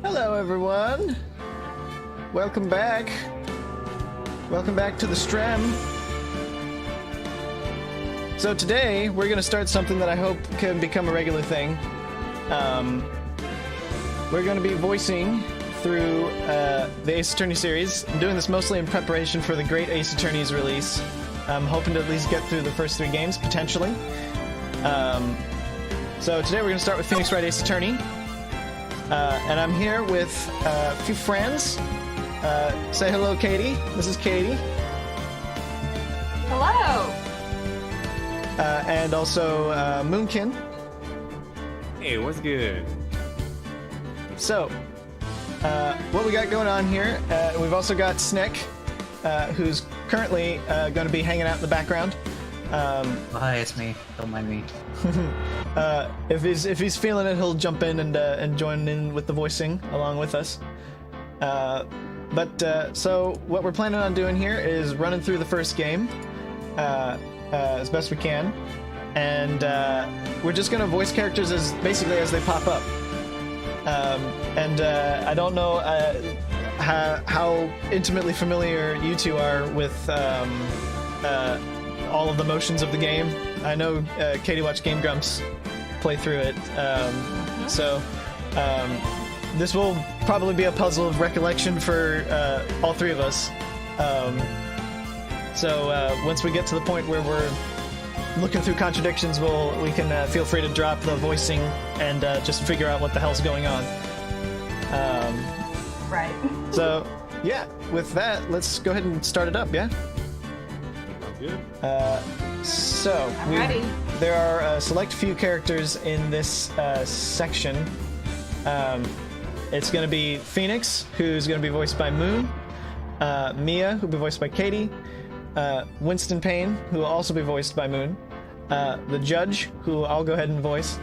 Hello, everyone. Welcome back. Welcome back to the stream. So today, we're going to start something that I hope can become a regular thing. We're going to be voicing through the Ace Attorney series. I'm doing this mostly in preparation for the great Ace Attorney's release. I'm hoping to at least get through the first 3 games, potentially. So today we're going to start with Phoenix Wright Ace Attorney. And I'm here with a few friends. Say hello, Katie. This is Katie. Hello! And also Moonkin. Hey, what's good? So, what we got going on here, we've also got Snick, who's currently going to be hanging out in the background. Hi, it's me. Don't mind me. If he's feeling it, he'll jump in and join in with the voicing along with us. So what we're planning on doing here is running through the first game as best we can, and we're just gonna voice characters as basically as they pop up. I don't know how intimately familiar you two are with all of the motions of the game. I know Katie watched Game Grumps play through it, so this will probably be a puzzle of recollection for all 3 of us. Once we get to the point where we're looking through contradictions, we can feel free to drop the voicing and just figure out what the hell's going on. Right. So, yeah, with that, let's go ahead and start it up, yeah? Good. I'm ready. There are a select few characters in this section. It's going to be Phoenix, who's going to be voiced by Moon, Mia, who'll be voiced by Katie, Winston Payne, who will also be voiced by Moon, the Judge, who I'll go ahead and voice,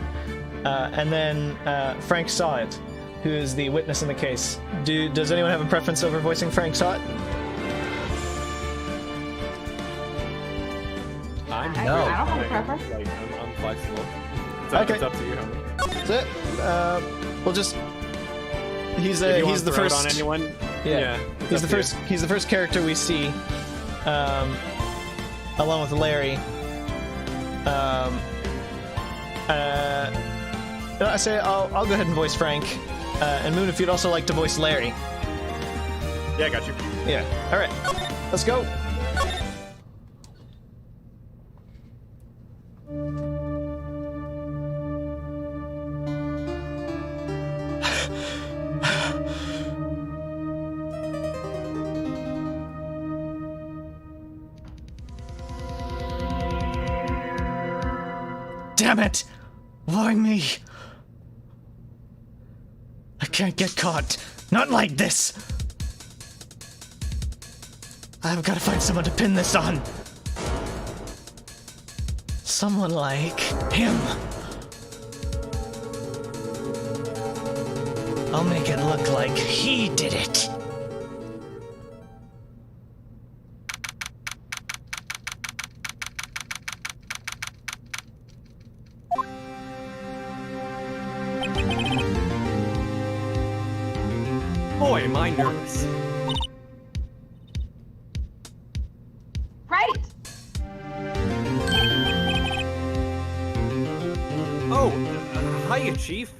and then Frank Sawit, who is the witness in the case. Does anyone have a preference over voicing Frank Sawit? I don't have a preference. Like, I'm flexible. Okay. It's up to you, homie. That's it. We'll just... He's the first... on anyone? Yeah. He's the first character we see, along with Larry. I say I'll go ahead and voice Frank, and Moon, if you'd also like to voice Larry. Yeah, I got you. Yeah. All right. Let's go. Damn it! Why me? I can't get caught. Not like this! I've got to find someone to pin this on. Someone like him. I'll make it look like he did it. Boy, am I nervous. Right! Oh, hiya, Chief.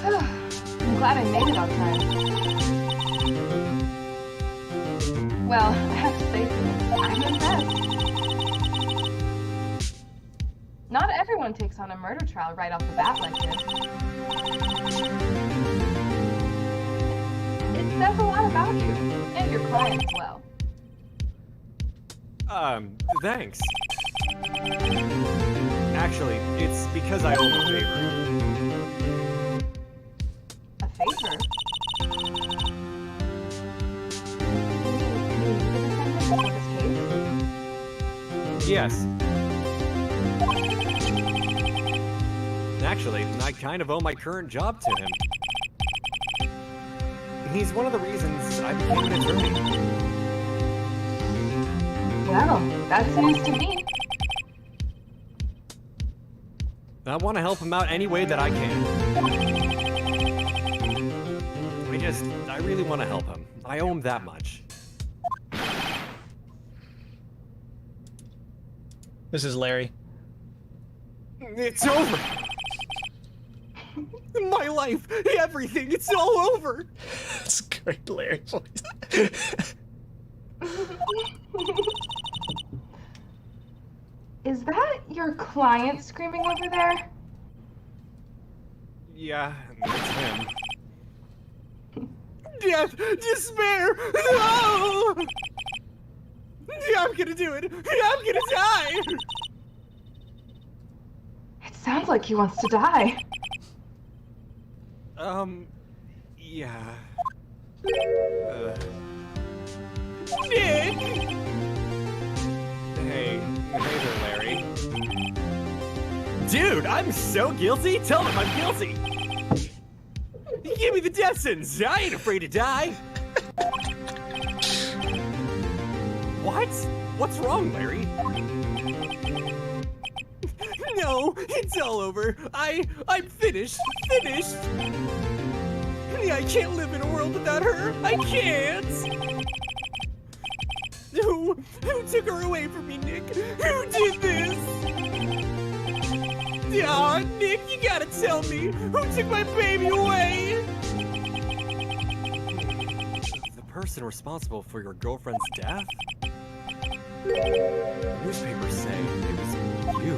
I'm glad I made it on time. Well, I have to say, I'm impressed. Not everyone takes on a murder trial right off the bat like this. It says a lot about you, and your client as well. Thanks. Actually, it's because I owe him a favor. A favor? Yes. Actually, I kind of owe my current job to him. He's one of the reasons I became an attorney. Well, that's news to me. I want to help him out any way that I can. I really want to help him. I owe him that much. This is Larry. It's over! My life, everything, it's all over! That's great, Larry. Is that your client screaming over there? Yeah, it's him. Death! Despair! No! I'm gonna do it! I'm gonna die! It sounds like he wants to die. Yeah. Nick! Hey there, Larry. Dude, I'm so guilty! Tell him I'm guilty! Give me the death sentence! I ain't afraid to die! What? What's wrong, Larry? No, it's all over. I'm finished. Finished! I can't live in a world without her. I can't! Who took her away from me, Nick? Who did this? Aw, Nick, you gotta tell me! Who took my baby away? The person responsible for your girlfriend's death? Newspapers say it was you.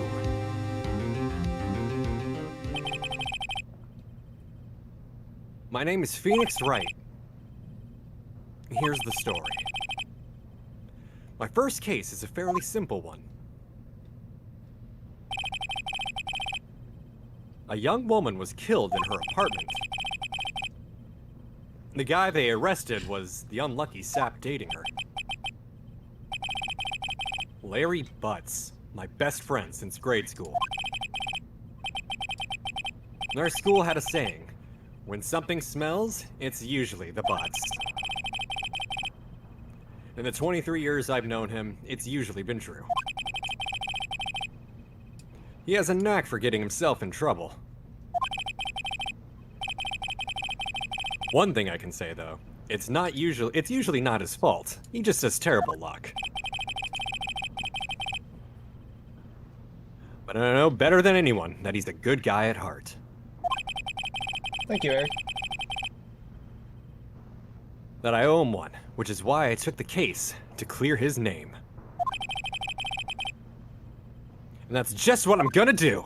My name is Phoenix Wright. Here's the story. My first case is a fairly simple one. A young woman was killed in her apartment. The guy they arrested was the unlucky sap dating her. Larry Butts, my best friend since grade school. Our school had a saying, when something smells, it's usually the Butts. In the 23 years I've known him, it's usually been true. He has a knack for getting himself in trouble. One thing I can say though, it's usually not his fault. He just has terrible luck. But I know better than anyone that he's a good guy at heart. Thank you, Eric. That I owe him one, which is why I took the case to clear his name. And that's just what I'm gonna do!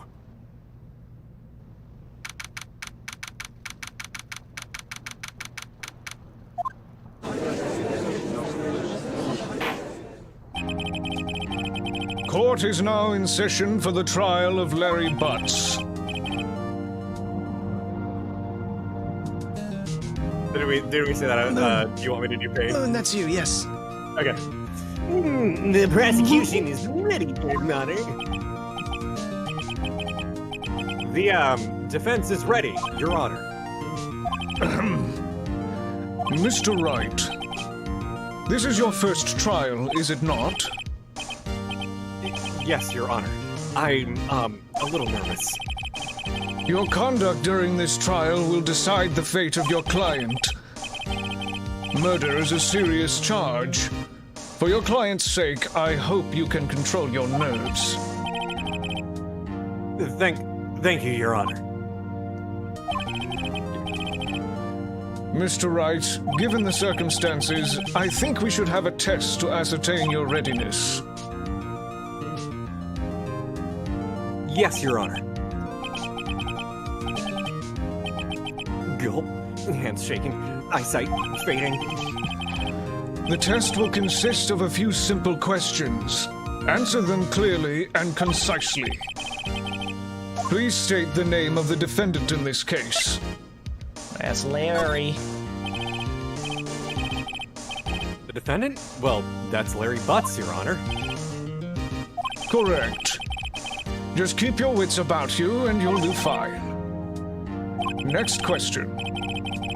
Court is now in session for the trial of Larry Butts. Did we say that? Do you want me to do pain? Oh, and that's you, yes. Okay. The prosecution is ready, Your Honor. The, defense is ready, Your Honor. Mr. Wright, this is your first trial, is it not? Yes, Your Honor. I'm, a little nervous. Your conduct during this trial will decide the fate of your client. Murder is a serious charge. For your client's sake, I hope you can control your nerves. Thank you, Your Honor. Mr. Wright, given the circumstances, I think we should have a test to ascertain your readiness. Yes, Your Honor. Gulp. Hands shaking. Eyesight fading. The test will consist of a few simple questions. Answer them clearly and concisely. Please state the name of the defendant in this case. That's Larry. The defendant? Well, that's Larry Butts, Your Honor. Correct. Just keep your wits about you and you'll do fine. Next question.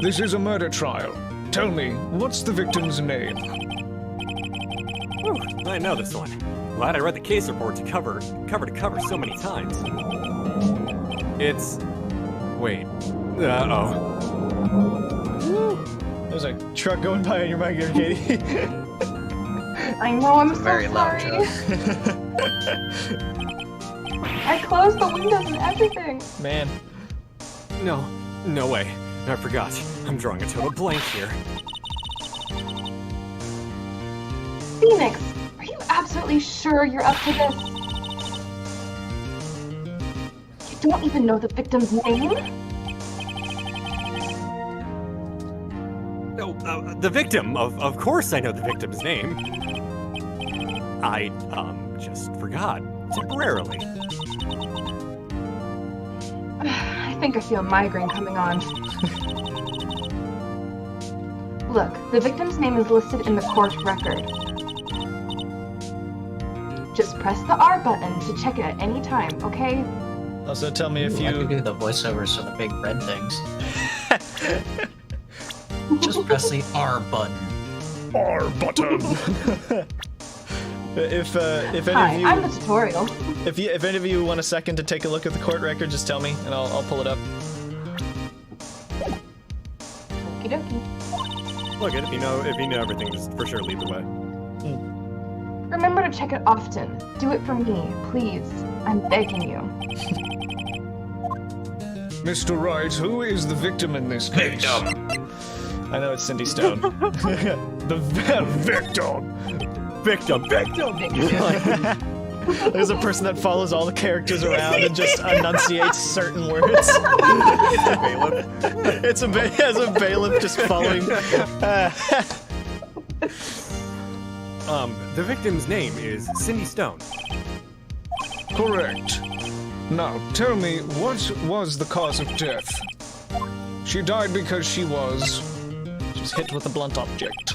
This is a murder trial. Tell me, what's the victim's name? Whew, I know this one. Glad I read the case report to cover so many times. It's... Wait. Uh-oh. There's a truck going by on your mic here, Katie. I know, I'm so Very loud sorry. I closed the windows and everything. Man. No way. I forgot. I'm drawing a total blank here. Phoenix, are you absolutely sure you're up to this? You don't even know the victim's name? No, the victim. Of course I know the victim's name. I, just forgot. Temporarily. I think I feel a migraine coming on. Look, the victim's name is listed in the court record. Just press the R button to check it at any time, okay? Also, tell me if I could you... do the voiceovers for the big red things. Just press the R button. R button. If any Hi, of you... I'm the tutorial. If any of you want a second to take a look at the court record, just tell me, and I'll pull it up. Okie dokie. Look, if you know everything, just for sure lead the way. Remember to check it often. Do it for me, please. I'm begging you. Mr. Wright, who is the victim in this case? I know it's Cindy Stone. The victim! Victim! There's a person that follows all the characters around and just enunciates certain words. It's a bailiff just following. The victim's name is Cindy Stone. Correct. Now, tell me, what was the cause of death? She died because she was hit with a blunt object.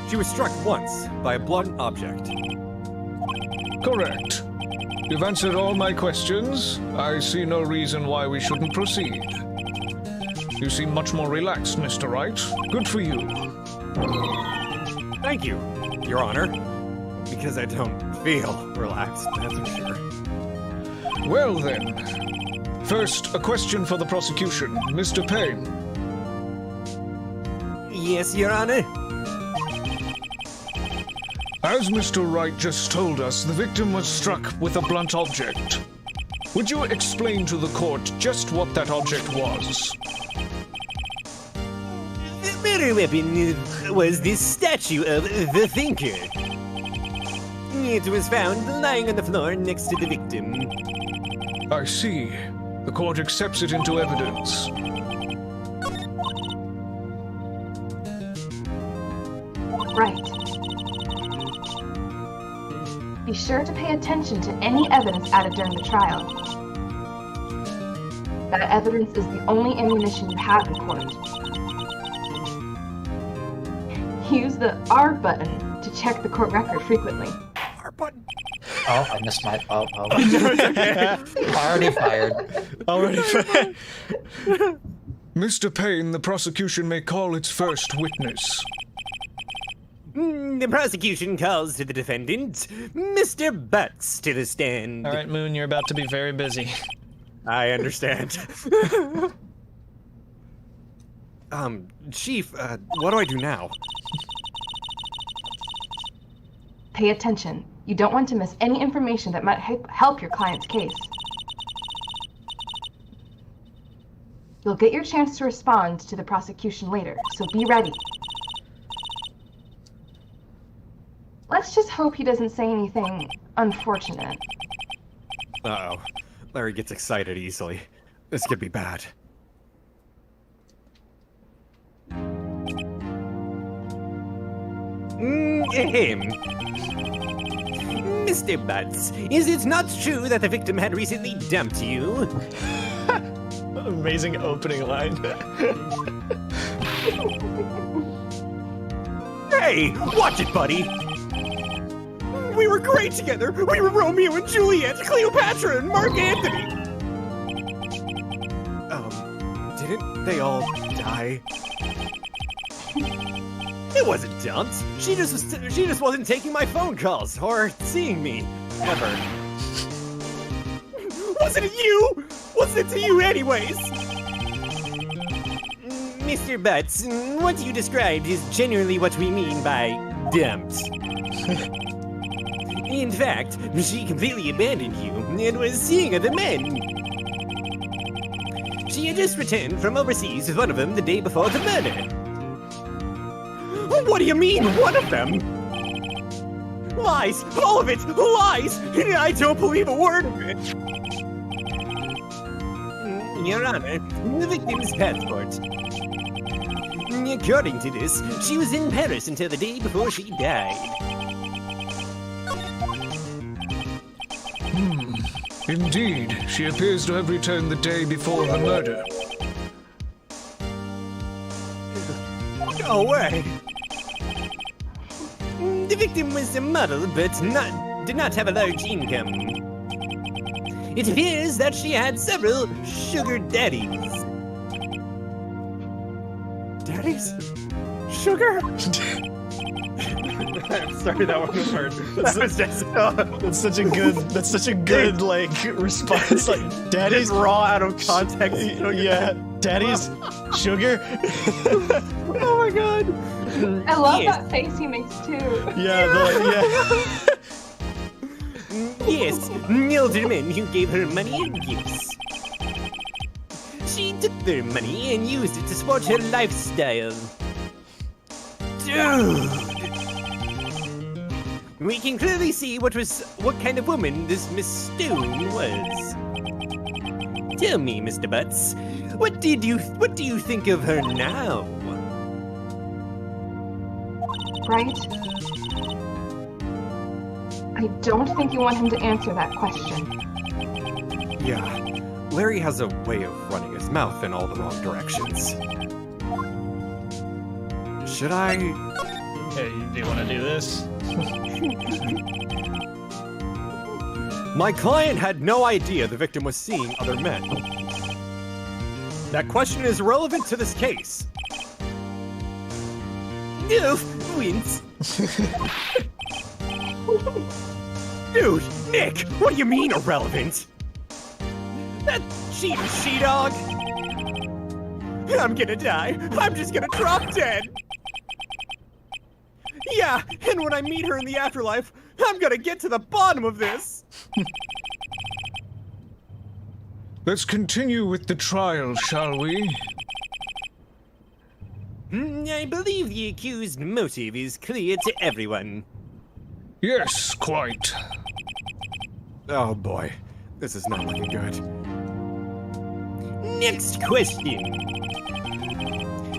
She was struck once by a blunt object. correct. You've answered all my questions. I see no reason why we shouldn't proceed. You seem much more relaxed, Mr. Wright. Good for you. Thank you, Your Honor. Because I don't feel relaxed, that's for sure. Well then. First, a question for the prosecution. Mr. Payne. Yes, Your Honor. As Mr. Wright just told us, the victim was struck with a blunt object. Would you explain to the court just what that object was? The murder weapon was this statue of the Thinker. It was found lying on the floor next to the victim. I see. The court accepts it into evidence. Right. Be sure to pay attention to any evidence added during the trial. That evidence is the only ammunition you have in court. Use the R button to check the court record frequently. R button. Oh, I missed my... Oh. Already fired. Already fired. Mr. Payne, the prosecution may call its first witness. The prosecution calls to the defendant, Mr. Butts, to the stand. All right, Moon, you're about to be very busy. I understand. Chief, what do I do now? Pay attention. You don't want to miss any information that might help your client's case. You'll get your chance to respond to the prosecution later, so be ready. Let's just hope he doesn't say anything unfortunate. Uh-oh. Larry gets excited easily. This could be bad. Mr. Butts, is it not true that the victim had recently dumped you? Amazing opening line. Hey, watch it, buddy! We were great together! We were Romeo and Juliet, Cleopatra and Mark Antony! Didn't they all die? It wasn't dumped. She just wasn't taking my phone calls or seeing me ever. Was wasn't you! What's it to you anyways? Mr. Butts, what you described is generally what we mean by dumped. In fact, she completely abandoned you and was seeing other men. She had just returned from overseas with one of them the day before the murder. What do you mean, one of them? Lies! All of it! Lies! I don't believe a word of it! Your Honor, the victim's passport. According to this, she was in Paris until the day before she died. Indeed, she appears to have returned the day before the murder. Go away! The victim was a model, but did not have a large income. It appears that she had several sugar daddies. Daddies? Sugar? I'm sorry, that one was hard. That was just That's such a good like response. Like, daddy's raw out of context. Yeah, daddy's sugar. Oh my god. I love Yes. that face he makes too. Yeah. Yes, older men who gave her money and gifts. She took their money and used it to support her lifestyle. Dude! We can clearly see what kind of woman this Miss Stone was. Tell me, Mr. Butts, what do you think of her now? Right? I don't think you want him to answer that question. Yeah, Larry has a way of running his mouth in all the wrong directions. Should I? Hey, do you want to do this? My client had no idea the victim was seeing other men. That question is relevant to this case. No, wince. Dude, Nick, what do you mean irrelevant? That cheating she-dog? I'm gonna die. I'm just gonna drop dead. Yeah, and when I meet her in the afterlife, I'm gonna get to the bottom of this. Let's continue with the trial, shall we? I believe the accused motive is clear to everyone. Yes, quite. Oh boy, this is not looking good. Next question.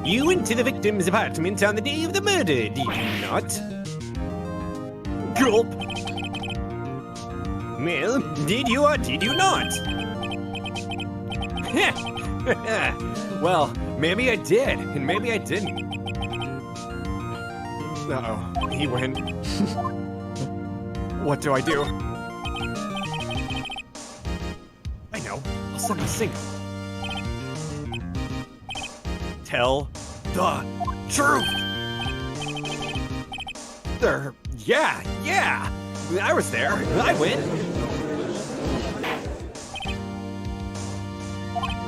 You went to the victim's apartment on the day of the murder, did you not? Gulp. Well, did you or did you not? Well, maybe I did, and maybe I didn't. Uh-oh, he went. What do I do? I know, I'll send a signal. Tell the truth! Yeah! I was there, I win!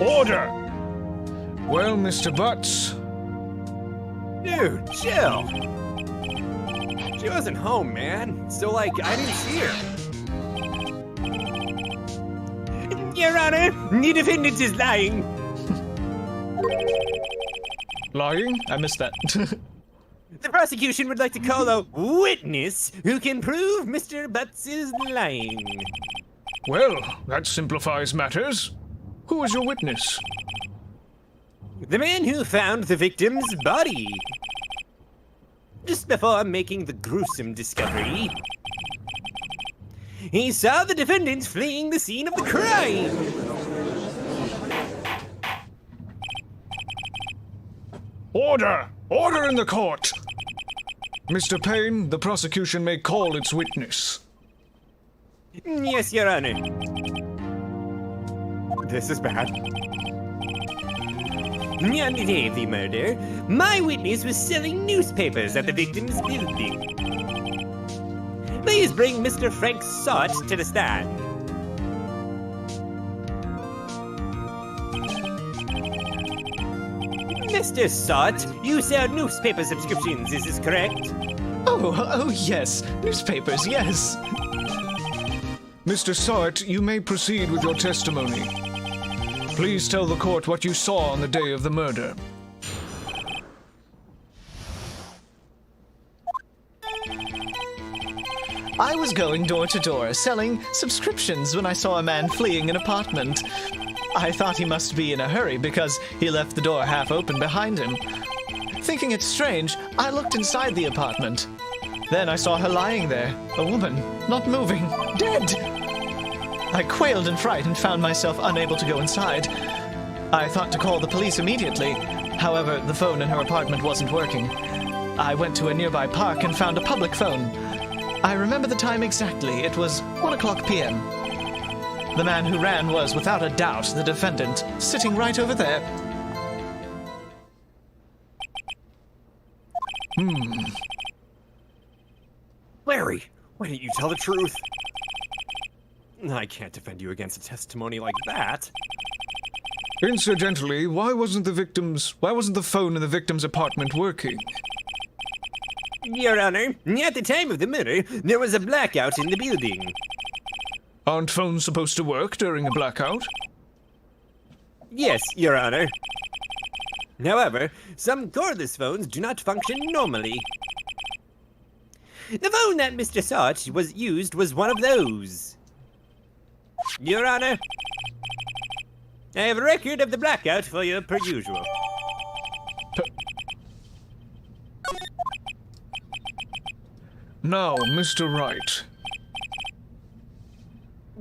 Order! Well, Mr. Butts, Dude, chill! She wasn't home, man. So, like, I didn't see her. Your Honor, the defendant is lying. lying? I missed that. The prosecution would like to call a witness who can prove Mr. Butts is lying. Well, that simplifies matters. Who is your witness? The man who found the victim's body. Just before making the gruesome discovery, he saw the defendant fleeing the scene of the crime. Order! Order in the court! Mr. Payne, the prosecution may call its witness. Yes, Your Honor. This is bad. On the day of the murder, my witness was selling newspapers at the victim's building. Please bring Mr. Frank Sott to the stand. Mr. Sot, you sell newspaper subscriptions, is this correct? Oh, yes. Newspapers, yes. Mr. Sart, you may proceed with your testimony. Please tell the court what you saw on the day of the murder. I was going door to door selling subscriptions when I saw a man fleeing an apartment. I thought he must be in a hurry because he left the door half open behind him. Thinking it strange, I looked inside the apartment. Then I saw her lying there, a woman, not moving, dead. I quailed in fright and found myself unable to go inside. I thought to call the police immediately. However, the phone in her apartment wasn't working. I went to a nearby park and found a public phone. I remember the time exactly. It was 1:00 p.m. The man who ran was, without a doubt, the defendant, sitting right over there. Larry, why didn't you tell the truth? I can't defend you against a testimony like that. Incidentally, why wasn't the phone in the victim's apartment working? Your Honor, at the time of the murder, there was a blackout in the building. Aren't phones supposed to work during a blackout? Yes, Your Honor. However, some cordless phones do not function normally. The phone that Mr. Sarch used was one of those. Your Honor, I have a record of the blackout for you per usual. Now, Mr. Wright.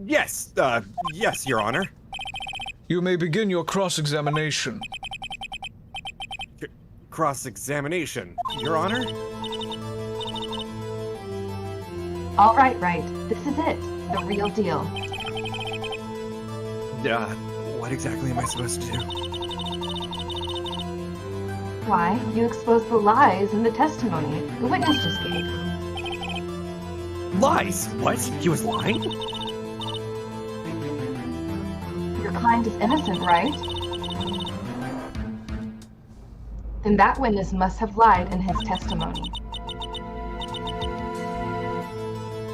Yes, yes, Your Honor. You may begin your cross-examination. Cross-examination, Your Honor? All right, Wright. This is it. The real deal. What exactly am I supposed to do? Why, you exposed the lies in the testimony the witness just gave. Lies? What? He was lying? Your client is innocent, right? Then that witness must have lied in his testimony.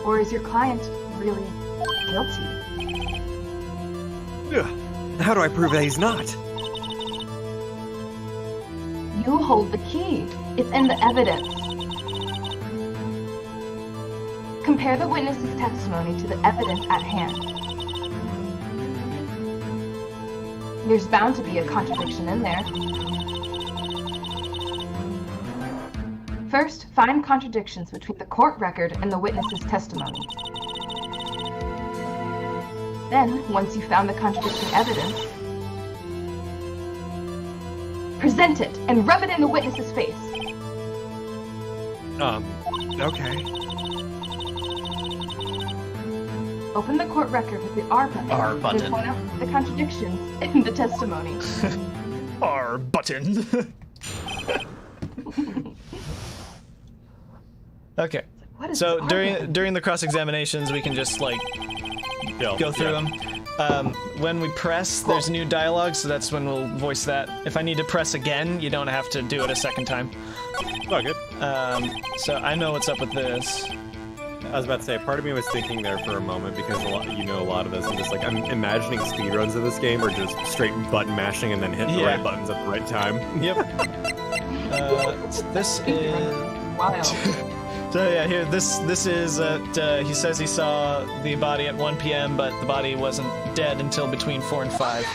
Or is your client really guilty? How do I prove that he's not? You hold the key. It's in the evidence. Compare the witness's testimony to the evidence at hand. There's bound to be a contradiction in there. First, find contradictions between the court record and the witness's testimony. Then, once you've found the contradicting evidence, present it and rub it in the witness's face. Okay. Open the court record with the R button. R button. And point out the contradictions in the testimony. R button. Okay. What is So R during button? the cross-examinations, we can just like go through them. When we press, there's new dialogue, so that's when we'll voice that. If I need to press again, you don't have to do it a second time. Oh, good. So I know what's up with this. I was about to say, part of me was thinking there for a moment because a lot of this. I'm just like, I'm imagining speedruns of this game are just straight button mashing and then hitting the Yeah. right buttons at the right time. Yep. So this is. Wild. So yeah, here this is he says he saw the body at 1 p.m., but the body wasn't dead until between 4 and 5.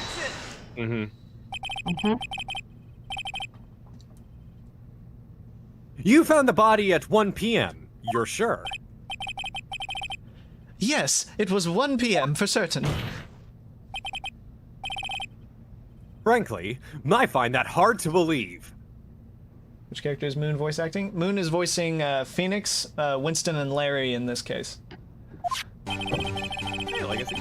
You found the body at 1 p.m. You're sure? Yes, it was 1 p.m. for certain. Frankly, I find that hard to believe. Which character is Moon voice acting? Moon is voicing Phoenix, Winston, and Larry in this case. Hey, Legacy.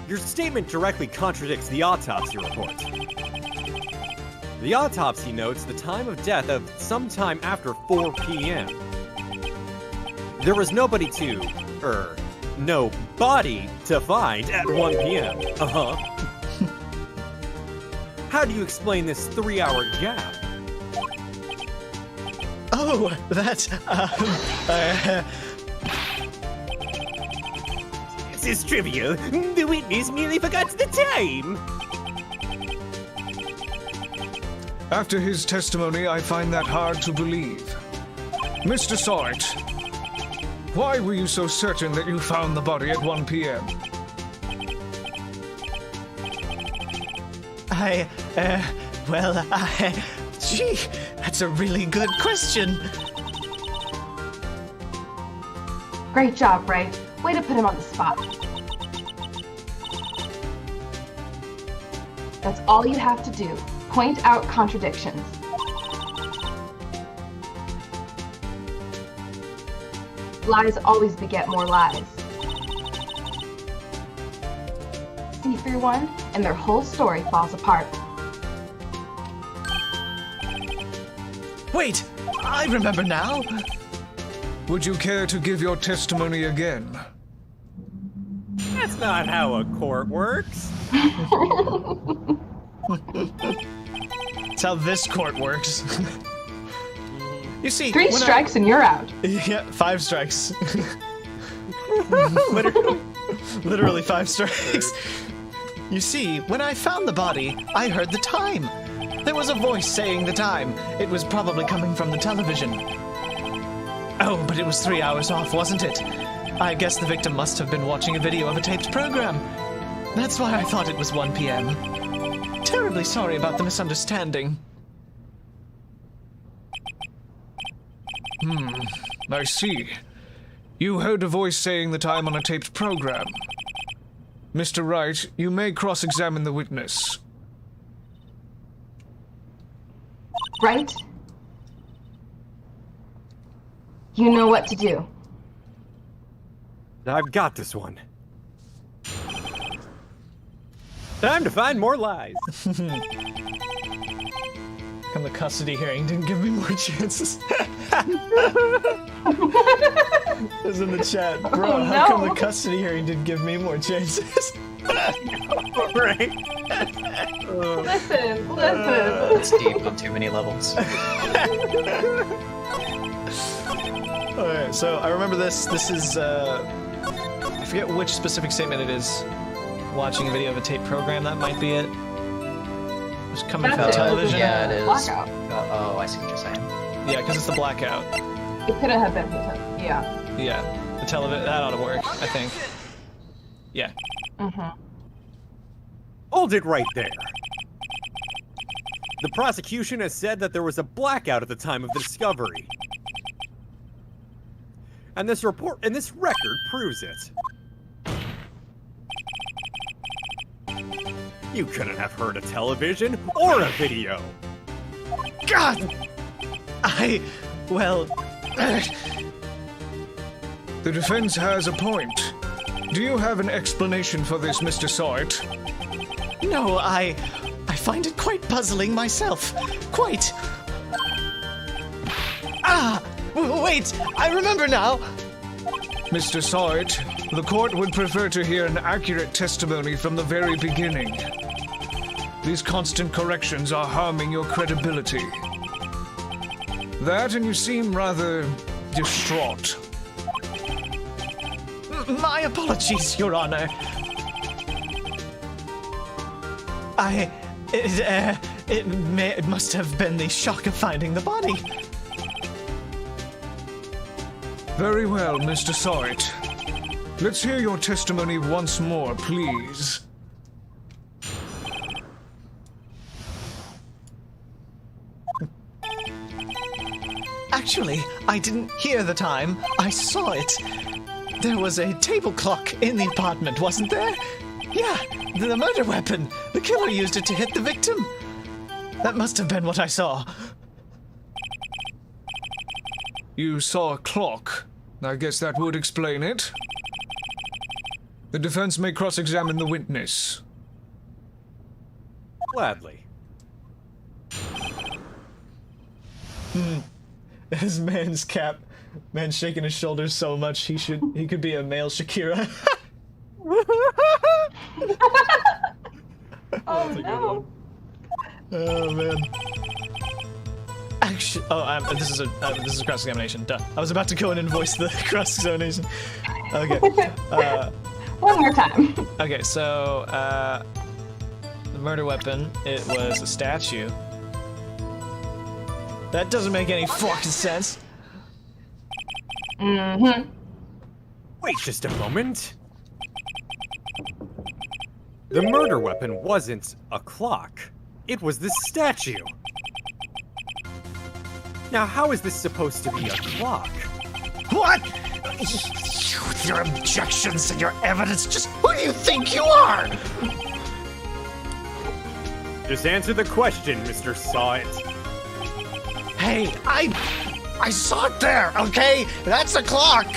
Your statement directly contradicts the autopsy report. The autopsy notes the time of death of sometime after 4 p.m. There was no body to find at 1 p.m. How do you explain this 3-hour gap? Oh, that's, This is trivial. The witness merely forgot the time. After his testimony, I find that hard to believe. Mr. Wright, why were you so certain that you found the body at 1 p.m.? Gee, that's a really good question. Great job, Wright. Way to put him on the spot. That's all you have to do. Point out contradictions. Lies always beget more lies. See through one, and their whole story falls apart. Wait, I remember now. Would you care to give your testimony again? That's not how a court works. That's how this court works. You see, 3 strikes and you're out. Yeah, 5 strikes. Literally 5 strikes. You see, when I found the body, I heard the time. There was a voice saying the time. It was probably coming from the television. Oh, but it was 3 hours off, wasn't it? I guess the victim must have been watching a video of a taped program. That's why I thought it was 1 p.m. Terribly sorry about the misunderstanding. I see. You heard a voice saying the time on a taped program. Mr. Wright, you may cross-examine the witness. Right? You know what to do. I've got this one. Time to find more lies. Come the custody hearing didn't give me more chances. It was in the chat. Bro, how come the custody hearing didn't give me more chances? Right? Listen. It's deep on too many levels. Alright, so I remember this. This is, I forget which specific statement it is. Watching a video of a tape program, that might be it. It was coming from That's it. television. Yeah, it is. Blackout. Oh, I see what you're saying. Yeah, because it's the blackout. It could have been. Yeah. Yeah, the television, that ought to work, I think. Yeah. Hold it right there. The prosecution has said that there was a blackout at the time of the discovery. And this report and this record proves it. You couldn't have heard a television or a video. God! Well... The defense has a point. Do you have an explanation for this, Mr. Wright? No, I find it quite puzzling myself. Quite. Wait, I remember now. Mr. Wright, the court would prefer to hear an accurate testimony from the very beginning. These constant corrections are harming your credibility. That, and you seem rather distraught. My apologies, Your Honor. It must have been the shock of finding the body. Very well, Mr. Wright. Let's hear your testimony once more, please. Actually, I didn't hear the time. I saw it. There was a table clock in the apartment, wasn't there? Yeah, the murder weapon. The killer used it to hit the victim. That must have been what I saw. You saw a clock. I guess that would explain it. The defense may cross-examine the witness. Gladly. This man's shaking his shoulders so much he could be a male Shakira. Oh no. Oh man. Actually, this is a cross-examination. Duh. I was about to go in and voice the cross-examination. Okay. One more time. Okay, so the murder weapon, it was a statue. That doesn't make any fucking sense. Mm-hmm. Wait just a moment. The murder weapon wasn't a clock. It was this statue. Now, how is this supposed to be a clock? What? With your objections and your evidence, just who do you think you are? Just answer the question, Mr. Saw It. Hey, I saw it there, okay? That's a clock.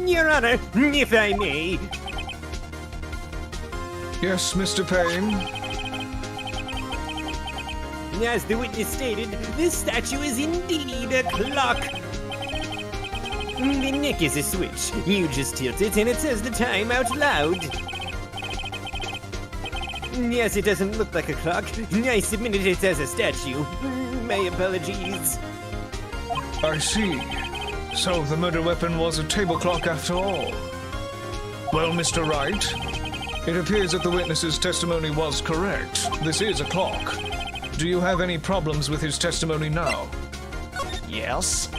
Your Honor, if I may. Yes, Mr. Payne? As the witness stated, this statue is indeed a clock. The neck is a switch. You just tilt it and it says the time out loud. Yes, it doesn't look like a clock. I submitted it as a statue. My apologies. I see. So the murder weapon was a table clock after all. Well, Mr. Wright, it appears that the witness's testimony was correct. This is a clock. Do you have any problems with his testimony now? Yes.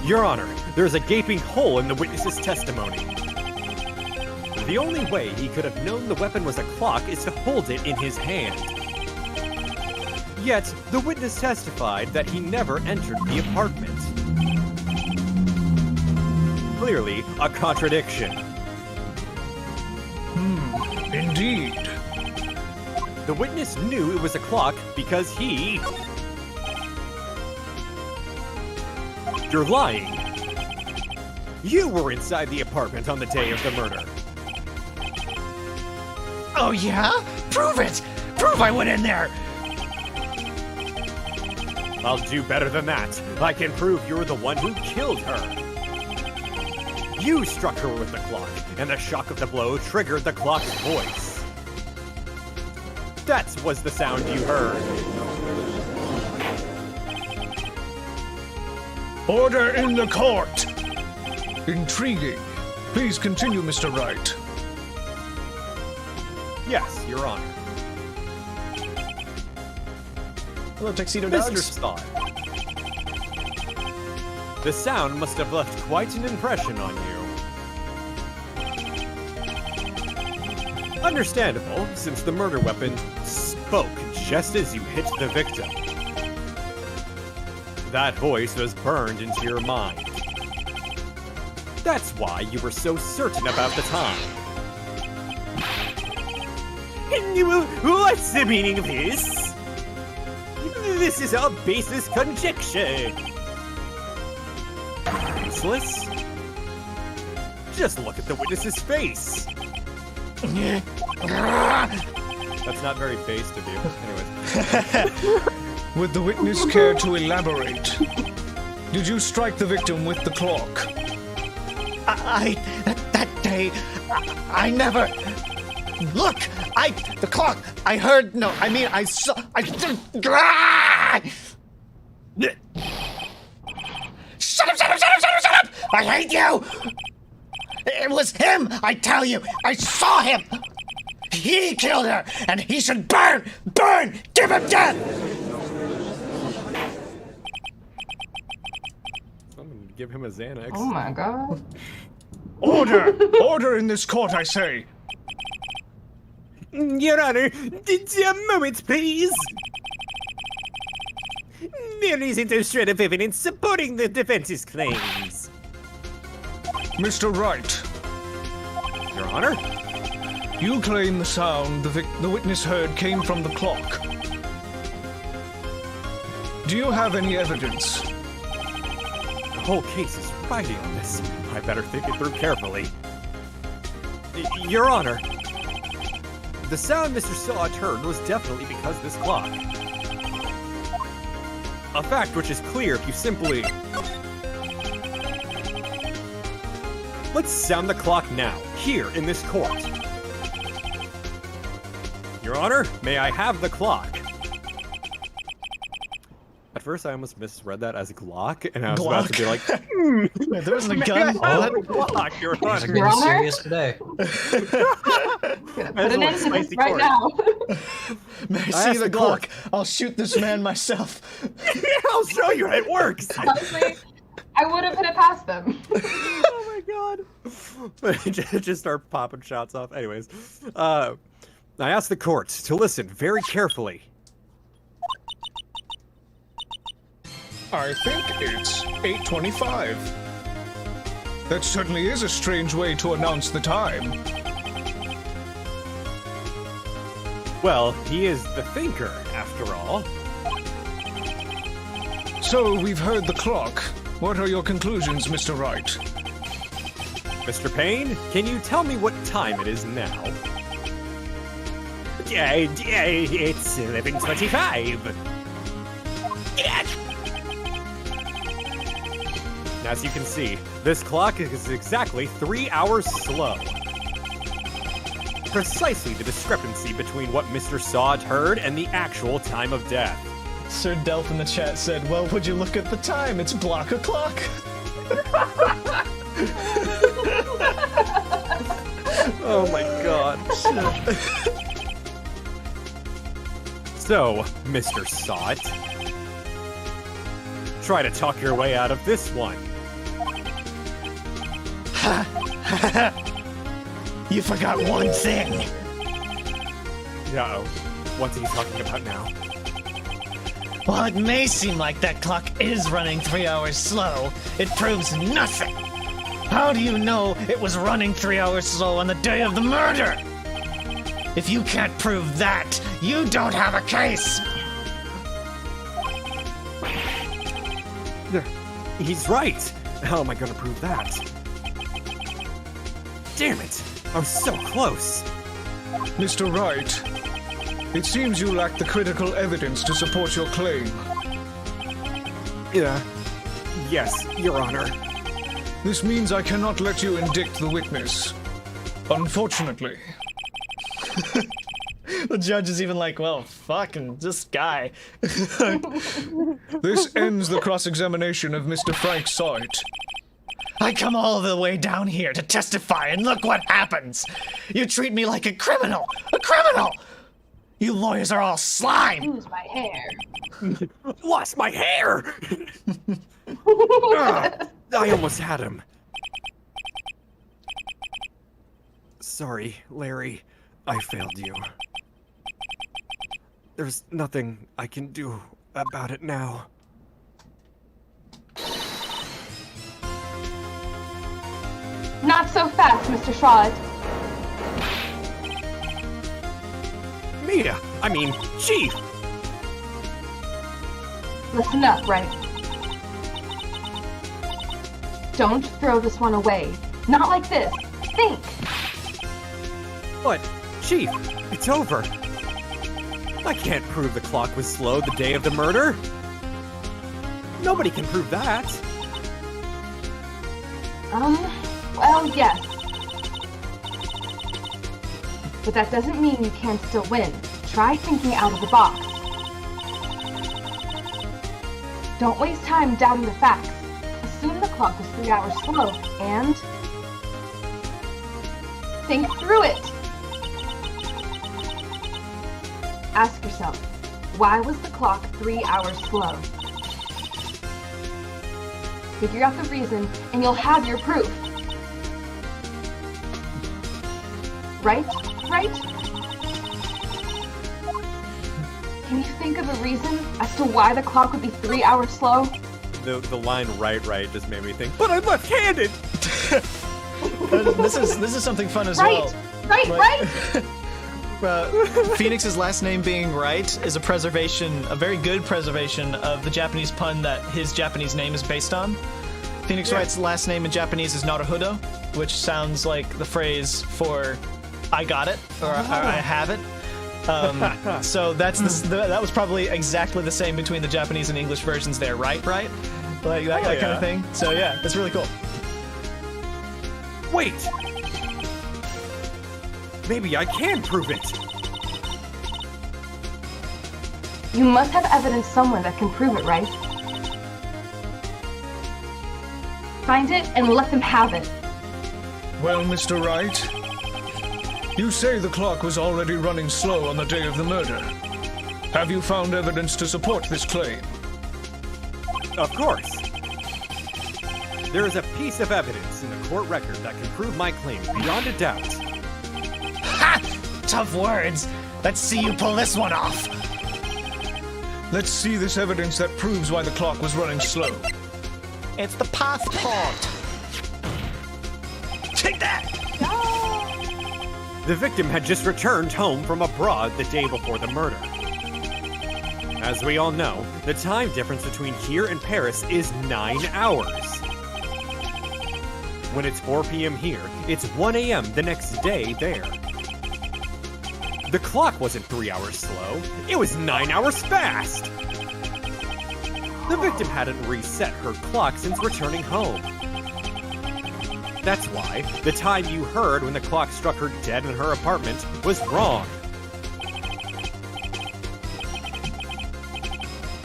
Your Honor, there's a gaping hole in the witness's testimony. The only way he could have known the weapon was a clock is to hold it in his hand. Yet, the witness testified that he never entered the apartment. Clearly, a contradiction. Indeed. The witness knew it was a clock because he... You're lying. You were inside the apartment on the day of the murder. Oh yeah? Prove it! Prove I went in there! I'll do better than that. I can prove you're the one who killed her. You struck her with the clock, and the shock of the blow triggered the clock's voice. That was the sound you heard. Order in the court! Intriguing. Please continue, Mr. Wright. Yes, Your Honor. Hello, tuxedo Mr. dogs. Stott. The sound must have left quite an impression on you. Understandable, since the murder weapon spoke just as you hit the victim. That voice was burned into your mind. That's why you were so certain about the time. What's the meaning of this? This is a baseless conjecture. Useless? Just look at the witness's face. That's not very based of you. Anyways. Would the witness care to elaborate? Did you strike the victim with the clock? That day, I never... Look! The clock! I heard... No, I mean, I saw... Shut up! I hate you! It was him, I tell you! I saw him! He killed her, and he should burn! Burn! Give him death! Someone give him a Xanax. Oh my god. Order! Order in this court, I say! Your Honor, a moment, please. There isn't a shred of evidence supporting the defense's claims. Mr. Wright, Your Honor? you claim the sound the witness heard came from the clock. Do you have any evidence? The whole case is riding on this. I better think it through carefully. Your Honor, the sound Mr. Stott heard was definitely because of this clock. A fact which is clear if you simply... Let's sound the clock now, here in this court. Your Honor, may I have the clock? At first, I almost misread that as Glock, and I was about to be like, Wait, there wasn't a gun? "Oh, Glock, Your Things are Honor." getting Honor? serious today. Gonna put an a end to this spicy right court. now. May I see asked the the court. Glock? I'll shoot this man myself. I'll show you, it works! Honestly, I would have hit it past them. Oh my god. Just start popping shots off. Anyways, I asked the court to listen very carefully. I think it's 8:25. That certainly is a strange way to announce the time. Well, he is the thinker, after all. So we've heard the clock. What are your conclusions, Mr. Wright? Mr. Payne, can you tell me what time it is now? It's 11:25. As you can see, this clock is exactly 3 hours slow. Precisely the discrepancy between what Mr. Saw heard and the actual time of death. Sir Delph in the chat said, well, would you look at the time? It's block o'clock. Oh my god. So, Mr. Sot, try to talk your way out of this one. You forgot one thing. Uh-oh. What's he talking about now? While it may seem like that clock is running 3 hours slow, it proves nothing. How do you know it was running 3 hours slow on the day of the murder? If you can't prove that, you don't have a case. He's right. How am I gonna prove that? Damn it! I was so close. Mr. Wright, it seems you lack the critical evidence to support your claim. Yes, Your Honor. This means I cannot let you indict the witness. Unfortunately. The judge is even like, well, fucking this guy. This ends the cross-examination of Mr. Frank Sight. I come all the way down here to testify, and look what happens. You treat me like a criminal. A criminal! You lawyers are all slime. Lose my hair. Lost my hair! I almost had him. Sorry, Larry. I failed you. There's nothing I can do about it now. Not so fast, Mr. Charlotte. Chief! Listen up, Wright. Don't throw this one away. Not like this. Think. But, Chief, it's over. I can't prove the clock was slow the day of the murder. Nobody can prove that. Well, yes. But that doesn't mean you can't still win. Try thinking out of the box. Don't waste time doubting the facts. Assume the clock was 3 hours slow, and think through it. Ask yourself, why was the clock 3 hours slow? Figure out the reason, and you'll have your proof. Right? Right? Can you think of a reason as to why the clock would be 3 hours slow? The line right just made me think, but I'm left-handed! This is something fun as Right! well. Right, Like- right? Phoenix's last name being Wright is a very good preservation of the Japanese pun that his Japanese name is based on. Phoenix Wright's last name in Japanese is Naruhodo, which sounds like the phrase for "I got it" or "I have it." So that was probably exactly the same between the Japanese and English versions there, right? Like that kind of thing. So yeah, it's really cool. Wait! Maybe I can prove it! You must have evidence somewhere that can prove it, right? Find it, and we'll let them have it. Well, Mr. Wright, you say the clock was already running slow on the day of the murder. Have you found evidence to support this claim? Of course. There is a piece of evidence in the court record that can prove my claim beyond a doubt. Ha! Tough words. Let's see you pull this one off. Let's see this evidence that proves why the clock was running slow. It's the passport. Take that! The victim had just returned home from abroad the day before the murder. As we all know, the time difference between here and Paris is 9 hours. When it's 4 p.m. here, it's 1 a.m. the next day there. The clock wasn't 3 hours slow, it was 9 hours fast! The victim hadn't reset her clock since returning home. That's why the time you heard when the clock struck her dead in her apartment was wrong.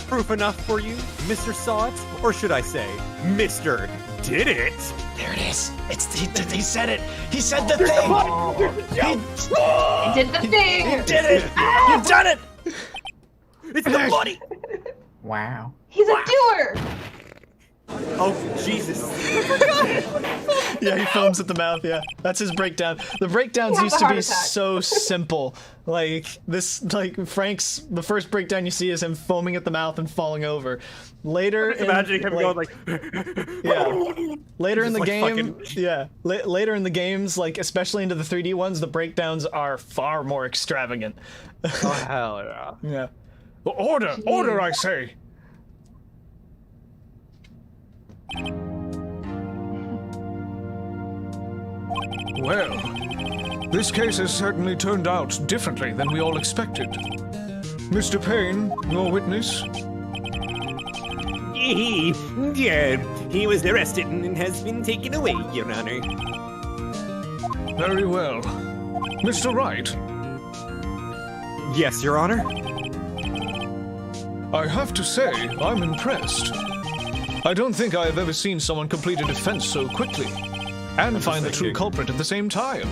Proof enough for you, Mr. Saw It? Or should I say, Mr. Did It? There it is. He said it. He said the thing. I did the thing! You did it. You've done it. It's the body! Wow. He's a doer! Oh, Jesus. Yeah, he foams at the mouth, yeah. That's his breakdown. The breakdowns He has used a to heart be attack. so simple. Like, Frank's, the first breakdown you see is him foaming at the mouth and falling over. Later in, Imagining him going like... yeah. Later in the Just, like, game, fucking- yeah. Later in the games, like, especially into the 3D ones, the breakdowns are far more extravagant. Oh, hell yeah. Yeah. Order! Order, I say! Well, this case has certainly turned out differently than we all expected. Mr. Payne, your witness? He was arrested and has been taken away, Your Honor. Very well. Mr. Wright, Yes, Your Honor? I have to say, I'm impressed. I don't think I have ever seen someone complete a defense so quickly, and find the true thinking. culprit at the same time.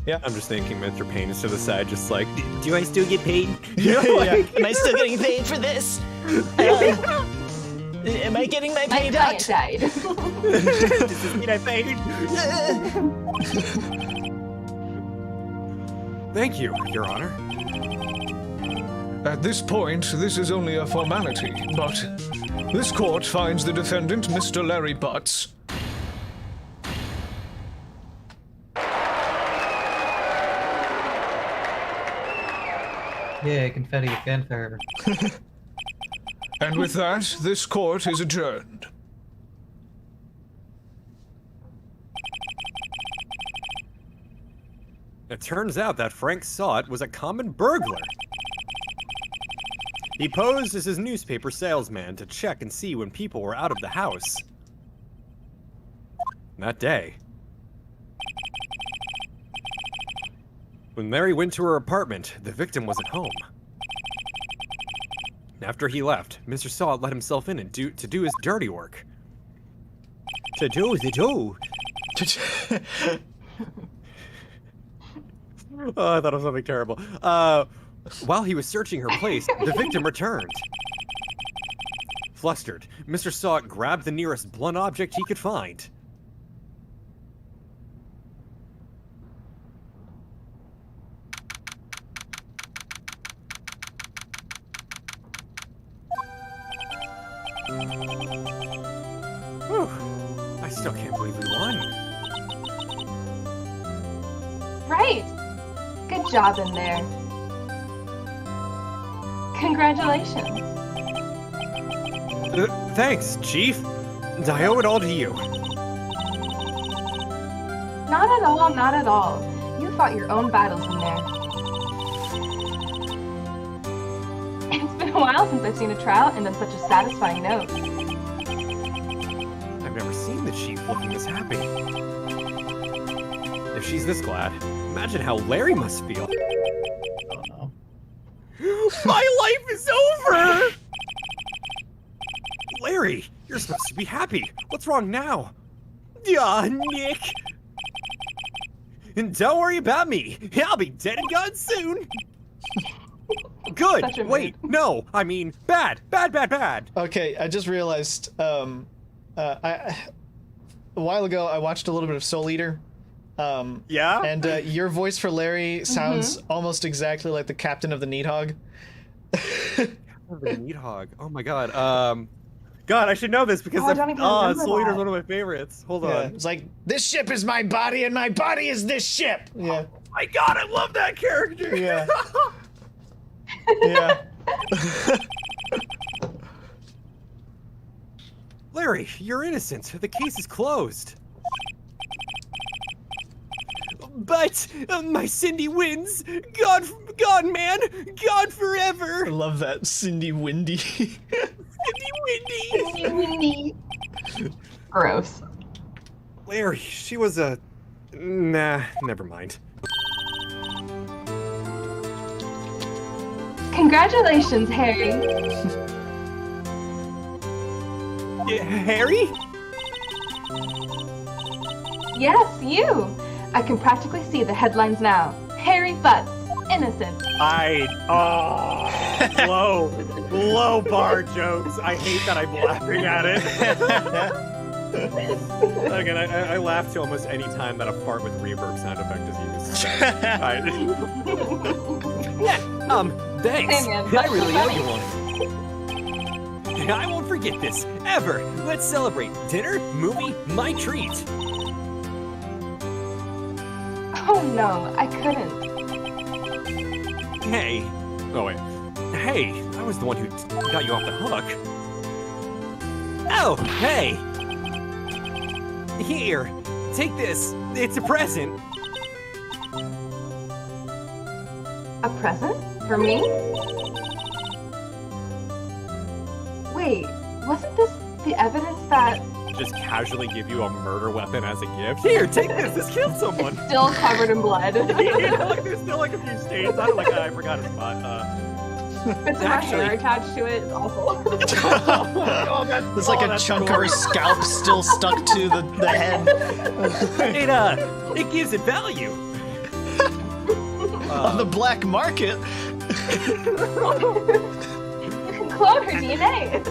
I'm just thinking Mr. Payne is to the side, just like... Do I still get paid? Yeah. Am I still getting paid for this? Am I getting my My pay client out? died. This is what I paid. Thank you, Your Honor. At this point, this is only a formality, but this court finds the defendant, Mr. Larry Butts. Yeah, confetti fanfare. And with that, this court is adjourned. It turns out that Frank Saw It was a common burglar. He posed as his newspaper salesman to check and see when people were out of the house. That day, when Larry went to her apartment, the victim wasn't home. After he left, Mr. Saw It let himself in and to do his dirty work. To do the do. Oh, I thought it was something terrible. While he was searching her place, the victim returned. Flustered, Mr. Saw It grabbed the nearest blunt object he could find. Whew. I still can't believe we won. Right! Good job in there. Congratulations. Thanks, Chief. I owe it all to you. Not at all, not at all. You fought your own battles in there. It's been a while since I've seen a trial end on such a satisfying note. I've never seen the Chief looking this happy. If she's this glad, imagine how Larry must feel. Oh no. My life is over! Larry, you're supposed to be happy. What's wrong now? Nick. And don't worry about me. I'll be dead and gone soon. Good. Such a Wait, mood. no. I mean, bad. Okay, I just realized. A while ago, I watched a little bit of Soul Eater. Yeah? And your voice for Larry sounds almost exactly like the captain of the Needhog. The Needhog. Oh my god. God, I should know this because Oh, I don't even remember Soul Eater's that. one of my favorites. Hold Yeah, on. it's like, this ship is my body and my body is this ship. Yeah, My god, I love that character. yeah, yeah. Larry, you're innocent. The case is closed. But my Cindy wins. Gone, man. Gone I forever. love that Cindy Windy. Cindy Windy. Windy. Gross. Larry, she was a... Nah, never mind. Congratulations, Harry. Harry? Yes, you. I can practically see the headlines now. Harry Butts, innocent. Low bar jokes. I hate that I'm laughing at it. Again, I laugh to almost any time that a fart with reverb sound effect is used. Thanks. Hey, man, I that's really funny. owe you one. I won't forget this, ever. Let's celebrate. Dinner, movie, my treat. Oh no, I couldn't. Hey. Oh, wait. Hey, I was the one who got you off the hook. Oh, hey. Here, take this. It's a present. A present? For me? Wait, wasn't this the evidence that Just casually give you a murder weapon as a gift. Here, take this. This killed someone. it's still covered in blood? Like, there's still like a few stains. I forgot a spot. Bits of my hair attached to it. It's awful. There's like a chunk of her scalp still stuck to the head. It gives it value. On the black market. Clone her DNA.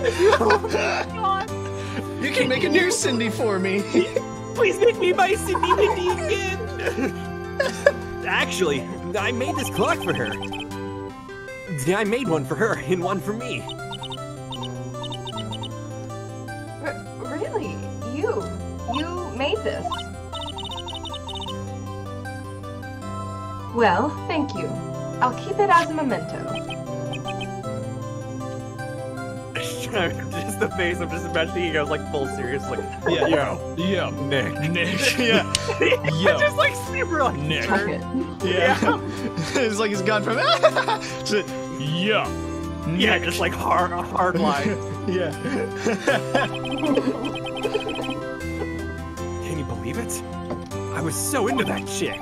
You can make a new Cindy for me. Please make me my Cindy Windy again. Actually, I made this clock for her. I made one for her and one for me. Really? You made this? Well, thank you. I'll keep it as a memento. Just the face. I'm just imagining he goes like full serious, like Yeah. yo, Nick. Yeah. Yo. Just like super like Nick. Fuck it. Yeah. It's like he's gone from to yeah. Yeah, just like hard line. Yeah. Can you believe it? I was so into that chick.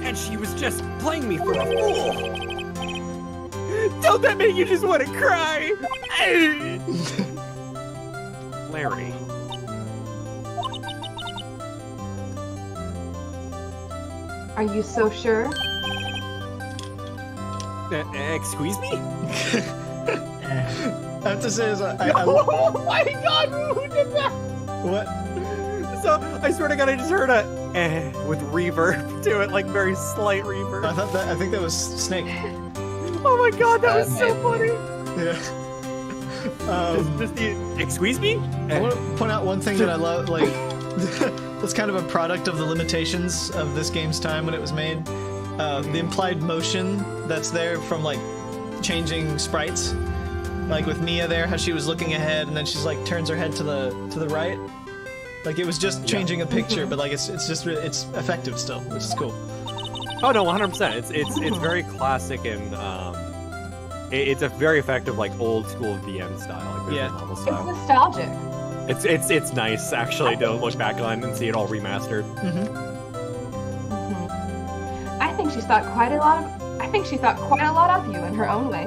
And she was just playing me for a fool. Don't that make you just want to cry? Larry. Are you so sure? Excuse me? I have to say is Oh my god, who did that? what? So I swear to God, I just heard a with reverb to it, like very slight reverb. I think that was Snake. Oh my God, that was so Maybe. funny. Yeah. Just the excuse me? I want to point out one thing that I love, like, that's kind of a product of the limitations of this game's time when it was made. The implied motion that's there from, like, changing sprites. Like with Mia there, how she was looking ahead and then she's like turns her head to the right. Like it was just changing a picture, but like it's just it's effective still, which is cool. Oh no, 100%. It's very classic and it's a very effective like old school VM style, like Yeah. novel It's style. nostalgic. It's nice actually to look back on and see it all remastered. I think she's thought quite a lot of. I think she thought quite a lot of you in her own way.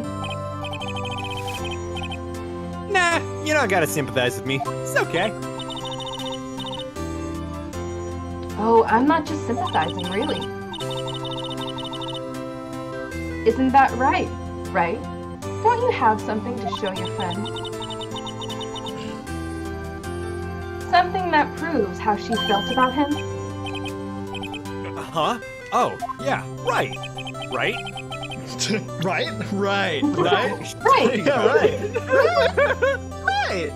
Nah, you don't gotta sympathize with me. It's okay. Oh, I'm not just sympathizing, really. Isn't that right? Right? Don't you have something to show your friend? Something that proves how she felt about him? Huh? Oh, yeah, right. Right? Right? Right. Right? Right! Yeah, right. Right.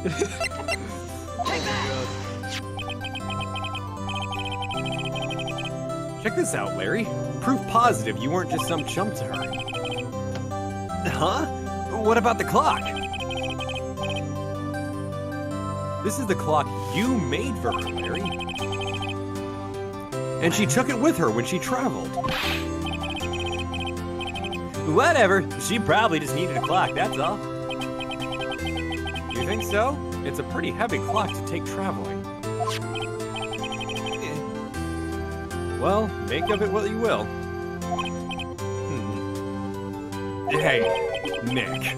Check this out, Larry. Proof positive you weren't just some chump to her. Huh? What about the clock? This is the clock you made for her, Larry. And she took it with her when she traveled. Whatever. She probably just needed a clock, that's all. You think so? It's a pretty heavy clock to take traveling. Well, make of it what you will. Hey, Nick.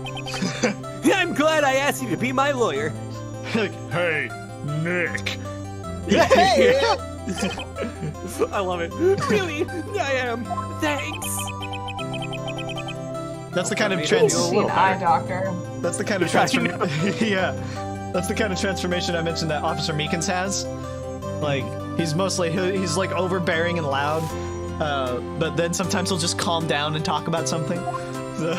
I'm glad I asked you to be my lawyer. Hey, Nick. I love it. Really, I am. Thanks. That's the kind of You should see an eye doctor. That's the kind of transformation. Yeah, that's the kind of transformation I mentioned that Officer Meekins has. Like he's mostly he's like overbearing and loud, but then sometimes he'll just calm down and talk about something. So,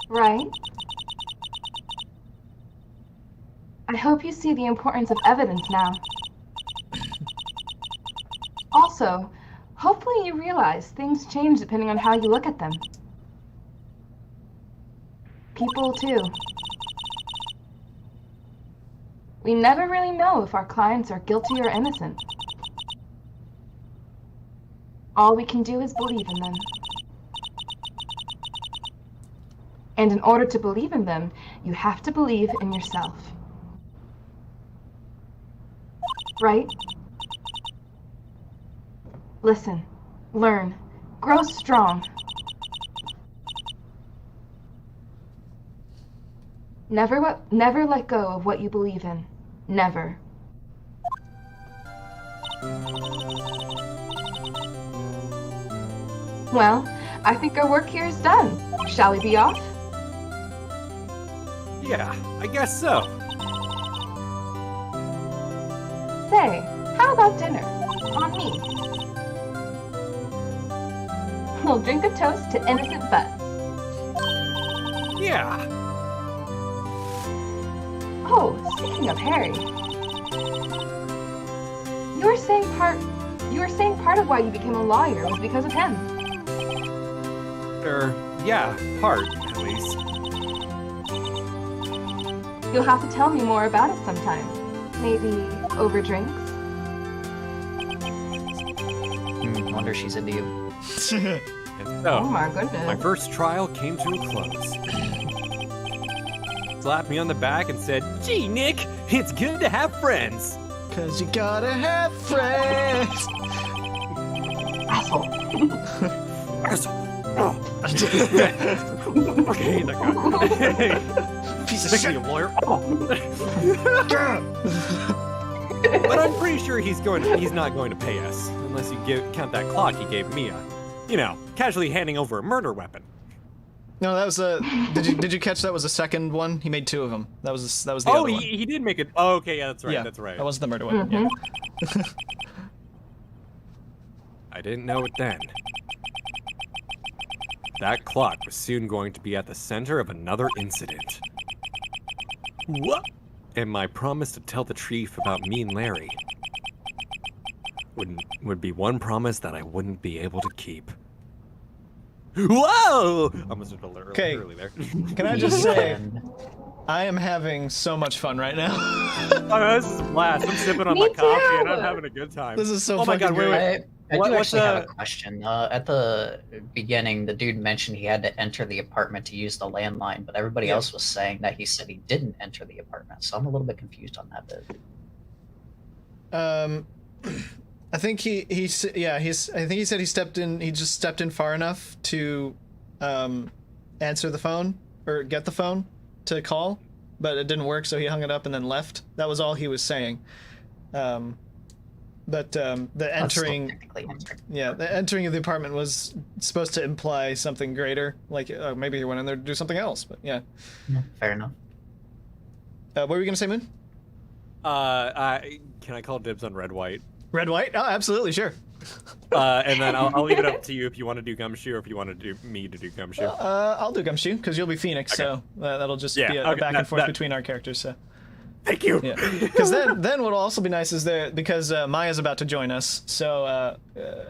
Right? I hope you see the importance of evidence now. Also, hopefully you realize things change depending on how you look at them. People, too. We never really know if our clients are guilty or innocent. All we can do is believe in them. And in order to believe in them, you have to believe in yourself. Right? Listen, learn, grow strong. Never let go of what you believe in. Never. Well, I think our work here is done. Shall we be off? Yeah, I guess so. Say, how about dinner? On me. We'll drink a toast to innocent butts. Yeah. Oh, speaking of Harry. You were saying part of why you became a lawyer was because of him. Yeah, part, at least. You'll have to tell me more about it sometime. Maybe over drinks? Wonder she's into you. And so, Oh my goodness. my first trial came to a close. Slapped me on the back and said, "Gee, Nick, it's good to have friends." Cause you gotta have friends. Asshole. Okay, that guy. Piece of shit, lawyer. But I'm pretty sure he's not going to pay us unless you count that clock he gave Mia. You know, casually handing over a murder weapon. No, that was a. Did you catch that was the second one? He made two of them. That was the Oh, other one. he did make it. Oh, okay, yeah, that's right. Yeah, That's right. That was the murder weapon. Yeah. I didn't know it then. That clock was soon going to be at the center of another incident. What? And my promise to tell the chief about me and Larry would be one promise that I wouldn't be able to keep. Whoa! I almost did a little Okay. early there. Can I just say, I am having so much fun right now. Oh, this is a blast. I'm sipping on Me my coffee and too. I'm having a good time. This is so Oh my fucking god, wait, great. wait. I What- do what's actually have a question. At the beginning, the dude mentioned he had to enter the apartment to use the landline, but everybody else was saying that he said he didn't enter the apartment. So I'm a little bit confused on that bit. I think I think he said he stepped in. He just stepped in far enough to answer the phone or get the phone to call, but it didn't work, so he hung it up and then left. That was all he was saying. But the entering, the entering of the apartment was supposed to imply something greater, like maybe he went in there to do something else. But yeah. Fair enough. What were you gonna say, Moon? Can I call dibs on Red White? Red White? Oh, absolutely, sure. And then I'll leave it up to you if you want to do Gumshoe or if you want to do me to do Gumshoe. I'll do Gumshoe because you'll be Phoenix, Okay. so that'll just be a back and forth between our characters. So. Thank you. Yeah. Because then what'll also be nice is because Maya's about to join us. So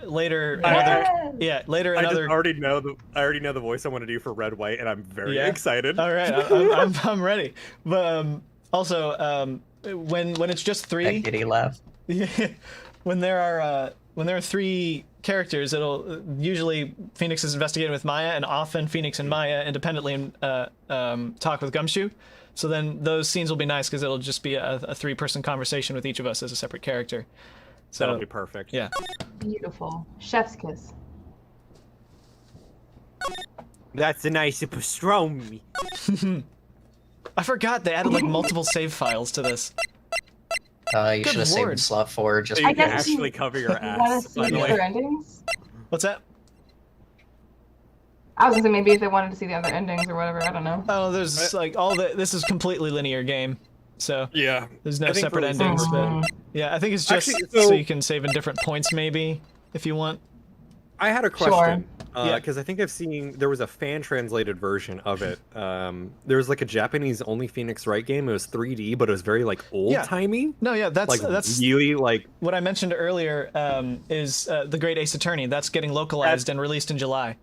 later another. I already know the voice I want to do for Red White, and I'm very excited. All right, I'm ready. But also when it's just three. That kitty laugh. Yeah. When there are 3 characters, it'll usually Phoenix is investigating with Maya, and often Phoenix and Maya independently talk with Gumshoe. So then those scenes will be nice because it'll just be a 3-person conversation with each of us as a separate character. So that'll be perfect. Yeah. Beautiful. Chef's kiss. That's a nice pastrami. I forgot they added like multiple save files to this. You should have saved lord. slot 4 just So you I can guess actually cover your Want to ass. see By the the way. other endings? What's that? I was gonna say maybe if they wanted to see the other endings or whatever. I don't know. Oh, there's like this is completely linear game, so Yeah. there's no I think separate for- endings. But yeah, I think it's just Actually, so so- you can save in different points maybe if you want. I had a Sure. question. Yeah. Because I think I've seen there was a fan translated version of it. There was like a Japanese only Phoenix Wright game. It was 3D, but it was very like old timey. No, yeah, Like that's really like what I mentioned earlier. Is the Great Ace Attorney that's getting localized and released in July.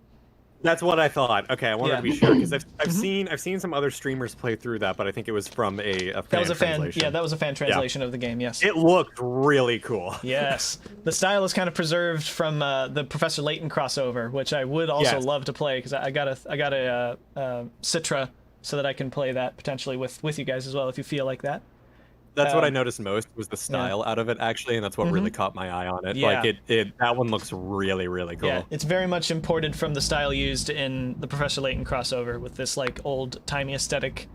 that's what I thought. Okay, I wanted Yeah. to be sure because I've seen some other streamers play through that, but I think it was from a fan That was a fan. translation. Yeah, that was a fan translation of the game. Yes. It looked really cool. Yes, the style is kind of preserved from the Professor Layton crossover, which I would also Yes. love to play because I got a Citra so that I can play that potentially with you guys as well if you feel like that. That's what I noticed most was the style out of it actually, and that's what really caught my eye on it. Yeah. Like it that one looks really really cool. Yeah, it's very much imported from the style used in the Professor Layton crossover with this like old timey aesthetic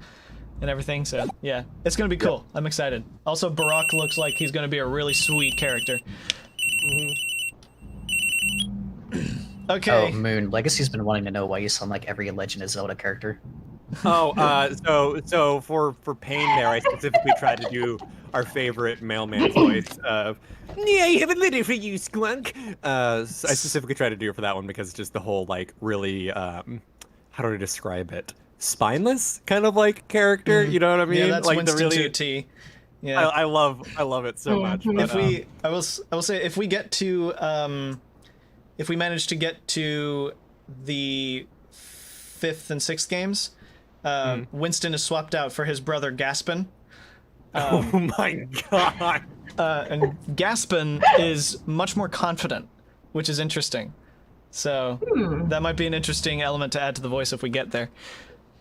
and everything. So yeah, it's gonna be cool. I'm excited. Also, Barack looks like he's gonna be a really sweet character. Okay. Oh, Moon. Legacy's been wanting to know why you sound like every Legend of Zelda character. Oh, so for pain there, I specifically tried to do our favorite mailman voice of, Yeah, I have a letter for you, Squunk. I specifically tried to do it for that one because it's just the whole like really, how do I describe it? Spineless kind of like character, you know what I mean? Yeah, that's like Winston the really, to a T. Yeah. I love it so much. If But, I will say if we get to if we manage to get to the 5th and 6th games, Winston is swapped out for his brother Gaspin. oh my god. And Gaspin is much more confident, which is interesting. So that might be an interesting element to add to the voice if we get there.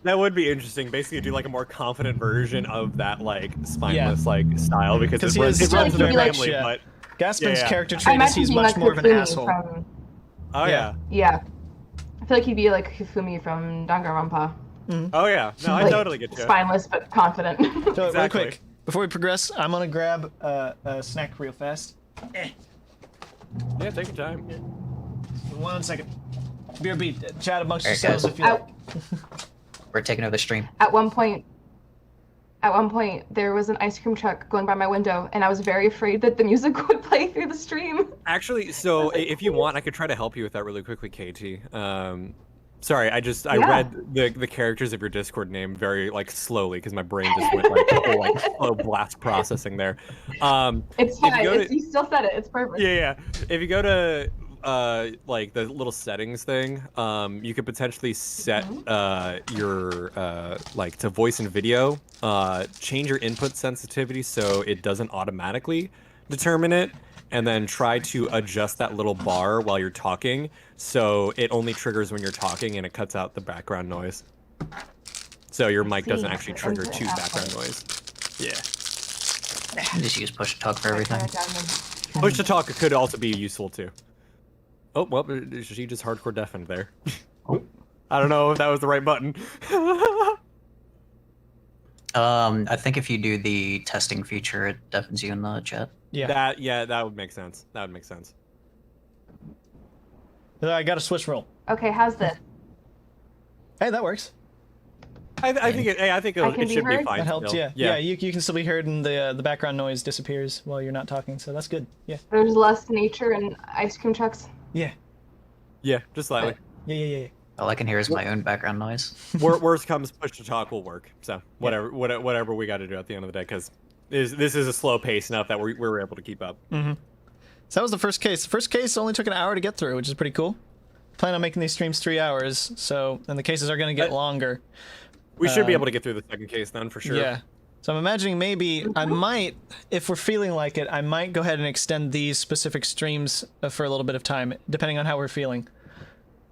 That would be interesting. Basically, do like a more confident version of that like spineless like style because it he runs, is it runs in very their much, family. yeah. But Gaspin's Yeah. character I trait is imagine he's being much like more of an Hifumi asshole. From, oh yeah. yeah. I feel like he'd be like Hifumi from Danganronpa. Oh yeah. No, I Like, totally get you. Spineless but confident. So real Exactly. quick, before we progress, I'm gonna grab a snack real fast. Yeah, take your time. 1 second. BRB, chat amongst Alright, yourselves guys. if you like. We're taking over the stream. At one point, there was an ice cream truck going by my window, and I was very afraid that the music would play through the stream. Actually, so if you want, I could try to help you with that really quickly, KT. Sorry, I Yeah. read the characters of your Discord name very like slowly because my brain just went like full, like slow blast processing there. It's If you fine. go to- You still said it. It's perfect. Yeah. If you go to like the little settings thing, you could potentially set your like to voice and video, change your input sensitivity so it doesn't automatically determine it, and then try to adjust that little bar while you're talking so it only triggers when you're talking and it cuts out the background noise. So your mic doesn't see. actually trigger Input, to output. background noise. Yeah. Just use push to talk for everything. Push to talk could also be useful too. Oh, well, she just hardcore deafened there. I don't know if that was the right button. I think if you do the testing feature, it deafens you in the chat. Yeah. That would make sense. That would make sense. I got a switch roll. Okay, how's this? Hey, that works. I think it can be should be heard? fine. That helps, still. yeah. You can still be heard, and the background noise disappears while you're not talking, so that's good. Yeah. There's less nature and ice cream trucks. Yeah. Yeah, just slightly. Yeah. All I can hear is my own background noise. Worst comes, push to talk will work. So whatever we got to do at the end of the day, because this is a slow pace enough that we were able to keep up. Mm-hmm. So that was the first case. The first case only took an hour to get through, which is pretty cool. Plan on making these streams 3 hours, and the cases are going to get longer. We should be able to get through the second case then, for sure. Yeah. So I'm imagining maybe I might, if we're feeling like it, I might go ahead and extend these specific streams for a little bit of time, depending on how we're feeling.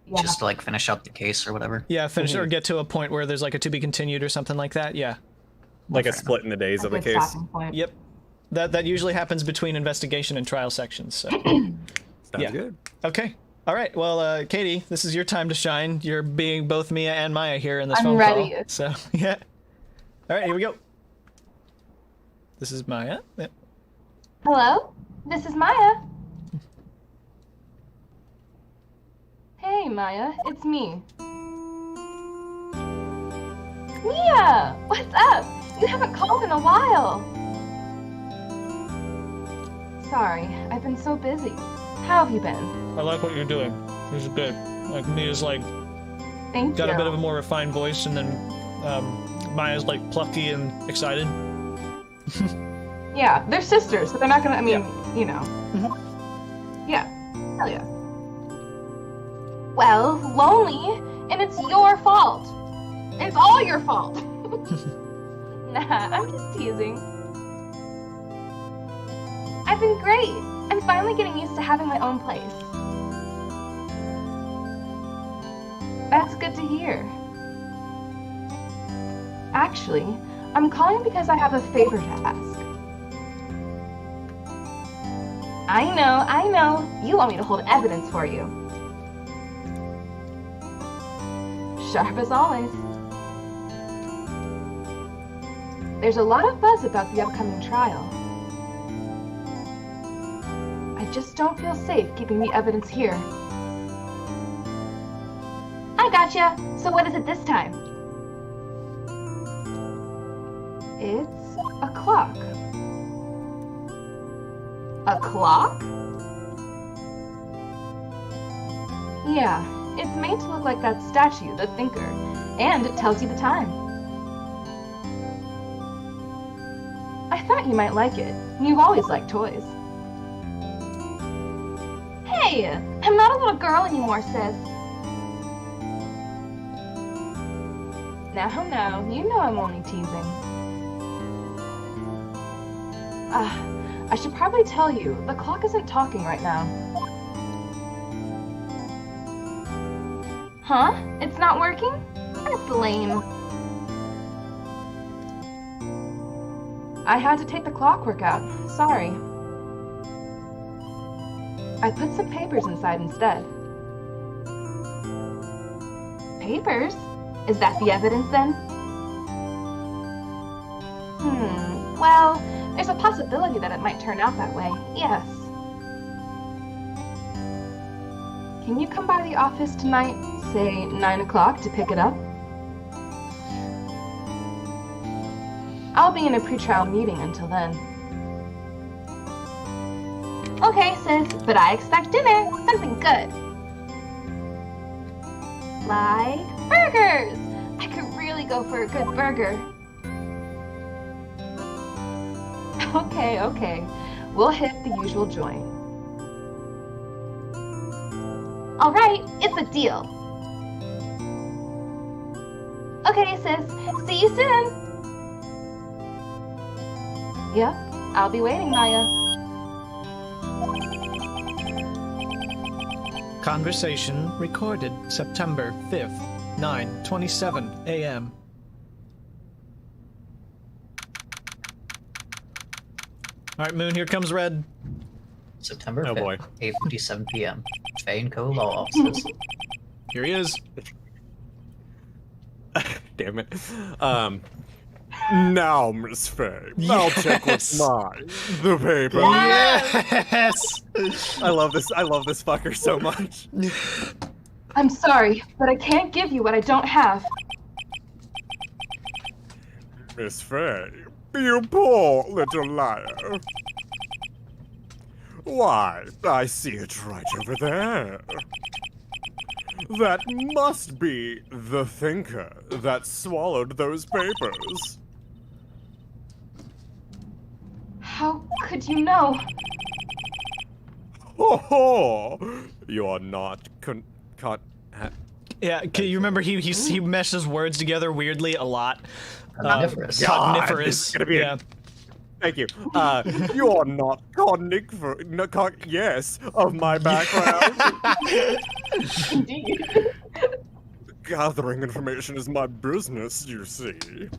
Yeah. Just to like finish up the case or whatever. Yeah, finish or get to a point where there's like a to be continued or something like that. Yeah. Like a split in the days of the Good case. stopping point. Yep. That usually happens between investigation and trial sections. So. Sounds Yeah. good. Okay. All right. Well, Katie, this is your time to shine. You're being both Mia and Maya here in this I'm phone ready. call. So yeah. All right, here we go. This is Maya. Yep. Hello? This is Maya. Hey, Maya. It's me. Mia! What's up? You haven't called in a while. Sorry, I've been so busy. How have you been? I like what you're doing. This is good. Like Mia's like Thank got you. a bit of a more refined voice, and then Maya's like plucky and excited. Yeah, they're sisters, so they're not gonna, you know. Mm-hmm. Yeah, hell yeah. Well, lonely, and it's your fault. It's all your fault. Nah, I'm just teasing. I've been great. I'm finally getting used to having my own place. That's good to hear. Actually, I'm calling because I have a favor to ask. I know. You want me to hold evidence for you. Sharp as always. There's a lot of buzz about the upcoming trial. I just don't feel safe keeping the evidence here. I gotcha. So what is it this time? It's a clock. A clock? Yeah, it's made to look like that statue, the Thinker, and it tells you the time. I thought you might like it. You've always liked toys. Hey, I'm not a little girl anymore, sis. Now, you know I'm only teasing. I should probably tell you, the clock isn't talking right now. Huh? It's not working? That's lame. I had to take the clockwork out. Sorry. I put some papers inside instead. Papers? Is that the evidence then? Well, there's a possibility that it might turn out that way, yes. Can you come by the office tonight, say 9 o'clock, to pick it up? I'll be in a pretrial meeting until then. Okay, sis, but I expect dinner, something good. Like burgers! I could really go for a good burger. Okay. We'll hit the usual joint. Alright, it's a deal. Okay, sis. See you soon! Yep, I'll be waiting, Maya. Conversation recorded September 5th, 9:27 a.m. All right, Moon, here comes Red. September 5th, Oh, boy. 8:57 p.m. Faye and Co. Law Offices. Here he is. Damn it. Now, Miss Faye, I'll check Yes. with the paper. Yes. I love this fucker so much. I'm sorry, but I can't give you what I don't have. Miss Faye, you poor little liar. Why, I see it right over there. That must be the thinker that swallowed those papers. How could you know? Ho ho! You are not Yeah, can you remember he meshes words together weirdly a lot. Omnivorous. Cogniferous. This is gonna be yeah. Thank you. You are not yes, of my background. Indeed. Gathering information is my business, you see.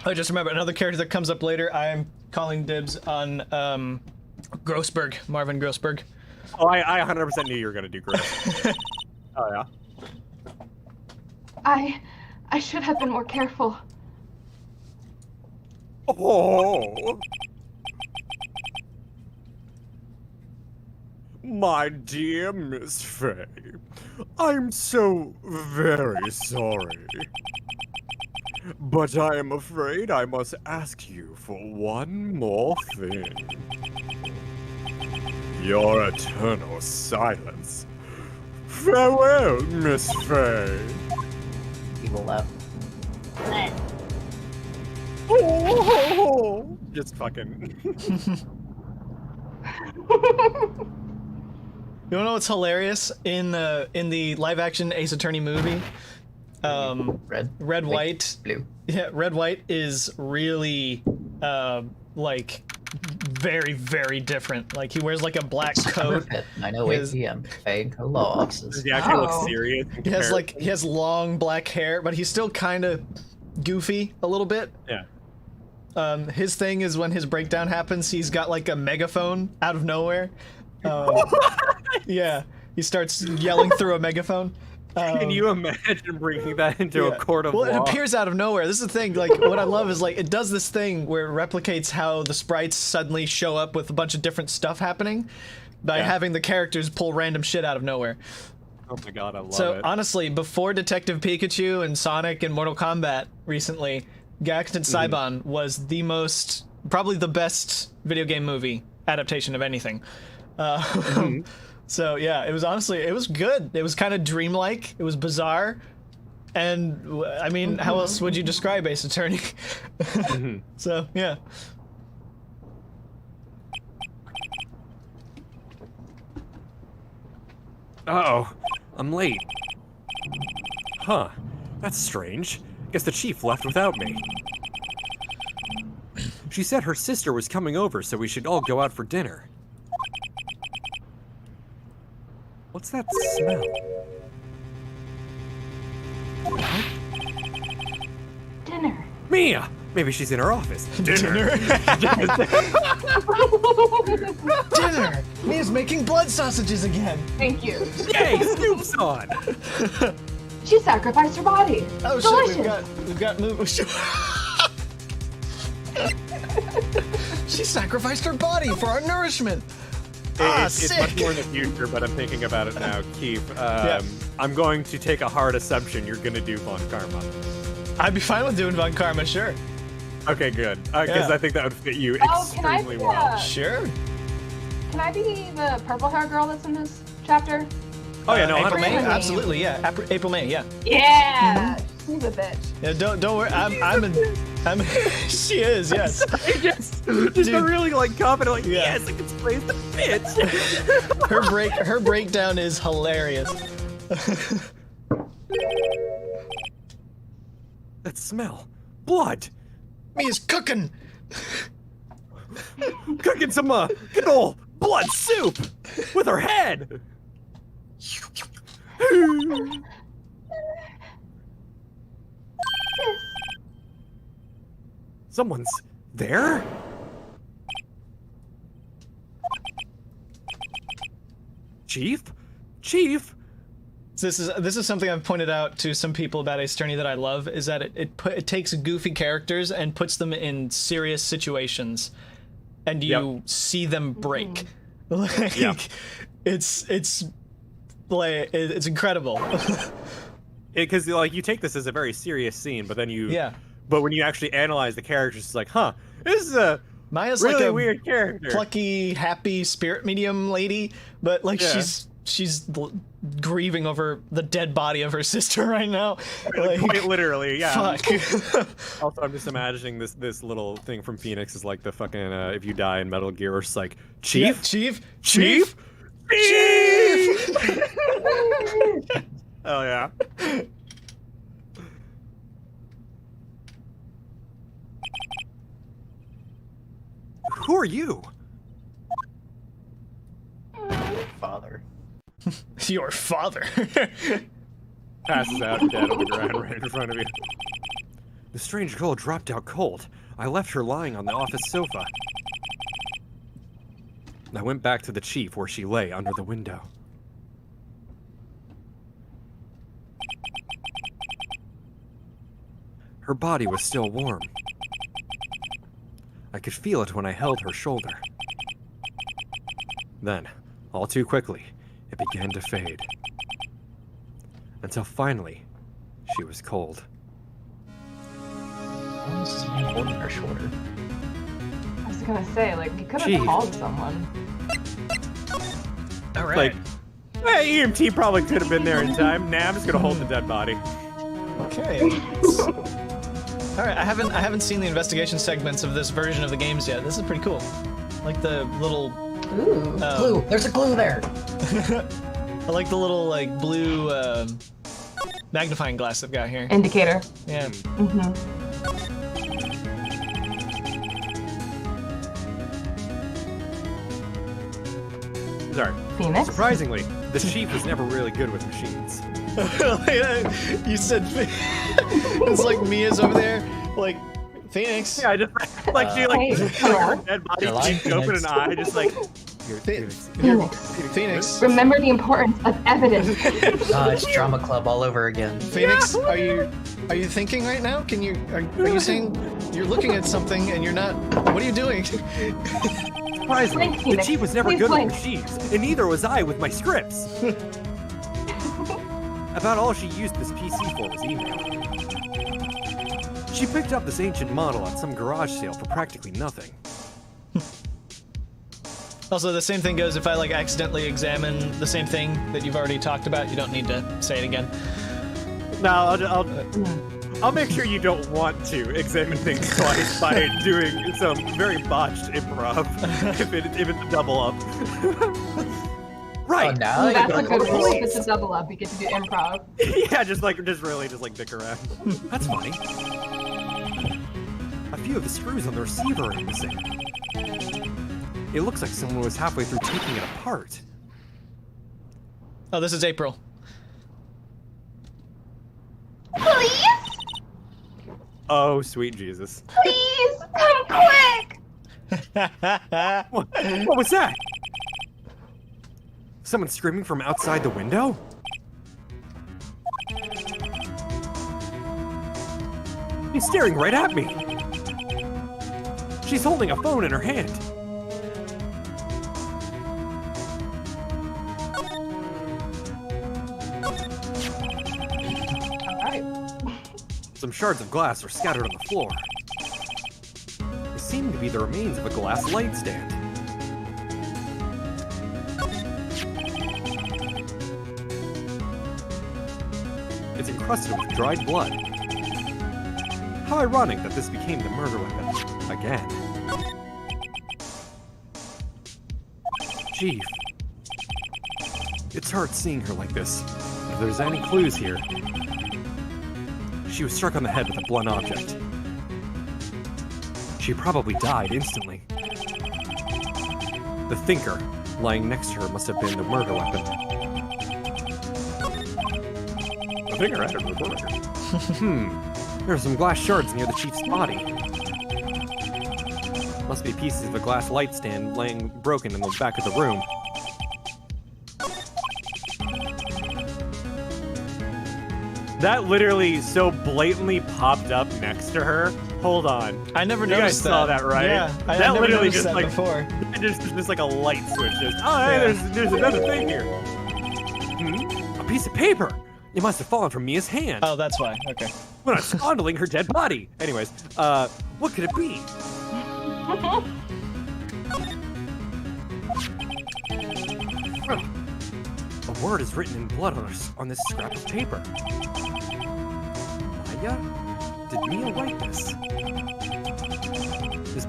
I just remember another character that comes up later. I'm calling dibs on Grossberg, Marvin Grossberg. Oh, I 100% knew you were gonna do great. Oh yeah. I should have been more careful. Oh. My dear Miss Faye, I'm so very sorry. But I am afraid I must ask you for one more thing. Your eternal silence. Farewell, Miss Faye. Evil laugh. Oh, just fucking. You wanna know what's hilarious in the live action Ace Attorney movie? Red White. Blue. Yeah, Red White is really like very, very different. Like he wears like a black coat. 9:08 p.m. Faye and Co. Law Offices. Does he actually look Oh. serious? He has long black hair, but he's still kind of goofy a little bit. Yeah. His thing is when his breakdown happens, he's got like a megaphone out of nowhere. Yeah, he starts yelling through a megaphone. Can you imagine bringing that into a court of law? law? It appears out of nowhere. This is the thing. Like, what I love is like it does this thing where it replicates how the sprites suddenly show up with a bunch of different stuff happening by having the characters pull random shit out of nowhere. Oh my god, I love So it. honestly, before Detective Pikachu and Sonic and Mortal Kombat recently, Galaxy Saibon was probably the best video game movie adaptation of anything. So yeah, it was good. It was kind of dreamlike. It was bizarre, and I mean, how else would you describe Ace Attorney? So yeah. Uh-oh, I'm late. Huh, that's strange. Guess the chief left without me. She said her sister was coming over, so we should all go out for dinner. What's that smell? Dinner. Mia! Maybe she's in her office. Dinner! Dinner. Mia's making blood sausages again. Thank you. Yay, Snoop's on! She sacrificed her body. Oh Delicious. shit, we've got move. She sacrificed her body for our nourishment. It's much more in the future, but I'm thinking about it now. Keith, I'm going to take a hard assumption you're going to do Von Karma. I'd be fine with doing Von Karma, sure. Okay, good. Because I think that would fit you extremely well. Sure. Can I be the purple hair girl that's in this chapter? Oh yeah, no, April 100%. May, April May. absolutely, yeah. April May, yeah. Yeah. She's a bitch. Yeah, don't worry. I'm. She is, yes. just a really like confident, like yes, I can place the bitch. Her breakdown is hilarious. That smell, blood. Mia's cooking. Cooking some good old blood soup with her head. Someone's there? Chief? Chief? This is something I've pointed out to some people about Ace Attorney that I love, is that it takes goofy characters and puts them in serious situations, and you see them break. Like, it's like it's incredible. Because like you take this as a very serious scene, but then but when you actually analyze the characters, it's like, huh, this is a Maya's really like a weird character, plucky, happy spirit medium lady, but like she's grieving over the dead body of her sister right now. Like, quite literally, yeah. Fuck. Also, I'm just imagining this little thing from Phoenix is like the fucking if you die in Metal Gear, it's like Chief, Chief. Oh yeah. Who are you? Father. Your father. Passes out dead on the ground right in front of you. The strange girl dropped out cold. I left her lying on the office sofa. I went back to the chief where she lay under the window. Her body was still warm. I could feel it when I held her shoulder. Then, all too quickly, it began to fade. Until finally, she was cold. Almost holding her shoulder. I was gonna say, like, you could Jeez. have called someone. All right. Like, EMT probably could have been there in time. Nah, I'm just gonna hold the dead body. Okay. All right. I haven't seen the investigation segments of this version of the games yet. This is pretty cool. Like the little Ooh. Glue! There's a glue there! I like the little like blue magnifying glass they've got here. Indicator. Yeah. Mm-hmm. Sorry. Phoenix? Surprisingly, the chief was never really good with machines. You said it's like Mia's over there, like Phoenix. Yeah, I just like she like Hey, her hello? dead body, You're lying, she open an Phoenix. eye, just like Phoenix. Remember the importance of evidence. It's drama club all over again. Phoenix, are you thinking right now? Can you are you saying you're looking at something and you're not? What are you doing? Surprisingly, Blink, the Phoenix. chief was never Please good blink. with machines, and neither was I with my scripts. About all she used this PC for was email. She picked up this ancient model at some garage sale for practically nothing. Also, the same thing goes if I like accidentally examine the same thing that you've already talked about. You don't need to say it again. No, I'll make sure you don't want to examine things twice by doing some very botched improv if it's a double up. Right. Oh, now you That's can a good record rule. this. If it's a double up, you get to do improv. Yeah, just really dick around. That's funny. A few of the screws on the receiver are missing. It looks like someone was halfway through taking it apart. Oh, this is April. Please? Oh, sweet Jesus. Please! Come quick! What was that? Someone screaming from outside the window? He's staring right at me. She's holding a phone in her hand. Alright. Some shards of glass are scattered on the floor. They seem to be the remains of a glass light stand. It's encrusted with dried blood. How ironic that this became the murder weapon again. Chief. It's hard seeing her like this. If there's any clues here. She was struck on the head with a blunt object. She probably died instantly. The thinker lying next to her must have been the murder weapon. The thinker had a murder. There are some glass shards near the chief's body. Must be pieces of a glass light stand laying broken in the back of the room. That literally so blatantly popped up next to her. Hold on. I never You guys noticed that. saw that, right? Yeah, I that never literally noticed just that like before. just like a light switch. Just hey, there's another thing here. A piece of paper. It must have fallen from Mia's hand Oh, that's why. Okay. when I was fondling her dead body. Anyways, what could it be? A word is written in blood on this scrap of paper. Maya? Did Mia write this? This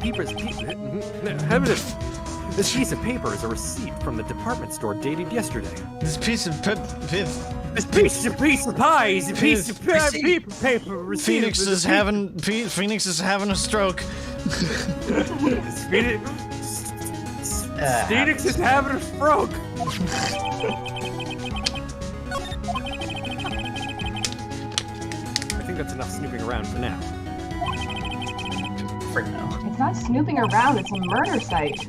piece of paper is a receipt from the department store dated yesterday. This piece of This piece of pie is a piece of paper receipt. Phoenix is having a stroke. Phoenix is having a stroke. I think that's enough snooping around for now. For now. It's not snooping around, it's a murder site.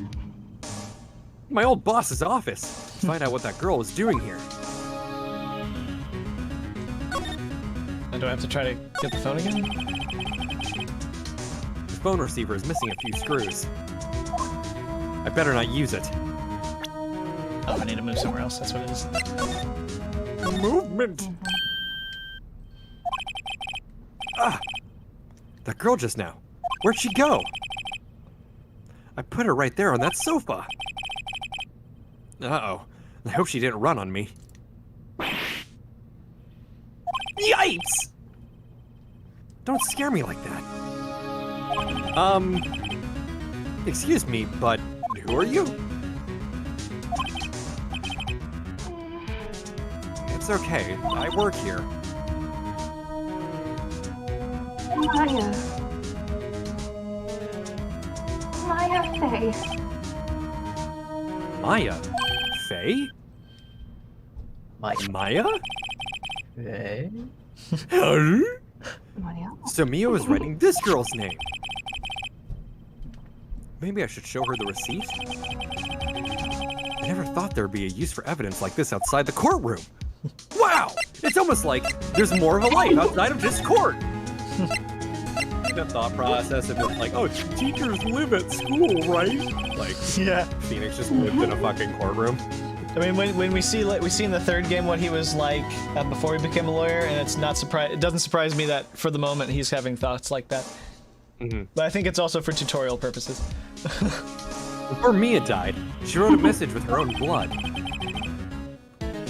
My old boss's office. To find out what that girl is doing here. And do I have to try to get the phone again? The phone receiver is missing a few screws. I better not use it. Oh, I need to move somewhere else. That's what it is. Movement. Ah, that girl just now. Where'd she go? I put her right there on that sofa. Uh-oh. I hope she didn't run on me. Yipes! Don't scare me like that. Excuse me, but who are you? It's okay. I work here. Maya. Maya Faye. Maya? Faye? Maya? Okay. Huh? Maya. So Mia was writing this girl's name. Maybe I should show her the receipt? I never thought there'd be a use for evidence like this outside the courtroom. Wow! It's almost like there's more of a life outside of this court. The thought process of just like, oh, teachers live at school, right? Like, Yeah. Phoenix just lived in a fucking courtroom. I mean, when we see in the third game what he was like before he became a lawyer, and it doesn't surprise me that for the moment he's having thoughts like that. Mm-hmm. But I think it's also for tutorial purposes. Before Mia died, she wrote a message with her own blood.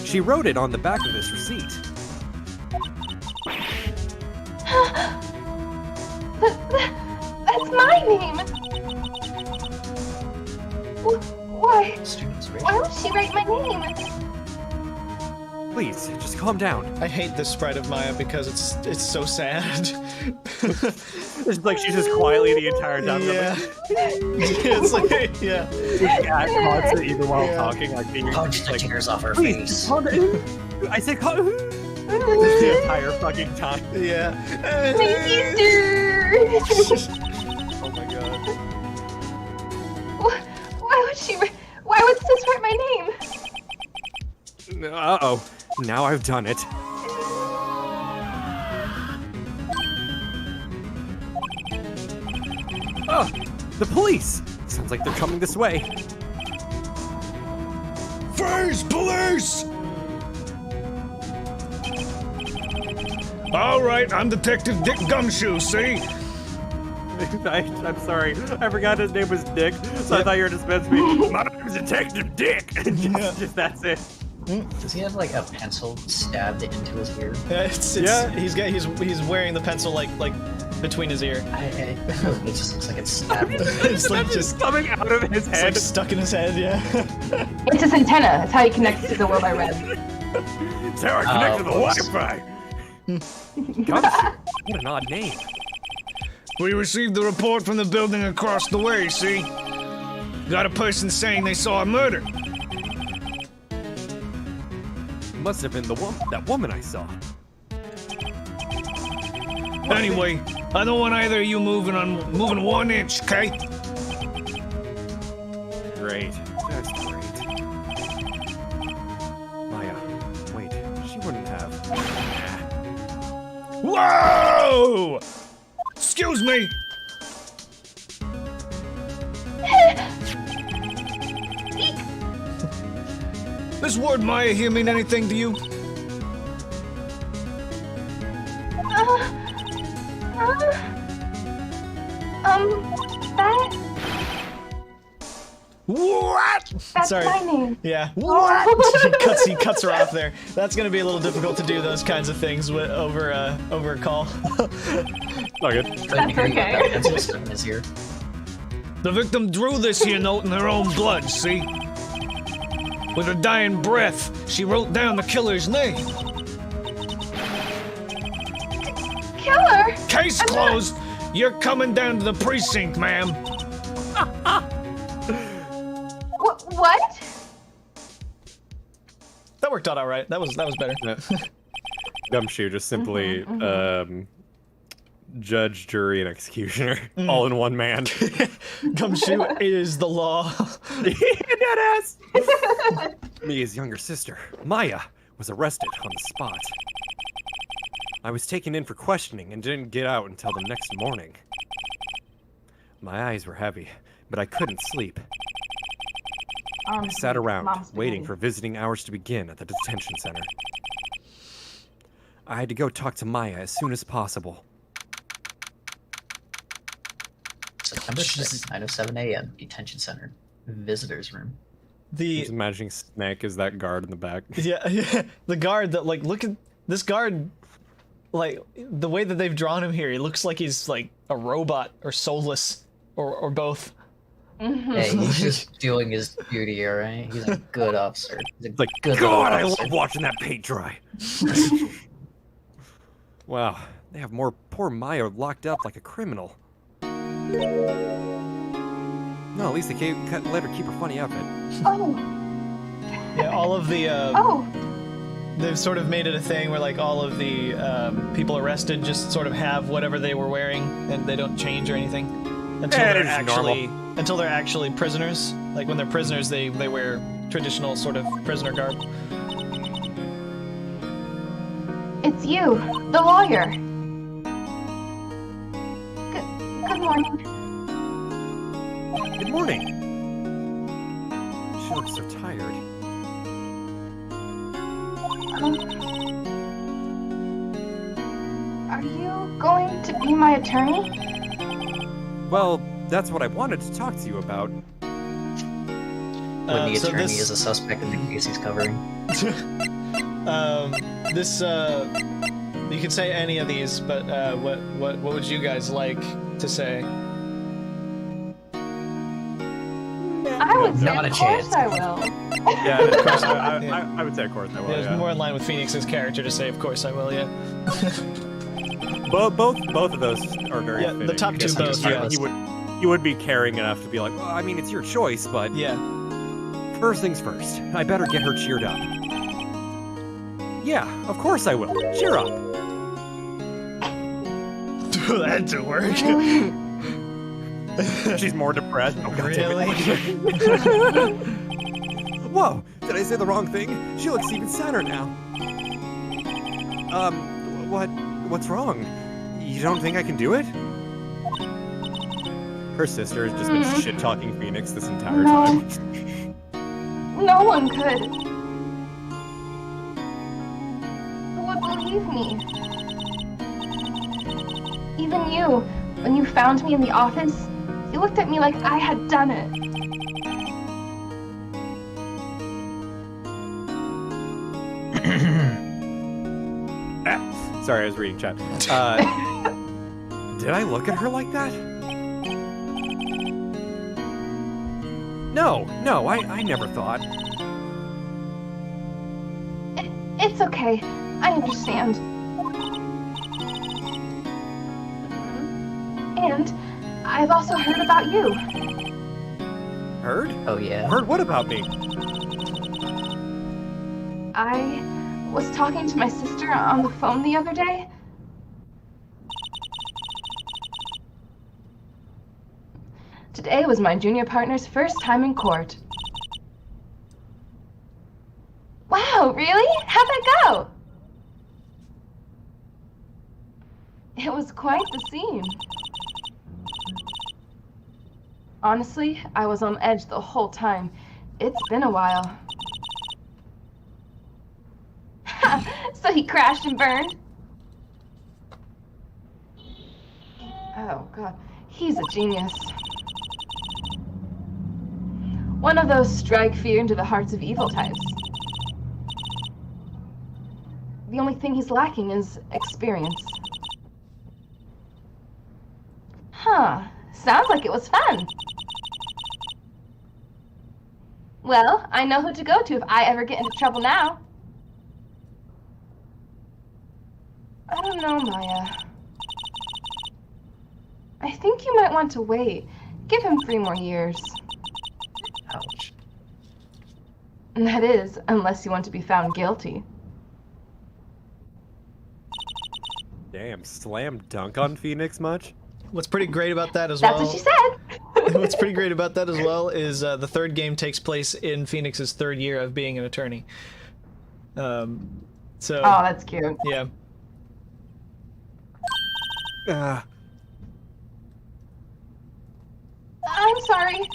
She wrote it on the back of this receipt. That's my name! Why? Students, right? Why would she write my name? Please, just calm down. I hate this sprite of Maya because it's so sad. It's like she's just quietly the entire time. Yeah. It's like, yeah. Cat constant even while talking, like being Punch the like, tears off her please, face. calm down. I said calm the entire fucking time. Yeah. My sister! Oh my god. Why would sis write my name? Uh-oh. Now I've done it. Oh, the police! Sounds like they're coming this way. Freeze, police! All right, I'm Detective Dick Gumshoe, see? I'm sorry. I forgot his name was Dick, so I thought you were dispensing me. My name's Detective Dick! just that's it. Does he have like a pencil stabbed into his ear? Yeah, he's wearing the pencil like between his ear. It just looks like it's stabbed. It's like just coming out of his it's head. like stuck in his head. Yeah. It's his antenna. It's how he connects to the world I read. It's how I connect to the Wi-Fi. Gumshoe. What an odd name. We received the report from the building across the way, see? Got a person saying they saw a murder. Must have been that woman I saw. Anyway, I don't want either of you moving 1 inch, okay? Great. That's great. Maya, wait, she wouldn't have. Whoa! Excuse me! Does word Maya here mean anything to you? That, What? that's Sorry. my name. Yeah. What? He cuts her off there. That's gonna be a little difficult to do those kinds of things over a call. Not good. Couldn't hear you. okay. That pencil system is here. The victim drew this here note in her own blood, see? With her dying breath, she wrote down the killer's name. Killer! Case closed! You're coming down to the precinct, ma'am. What? That worked out all right. That was better. Gumshoe just simply judge, jury, and executioner all in one man. Gumshoe is the law. Deadass! Mia's younger sister, Maya, was arrested on the spot. I was taken in for questioning and didn't get out until the next morning. My eyes were heavy, but I couldn't sleep. I sat around, waiting for visiting hours to begin at the detention center. I had to go talk to Maya as soon as possible. September 6th, 9:07 a.m. Detention Center. Visitors room. Just imagining Snake as that guard in the back. Yeah, the guard that look at this guard. Like, the way that they've drawn him here, he looks like he's, like, a robot, or soulless, or both. Hey, he's just doing his duty, alright? He's a good officer. He's a Like, good God, I officer. love watching that paint dry. Wow, they have more poor Maya locked up like a criminal. No, at least they let her keep her funny outfit. Oh. Yeah, all of the, Oh. they've sort of made it a thing where, like, all of the people arrested just sort of have whatever they were wearing, and they don't change or anything until they're actually prisoners. Like, when they're prisoners, they wear traditional sort of prisoner garb. It's you, the lawyer. Good morning. Good morning. She looks so tired. Are you going to be my attorney? Well, that's what I wanted to talk to you about. When the so attorney this- is a suspect in the case he's covering. You could say any of these, but what would you guys like to say? I would say, Not a of course chance. I will. Yeah, of course, I would say, of course, I will. Yeah, it's Yeah. more in line with Phoenix's character to say, of course I will, yeah. Both of those are very Yeah, fitting. the top two because both, yeah. He would be caring enough to be like, well, I mean, it's your choice, but Yeah. first things first, I better get her cheered up. Yeah, of course I will. Cheer up. That didn't work. She's more depressed. Oh, God damn Really? it. Whoa, did I say the wrong thing? She looks even sadder now. What's wrong? You don't think I can do it? Her sister has just been shit-talking Phoenix this entire No. time. No one could. Who would believe me? Even you, when you found me in the office, you looked at me like I had done it. Sorry, I was reading chat. Did I look at her like that? No, I never thought. It's okay. I understand. And I've also heard about you. Heard? Oh yeah. Heard what about me? I was talking to my sister on the phone the other day. Today was my junior partner's first time in court. Wow, really? How'd that go? It was quite the scene. Honestly, I was on edge the whole time. It's been a while. So he crashed and burned? Oh, God. He's a genius. One of those strike fear into the hearts of evil types. The only thing he's lacking is experience. Huh. Sounds like it was fun. Well, I know who to go to if I ever get into trouble now. I don't know, Maya. I think you might want to wait. Give him 3 more years. Ouch. And that is, unless you want to be found guilty. Damn, slam dunk on Phoenix much? What's pretty great about that as That's well. what she said! What's pretty great about that as well is the third game takes place in Phoenix's 3rd year of being an attorney. So. Oh, that's cute. Yeah. I'm sorry.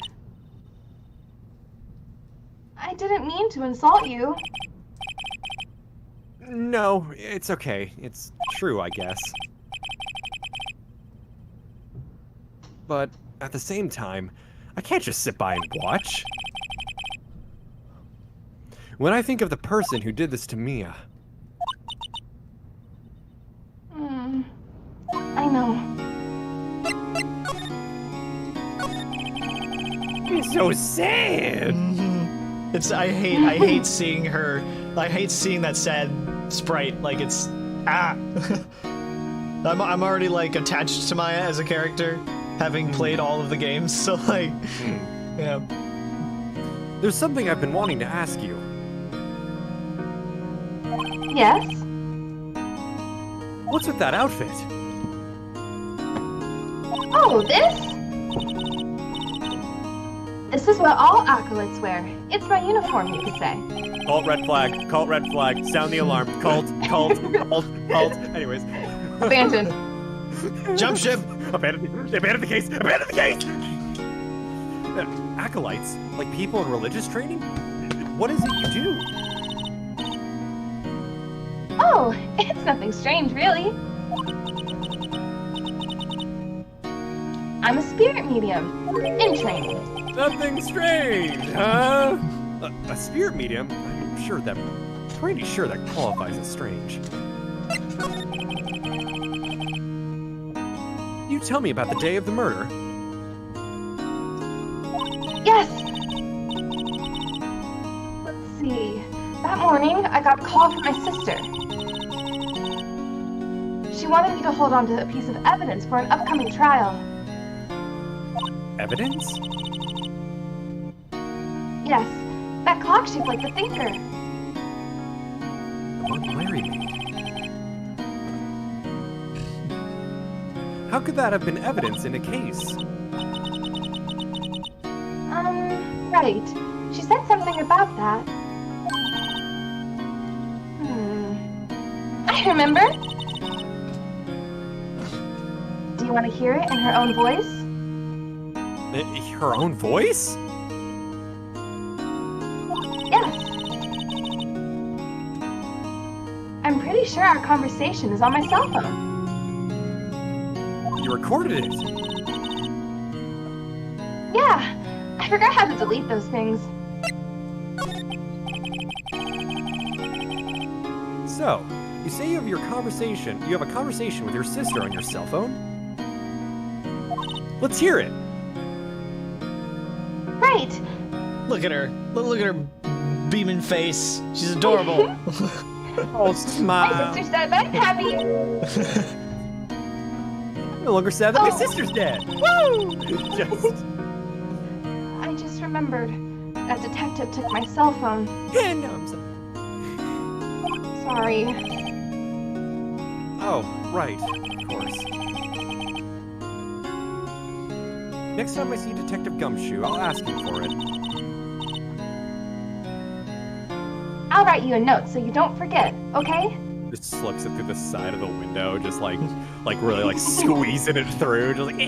I didn't mean to insult you. No, it's okay. It's true, I guess. But at the same time, I can't just sit by and watch. When I think of the person who did this to Mia... I know. It's so sad. It's I hate seeing her. I hate seeing that sad sprite. Like it's I'm already like attached to Maya as a character, having played all of the games. So like, yeah. There's something I've been wanting to ask you. Yes? What's with that outfit? Oh, this? This is what all acolytes wear. It's my uniform, you could say. Cult red flag, cult red flag, sound the alarm, cult. Anyways. Abandoned. Jump ship. Abandon the case, abandon the case! Acolytes? Like people in religious training? What is it you do? Oh, it's nothing strange, really. I'm a spirit medium, in training. Nothing strange, huh? A spirit medium? Pretty sure that qualifies as strange. You tell me about the day of the murder. Yes! Let's see. That morning, I got a call from my sister. She wanted me to hold on to a piece of evidence for an upcoming trial. Evidence? Yes, that clock shaped like the thinker. The one Larry made. How could that have been evidence in a case? Right. She said something about that. I remember. Do you want to hear it in her own voice? Her own voice? Yes. I'm pretty sure our conversation is on my cell phone. You recorded it. Yeah, I forgot how to delete those things. So, you say you have a conversation with your sister on your cell phone? Let's hear it. Right. Look at her. Look at her beaming face. She's adorable. Oh, My smile. sister's dead, but I'm happy. I'm no longer sad that my Oh. sister's dead. Woo! I just remembered. That detective took my cell phone. Yeah, no, I'm sorry. Sorry. Oh, right. Of course. Next time I see Detective Gumshoe, I'll ask him for it. I'll write you a note so you don't forget, okay? Just slips it through the side of the window, just like like really like squeezing it through, just like.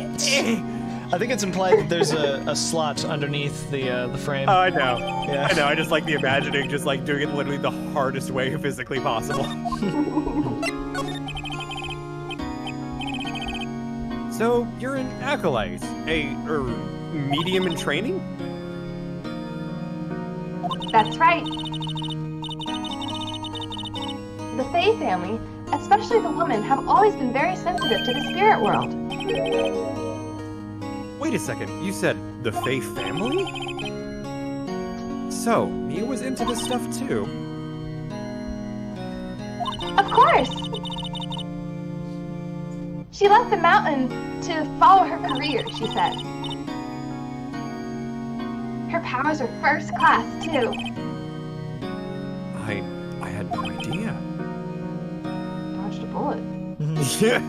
I think it's implied that there's a slot underneath the frame. Oh, I know. Yeah. I know. I just like the imagining, just like doing it literally the hardest way physically possible. So you're an acolyte, medium in training? That's right. The Fae family, especially the women, have always been very sensitive to the spirit world. Wait a second, you said the Fae family? So, Mia was into this stuff too. Of course! She left the mountain to follow her career, she said. Her powers are first class, too. I had no idea. Dodged a bullet. Yeah.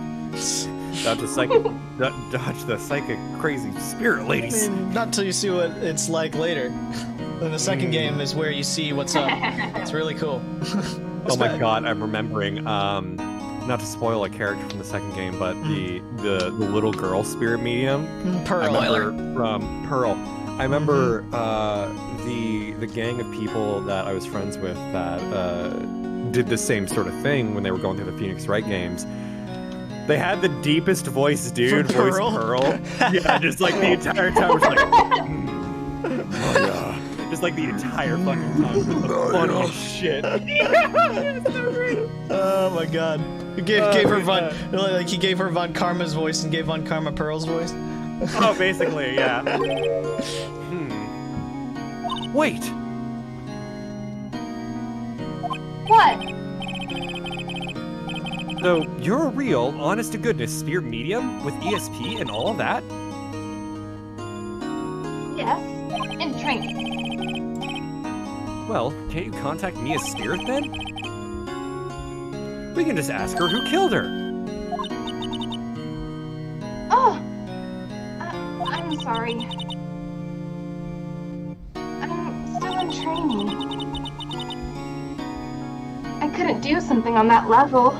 Dodge the psychic crazy spirit I ladies. mean, not till you see what it's like later. Then the second game is where you see what's up. It's really cool. Oh my god, I'm remembering, not to spoil a character from the second game, but the little girl spirit medium. Pearl. I remember from Pearl. I remember the gang of people that I was friends with that did the same sort of thing when they were going through the Phoenix Wright games. They had the deepest voice, dude. For Voice Pearl? Pearl. Yeah, just like the entire time. Was like, oh yeah. Just like the entire fucking time. Funny shit. Oh my god. He gave her he gave her Von Karma's voice and gave Von Karma Pearl's voice. Oh, basically, yeah. Wait. What? So, you're a real, honest-to-goodness spirit medium with ESP and all of that? Yes, in training. Well, can't you contact Mia's spirit then? We can just ask her who killed her. Oh! I'm sorry. I'm still in training. I couldn't do something on that level.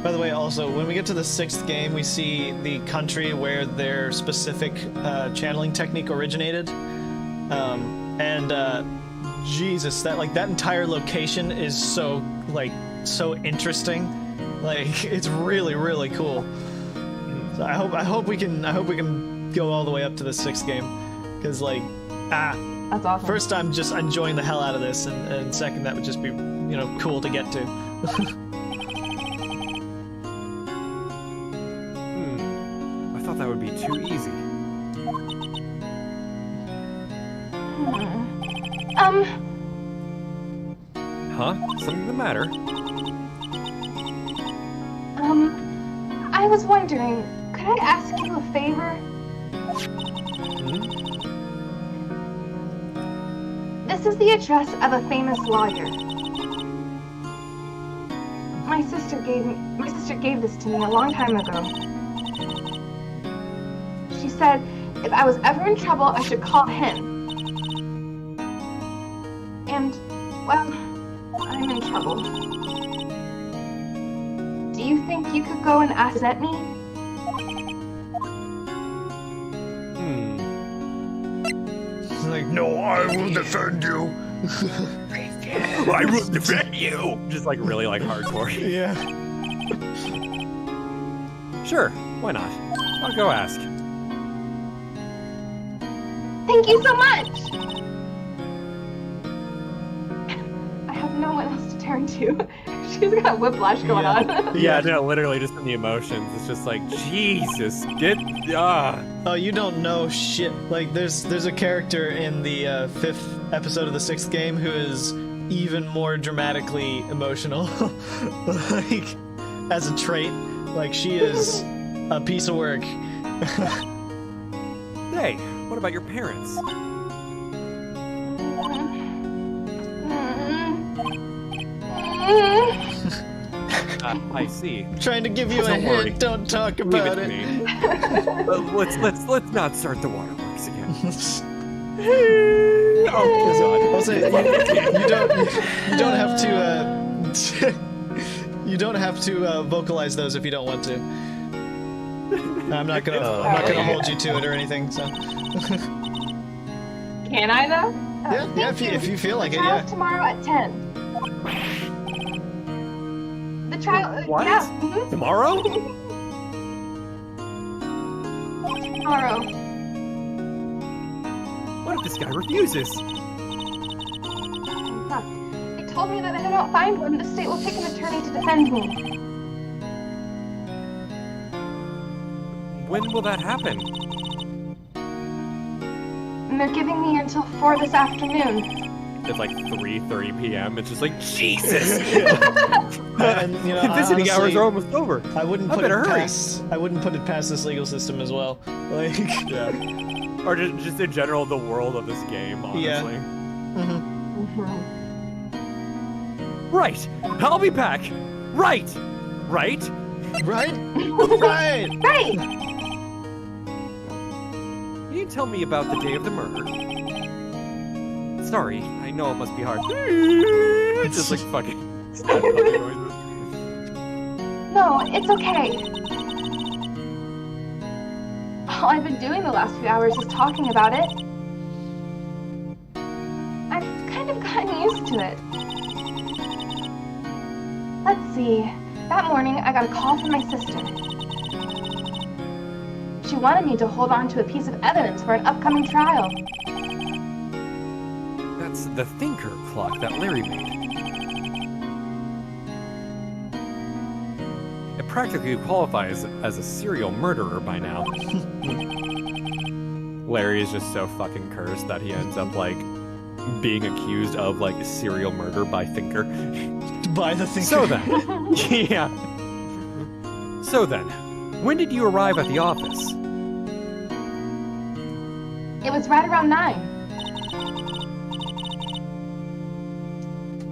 By the way, also, when we get to the 6th game, we see the country where their specific channeling technique originated. Jesus, that entire location is so interesting. Like, it's really, really cool. So I hope we can go all the way up to the 6th game. Because, That's awesome. first I'm just enjoying the hell out of this, and second, that would just be, cool to get to. I thought that would be too easy. Huh? Something the matter? I was wondering, could I ask you a favor? This is the address of a famous lawyer. My sister gave this to me a long time ago. She said if I was ever in trouble, I should call him. And, well, I'm in trouble. Do you think you could go and present me? It's like, No, I will defend you. I will defend you! Just really hardcore. yeah. Sure, why not? I'll go ask. Thank you so much! I have no one else to turn to. She's got whiplash going on. Yeah, no, literally just in the emotions. It's just like, Jesus, Oh, you don't know shit. Like, there's a character in the 5th episode of the 6th game who is even more dramatically emotional. Like, as a trait, she is a piece of work. Hey, what about your parents? I see. Trying to give you a Don't worry. hint. Don't talk Leave about it to it. me. Let's not start the waterworks again. I'll say you don't have to you don't have to vocalize those if you don't want to. I'm not gonna hold you to it or anything. So. Can I though? Yeah, if you feel like the it, trial's yeah. tomorrow at 10. The trial. What? Yeah. Mhm. Tomorrow? Tomorrow. What if this guy refuses? Huh. They told me that if I don't find one, the state will pick an attorney to defend me. When will that happen? And they're giving me until 4 this afternoon. It's like 3:30 p.m. It's just like, Jesus! And, you know, Visiting hours honestly, are almost over. I wouldn't I put it better hurry. past. I wouldn't put it past this legal system as well. Like. Yeah. Or just in general, the world of this game, honestly. Yeah. Right! I'll be back! Right! Right? Right? Right! Right! Can you tell me about the day of the murder? Sorry, I know it must be hard. It's just like fucking sad puppy noises. No, it's okay. All I've been doing the last few hours is talking about it. I've kind of gotten used to it. Let's see. That morning, I got a call from my sister. She wanted me to hold on to a piece of evidence for an upcoming trial. That's the thinker clock that Larry made. It practically qualifies as a serial murderer by now. Larry is just so fucking cursed that he ends up, like, being accused of, like, serial murder by Thinker. By the thinker. So then, yeah. So then, when did you arrive at the office? It was right around 9.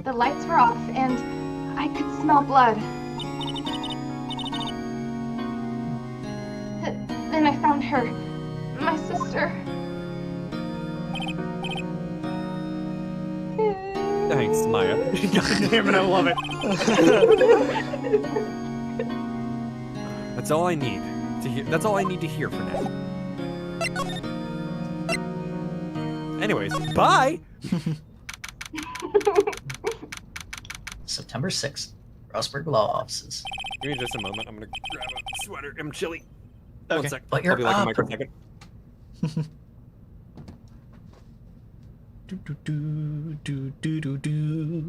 The lights were off, and I could smell blood. Then I found her, my sister. Thanks, Maya. God damn it, I love it. That's all I need to hear. That's all I need to hear for now. Anyways, bye. September 6th, Rossburg Law Offices. Give me just a moment. I'm gonna grab a sweater. I'm chilly. Okay. 1 sec. But you're I'll be like a up. microsecond.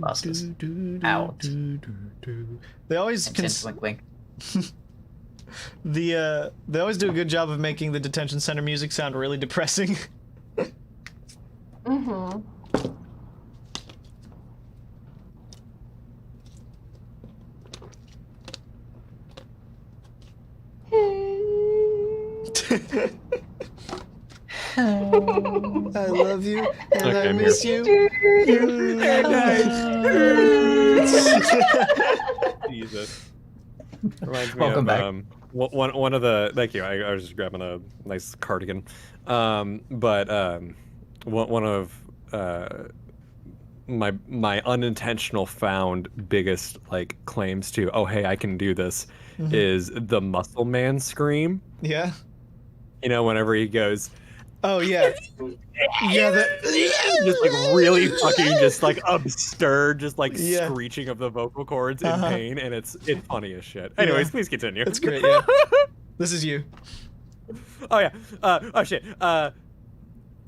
Bosses. Out. They always Hint, wink, wink. they always do a good job of making the detention center music sound really depressing. Mm-hmm. I love you and Okay, I I'm miss here. you. Jesus. Reminds me Welcome of, back. One of the, thank you. I was just grabbing a nice cardigan. One of my unintentional found biggest like claims to, oh hey, I can do this, is the Muscle Man scream. Yeah. You know, whenever he goes, Oh yeah. Yeah. just like really fucking just like absurd, just like Yeah. screeching of the vocal cords in pain, and it's funny as shit. Yeah. Anyways, please continue. That's great. Yeah. This is you. Oh yeah. Oh shit.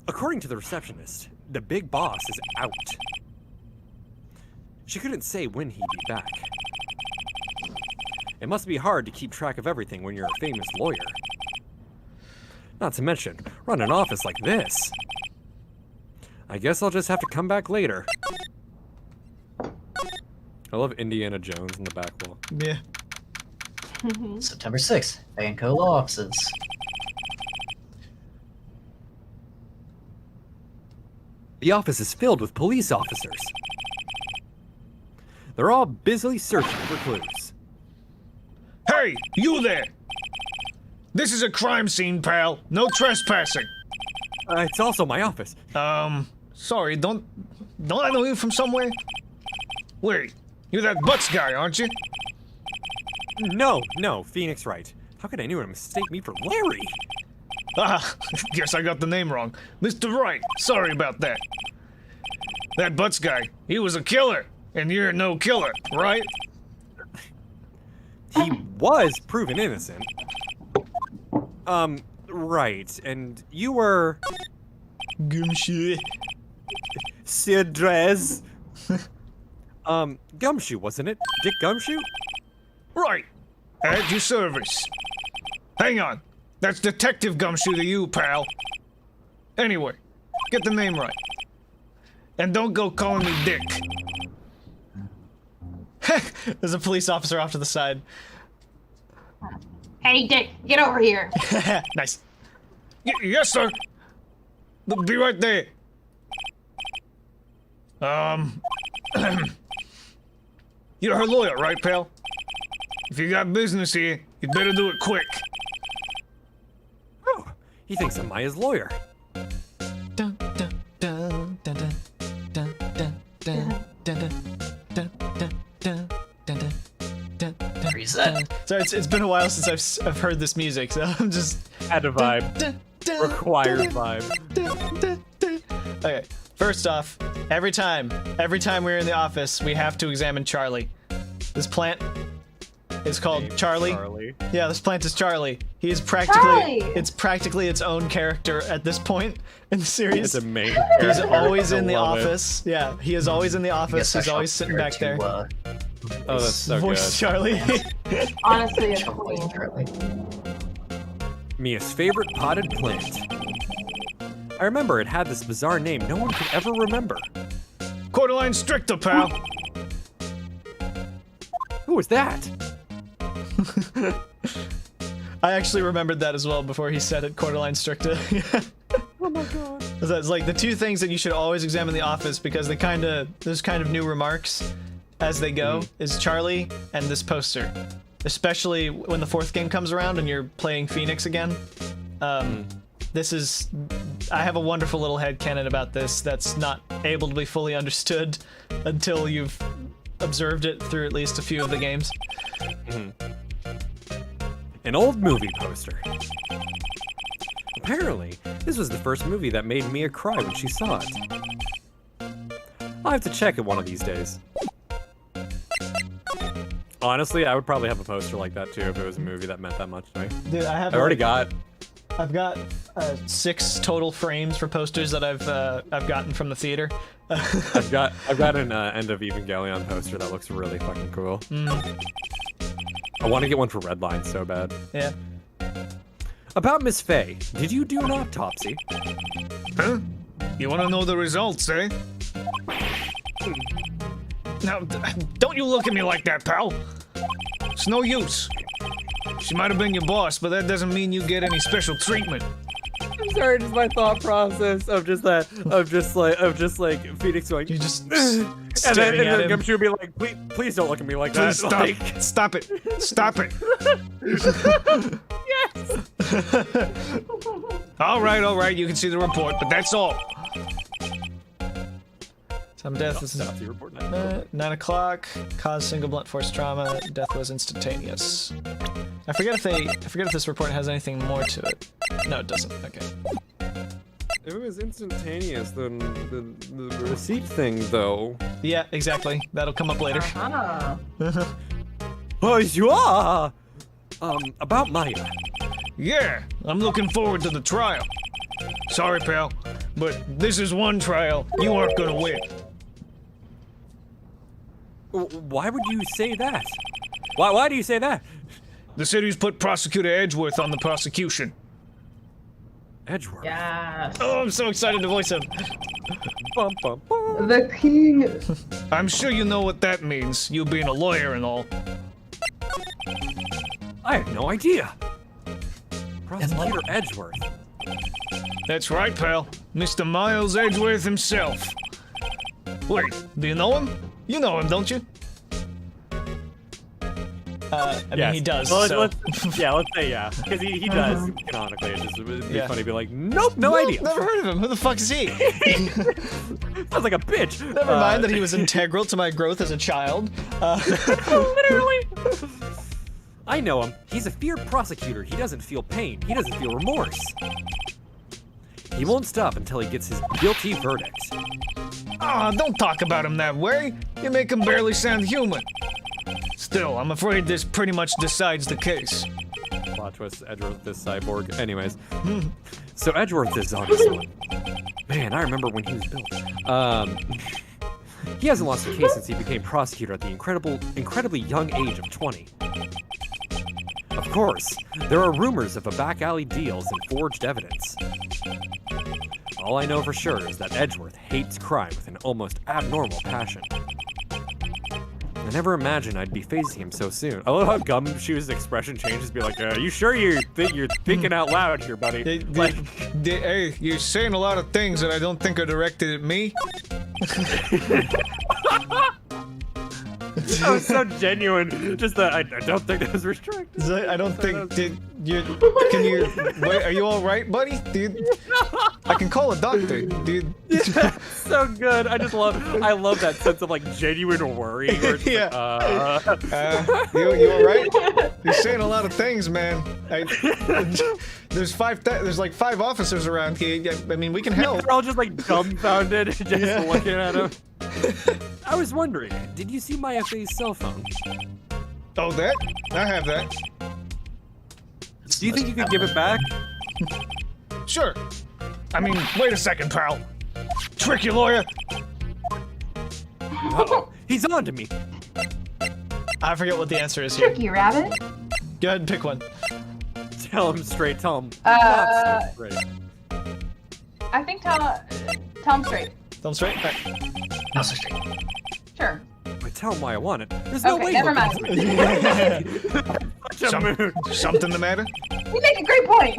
According to the receptionist, the big boss is out. She couldn't say when he'd be back. It must be hard to keep track of everything when you're a famous lawyer. Not to mention, run an office like this. I guess I'll just have to come back later. I love Indiana Jones in the back wall. Yeah. September 6th, Banco Law Offices. The office is filled with police officers. They're all busily searching for clues. Hey, you there! This is a crime scene, pal. No trespassing. It's also my office. Sorry, don't I know you from somewhere? Wait, you're that Butts guy, aren't you? No, Phoenix Wright. How could anyone mistake me for Larry? Ah, guess I got the name wrong. Mr. Wright, sorry about that. That Butts guy, he was a killer, and you're no killer, right? He was proven innocent. Right, and you were... Gumshoe. Cedrez. Gumshoe, wasn't it? Dick Gumshoe? Right. At your service. Hang on. That's Detective Gumshoe to you, pal. Anyway, get the name right. And don't go calling me Dick. There's a police officer off to the side. Hey, Dick, get over here. Nice. Yes, sir. Be right there. You're her lawyer, right, pal? If you got business here, you better do it quick. Oh, he thinks I'm Maya's lawyer. Dun, dun, dun, dun, dun, dun, dun, dun, dun, dun, dun, dun, dun, dun, dun. Reset. Sorry, it's been a while since I've heard this music, so I'm just... Add a vibe. Required vibe. Okay, first off, every time we're in the office, we have to examine Charlie. This plant is called Charlie. Yeah, this plant is Charlie. He is practically, it's practically its own character at this point in the series. It's a main He's character. always I in the love it. office. Yeah, he is always in the office. He's always sitting back there. Oh, that's so Voice good. Charlie. Honestly, a queen. Mia's favorite potted plant. I remember it had this bizarre name no one could ever remember. Quarterline Stricter, pal. Who was that? I actually remembered that as well before he said it, Quarterline Stricta. Oh my god. It's like the two things that you should always examine in the office because there's kind of new remarks as they go is Charlie and this poster. Especially when the fourth game comes around and you're playing Phoenix again. I have a wonderful little headcanon about this that's not able to be fully understood until you've observed it through at least a few of the games. An old movie poster. Apparently, this was the first movie that made Mia cry when she saw it. I'll have to check it one of these days. Honestly, I would probably have a poster like that too if it was a movie that meant that much to me. Dude, I already got. I've got 6 total frames for posters that I've gotten from the theater. I've got an End of Evangelion poster that looks really fucking cool. I want to get one for Redline so bad. Yeah. About Miss Faye, did you do an autopsy? Huh? You want to know the results, eh? Now, don't you look at me like that, pal. It's no use. She might have been your boss, but that doesn't mean you get any special treatment. I'm sorry, just my thought process of just like Phoenix going. You just and staring at then him. Gumshoe be like, please don't look at me like Please that. stop. Like, Stop it. Stop it. All right. You can see the report, but that's all. Time of death is Autopsy report. 9 o'clock. Cause single blunt force trauma. Death was instantaneous. I forget if this report has anything more to it. No, it doesn't. Okay. If it was instantaneous, then the receipt thing, though. Yeah, exactly. That'll come up later. Bonjour! About Maya. Yeah, I'm looking forward to the trial. Sorry, pal, but this is one trial you aren't gonna win. Why would you say that? Why do you say that? The city's put Prosecutor Edgeworth on the prosecution. Edgeworth. Yes. Oh, I'm so excited to voice him. Bum, bum, bum. The king. I'm sure you know what that means, you being a lawyer and all. I had no idea. Prosecutor Edgeworth. That's right, pal. Mr. Miles Edgeworth himself. Wait, do you know him? You know him, don't you? I mean, he does. Well, So. let's say yeah, because he does canonically. It would be Yeah. funny to be like, nope, no idea. Never heard of him. Who the fuck is he? Sounds like a bitch. Never mind that he was integral to my growth as a child. Literally. I know him. He's a feared prosecutor. He doesn't feel pain. He doesn't feel remorse. He won't stop until he gets his guilty verdict. Ah, don't talk about him that way. You make him barely sound human. Still, I'm afraid this pretty much decides the case. Plot twist, Edgeworth is cyborg. Anyways. So Edgeworth is on this one. Man, I remember when he was built. He hasn't lost a case since he became prosecutor at the incredibly young age of 20. Of course, there are rumors of a back alley deals and forged evidence. All I know for sure is that Edgeworth hates crime with an almost abnormal passion. I never imagined I'd be facing him so soon. I love how Gumshoe's expression changes, be like, you sure you're thinking out loud here, buddy? Hey, you're saying a lot of things that I don't think are directed at me. That was so genuine. Just that I don't think that was restricted. I don't think. Wait, are you all right, buddy? Dude, I can call a doctor, dude. Yeah, so good. I love that sense of like genuine worry. Where it's Yeah. like, You all right? You're saying a lot of things, man. There's like 5 officers around here. I mean, we can help. They're all just like dumbfounded, just looking at him. I was wondering, did you see my FA's cell phone? Oh, that? I have that. Do you think you could give it back? Sure. I mean, wait a second, pal. Tricky lawyer. Uh-oh. He's on to me. I forget what the answer is here. Tricky rabbit. Go ahead and pick one. Tell him straight, tell him. Uh, not so straight. I think Tom straight. Tell him straight. All right. Not so straight. Sure. I tell him why I want it. There's no Okay, way. never he'll mind. Such a mood. Something the matter? You make a great point.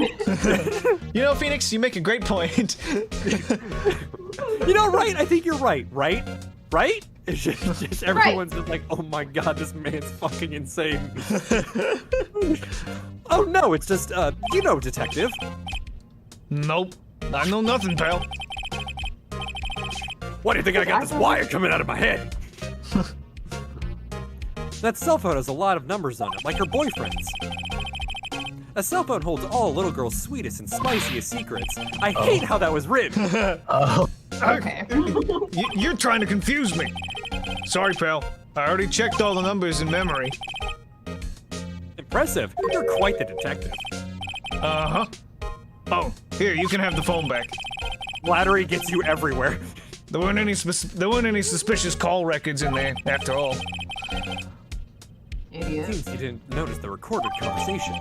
You know, Phoenix, you make a great point. You know, right? I think you're right. Right? Right? It's just everyone's just like, oh my god, this man's fucking insane. Oh no, it's just, you know, detective. Nope. I know nothing, pal. Why do you think I got this wire coming out of my head? That cell phone has a lot of numbers on it, like her boyfriend's. A cell phone holds all a little girl's sweetest and spiciest secrets. I hate how that was written. Oh. Okay. You're trying to confuse me. Sorry, pal. I already checked all the numbers in memory. Impressive. You're quite the detective. Uh-huh. Oh, here, you can have the phone back. Flattery gets you everywhere. There weren't any suspicious call records in there, after all. Idiot. Seems you didn't notice the recorded conversation.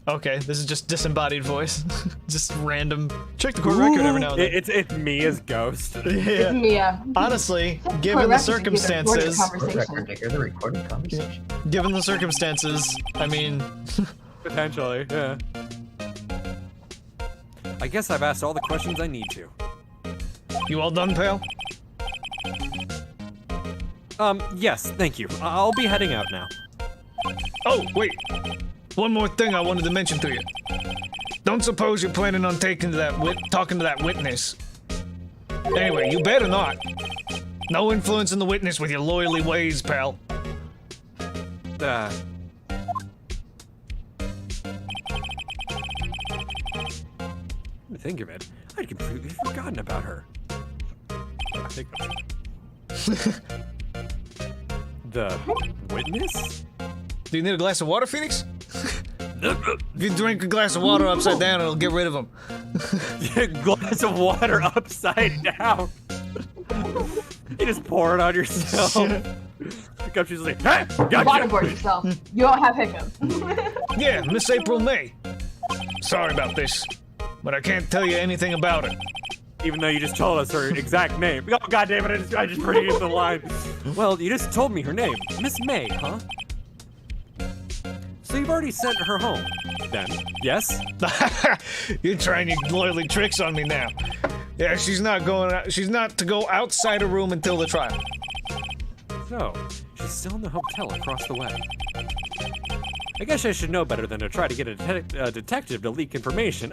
Okay, this is just disembodied voice. Just random. Check the court record every now and then. It's Mia's ghost. Yeah. Mia. Honestly, given the circumstances, Record to hear the recorded conversation. given the circumstances, I mean, Potentially, yeah. I guess I've asked all the questions I need to. You all done, pal? Yes, thank you. I'll be heading out now. Oh, wait. One more thing I wanted to mention to you. Don't suppose you're planning on talking to that witness. Anyway, you better not. No influence in the witness with your lawyerly ways, pal. Think of it, I'd completely forgotten about her. I think the witness? Do you need a glass of water, Phoenix? If you drink a glass of water upside down, it'll get rid of them. Glass of water upside down. You just pour it on yourself. She's like, hey, gotcha. Waterboard yourself. You don't have hiccups. Yeah, Miss April May. Sorry about this, but I can't tell you anything about it. Even though you just told us her exact name. Oh, God damn it, I just bring it to the line. Well, you just told me her name. Miss May, huh? So you've already sent her home, then, yes? You're trying your lawyerly tricks on me now. Yeah, she's not to go outside a room until the trial. So, she's still in the hotel across the way. I guess I should know better than to try to get a detective to leak information.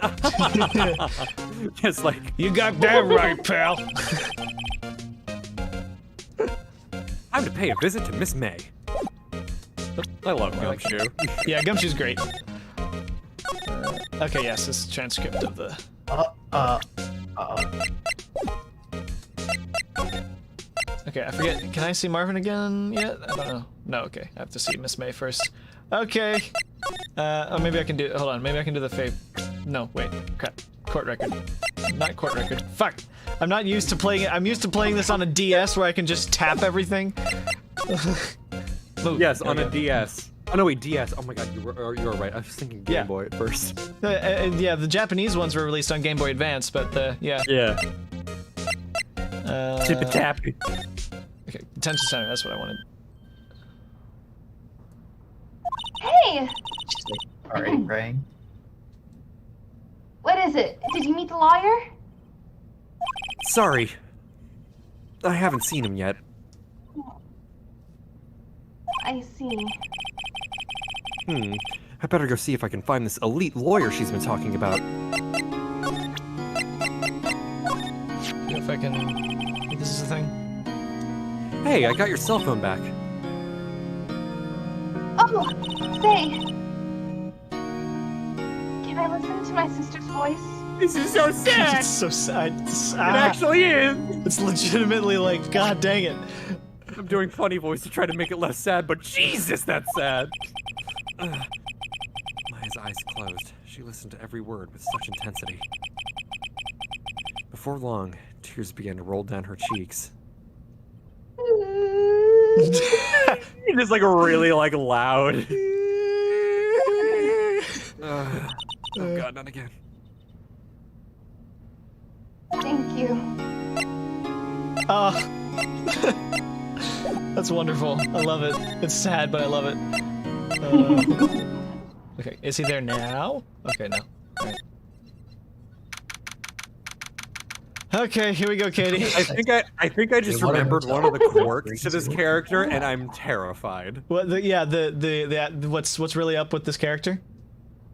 Just like... You got that right, pal. Time to pay a visit to Miss May. I love Gumshoe. Yeah, Gumshoe's great. Okay, yes, this is a transcript of the... Okay, I forget. Can I see Marvin again yet? I don't know. No, okay. I have to see Miss May first. Okay. Oh, maybe I can do... Hold on. Maybe I can do the fave... No, wait. Crap. Court record. Not court record. Fuck. I'm not used to playing it. I'm used to playing this on a DS where I can just tap everything. Yes, on a DS. Oh no, wait, DS. Oh my god, you were right. I was thinking Game Boy at first. Yeah, the Japanese ones were released on Game Boy Advance, but yeah. Yeah. Tip it tappy. Okay, attention center. That's what I wanted. Hey! She's like, already praying. What is it? Did you meet the lawyer? Sorry. I haven't seen him yet. I see. I better go see if I can find this elite lawyer she's been talking about. If I can... This is the thing. Hey, I got your cell phone back. Oh, say. Can I listen to my sister's voice? This is so sad. It's so sad. It actually is. It's legitimately like, god dang it. I'm doing funny voice to try to make it less sad, but Jesus, that's sad. Maya's eyes closed. She listened to every word with such intensity. Before long, tears began to roll down her cheeks. Just like really like loud. Oh god, not again. Thank you. That's wonderful. I love it. It's sad, but I love it. Okay, is he there now? Okay, no. Alright. Okay, here we go, Katie. I think I just remembered one of the quirks to this character, and I'm terrified. What? What's really up with this character?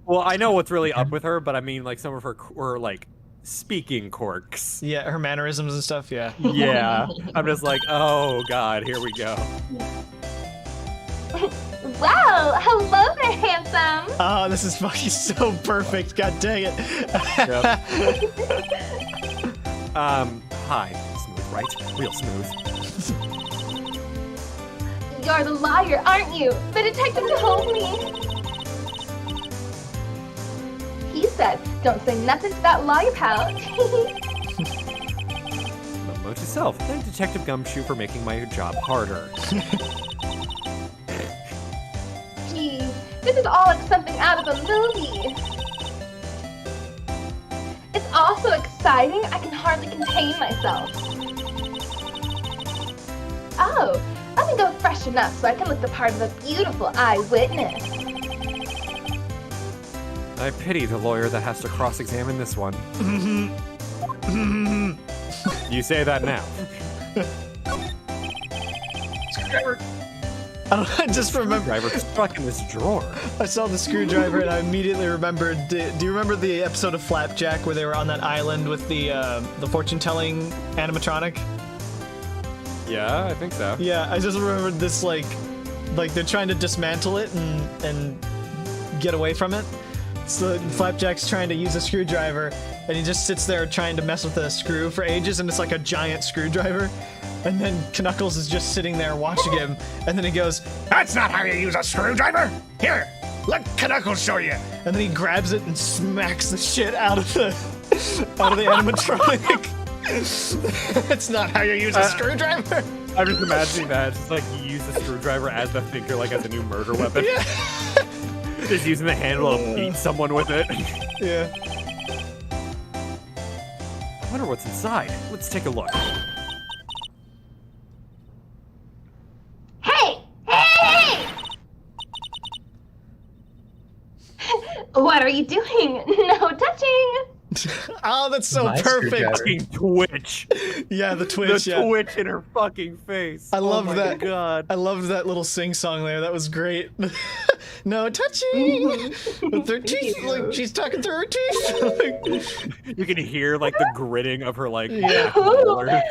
Well, I know what's really up with her, but I mean, like, some of her like speaking quirks. Yeah, her mannerisms and stuff. Yeah. Yeah, I'm just like, oh god, here we go. Wow! Hello there, handsome! Oh, this is fucking so perfect. God dang it. Hi. Smooth, right? Real smooth. You're the liar, aren't you? The detective told me. He said, don't say nothing to that lawyer pal. Don't note yourself. Thank Detective Gumshoe for making my job harder. Gee, this is all like something out of a movie. It's all so exciting, I can hardly contain myself. Oh, let me go freshen up so I can look the part of a beautiful eyewitness. I pity the lawyer that has to cross-examine this one. You say that now. I just remember. Driver stuck in this drawer. I saw the screwdriver and I immediately remembered. Do you remember the episode of Flapjack where they were on that island with the fortune-telling animatronic? Yeah, I think so. Yeah, I just remembered this like they're trying to dismantle it and get away from it. So Flapjack's trying to use a screwdriver and he just sits there trying to mess with a screw for ages and it's like a giant screwdriver. And then Knuckles is just sitting there watching him, and then he goes, That's not how you use a screwdriver! Here, let Knuckles show you! and then he grabs it and smacks the shit out of the animatronic. That's not how you use a screwdriver. I'm just imagining that. It's like you use the screwdriver as the thinker, like as a new murder weapon. Yeah. Just using the handle to beat someone with it. Yeah. I wonder what's inside. Let's take a look. Hey! Hey! What are you doing? No touching! Oh, that's so My perfect. screwdriver. Fucking Twitch. Yeah, the Twitch. The Yeah. Twitch in her fucking face. I love oh my that. God. I loved that little sing-song there. That was great. No touching with her teeth. Like she's talking through her teeth. Like, You can hear like the gritting of her like Yeah. back molars.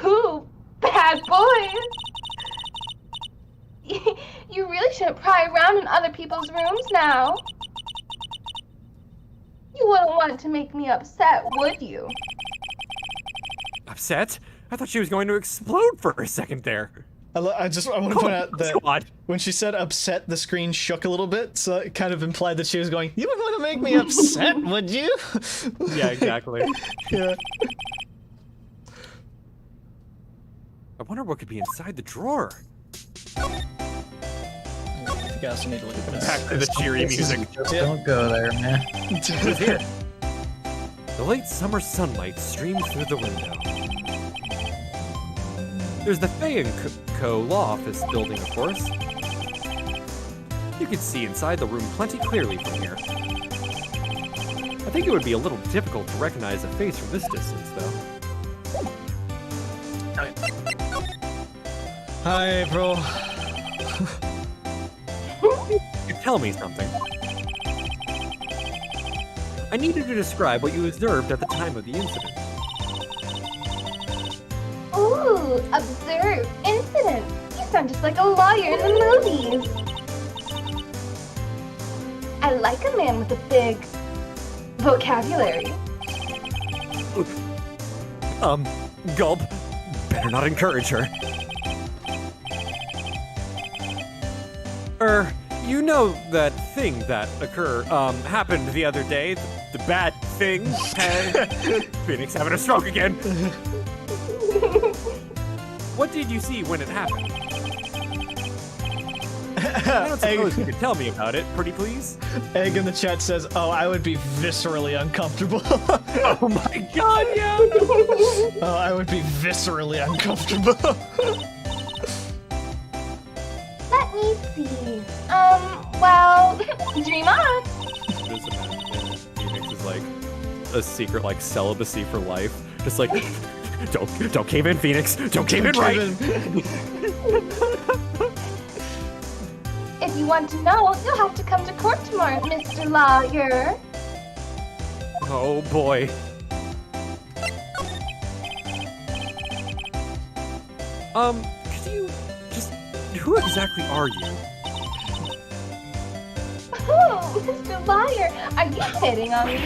Ooh, bad bad boys. You really shouldn't pry around in other people's rooms now. You wouldn't want to make me upset, would you? Upset? I thought she was going to explode for a second there. I want to point out that God. when she said upset, the screen shook a little bit, so it kind of implied that she was going, "You wouldn't want to make me upset, would you?" Yeah, exactly. Yeah. I wonder what could be inside the drawer. I think I also need to look at this. Back to the cheery music. Don't go there, man. Who's here? The late summer sunlight streams through the window. There's the Fay & Co. law office building, of course. You can see inside the room plenty clearly from here. I think it would be a little difficult to recognize a face from this distance, though. Hi, April. You tell me something. I need you to describe what you observed at the time of the incident. Ooh, observe, incident. You sound just like a lawyer in the movies. I like a man with a big vocabulary. Gulp. Better not encourage her. You know that thing that happened the other day? The bad thing? Phoenix having a stroke again. What did you see when it happened? I don't suppose you could tell me about it, pretty please? Egg in the chat says, "Oh, I would be viscerally uncomfortable." Oh my god, yeah! Oh, I would be viscerally uncomfortable. Let me see. Well, dream on. Just imagine Phoenix is like a secret like celibacy for life. Just like, don't cave in, Phoenix. Don't cave in, right? If you want to know, you'll have to come to court tomorrow, Mr. Lawyer. Oh boy. Could you just, who exactly are you? Oh, Mr. Lawyer, are you hitting on me?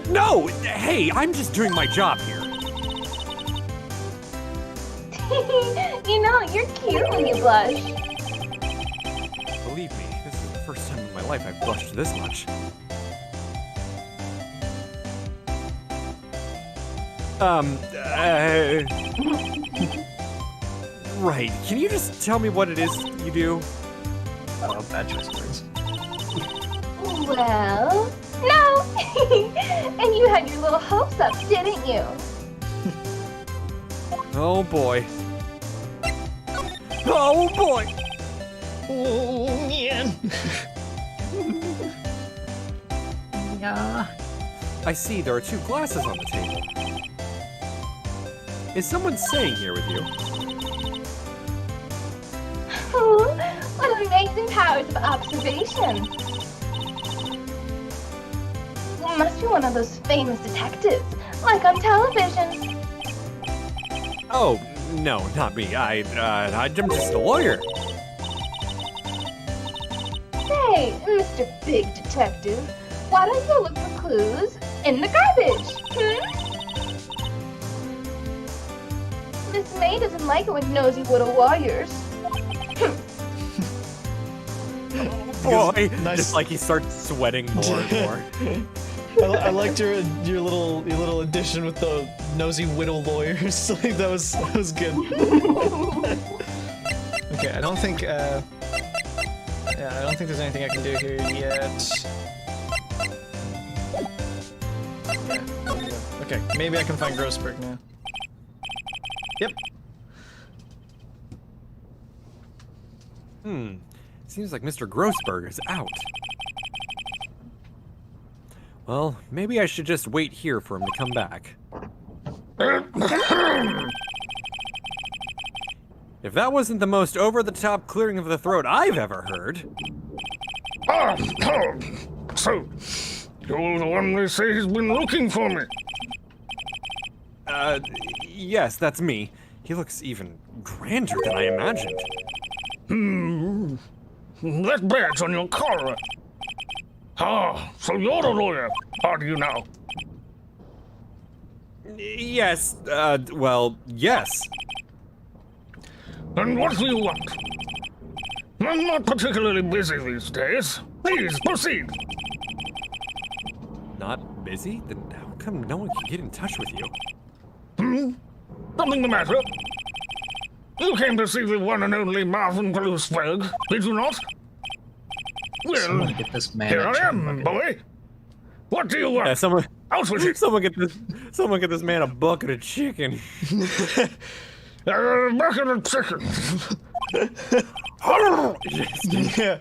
No! Hey, I'm just doing my job here. You know, you're cute when you blush. Believe me, this is the first time in my life I've blushed this much. Right, can you just tell me what it is you do? Oh, bad choice of words. Well, no. And you had your little hopes up, didn't you? Oh boy. Oh boy! Oh, man. Yeah. I see there are 2 glasses on the table. Is someone staying here with you? Oh, what amazing powers of observation. You must be one of those famous detectives, like on television. Oh, no, not me. I'm just a lawyer. Say, Mr. Big Detective, why don't you look for clues in the garbage? Miss May doesn't like it when nosy little warriors. Boy, Nice. just like he starts sweating more and more. I liked your little addition with the nosy widow lawyers. Like that was good. Okay, I don't think I don't think there's anything I can do here yet. Yeah, there we go. Okay, maybe I can find Grossberg now. Yep. Seems like Mr. Grossberg is out. Well, maybe I should just wait here for him to come back. If that wasn't the most over-the-top clearing of the throat I've ever heard. So, you're the one they say has been looking for me. Yes, that's me. He looks even grander than I imagined. That badge on your collar. Ah, so you're the lawyer, are you now? Yes, well, yes. And what do you want? I'm not particularly busy these days. Please, proceed. Not busy? Then how come no one can get in touch with you? Something the matter? You came to see the one and only Marvin Bluesberg, did you not? Well, Someone get this man here a I gym am, bucket. boy. What do you want? Yeah, someone Out with it. get this man a bucket of chicken. Bucket of chicken. Yeah.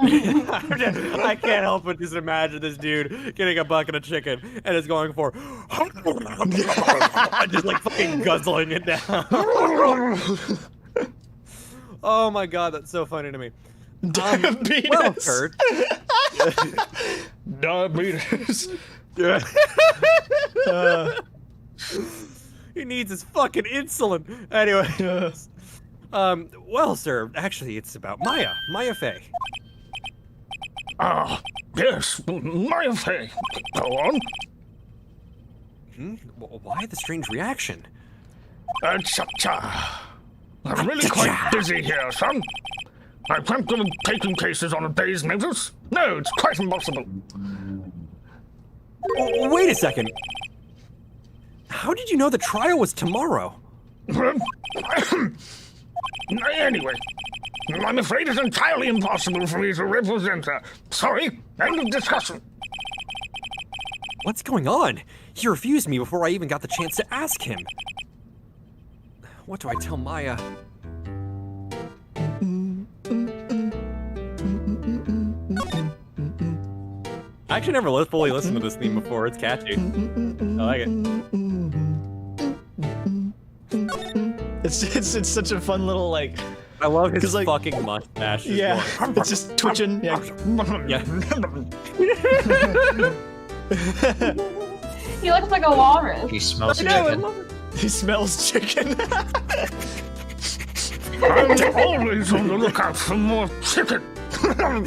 I can't help but just imagine this dude getting a bucket of chicken and is going for just like fucking guzzling it down. Oh my god, that's so funny to me. Diabetes. Well, Kurt. Diabetes. He needs his fucking insulin. Anyway. Well, sir, actually, it's about Maya Fey. Ah, yes, Maya Fey. Go on. Why the strange reaction? Cha-cha. I'm really quite busy here, son. I can't go taking cases on a day's notice. No, it's quite impossible. Wait a second. How did you know the trial was tomorrow? Anyway, I'm afraid it's entirely impossible for me to represent her. Sorry, end of discussion. What's going on? He refused me before I even got the chance to ask him. What do I tell Maya? I actually never fully listened to this theme before. It's catchy. I like it. It's such a fun little like. I love his like, fucking mustache. Just Yeah, going- it's just twitching. Yeah. Yeah. He looks like a walrus. He smells I know, I chicken. love it. He smells chicken. I'm always on the lookout for more chicken. Oh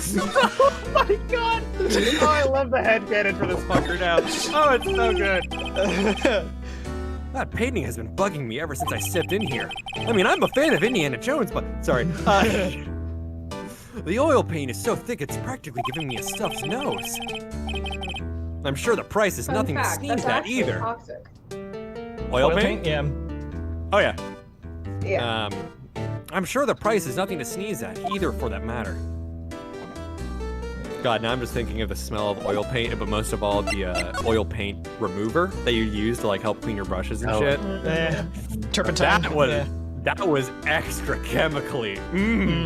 my god! Oh, I love the headcanon for this fucker now. Oh, it's so good. That painting has been bugging me ever since I stepped in here. I mean, I'm a fan of Indiana Jones, but sorry. The oil paint is so thick it's practically giving me a stuffed nose. I'm sure the price is nothing to sneeze at either. Toxic. Oil paint? Yeah. Oh yeah. Yeah. I'm sure the price is nothing to sneeze at either, for that matter. God, now I'm just thinking of the smell of oil paint, but most of all the oil paint remover that you use to like help clean your brushes and shit. Turpentine. That was extra chemically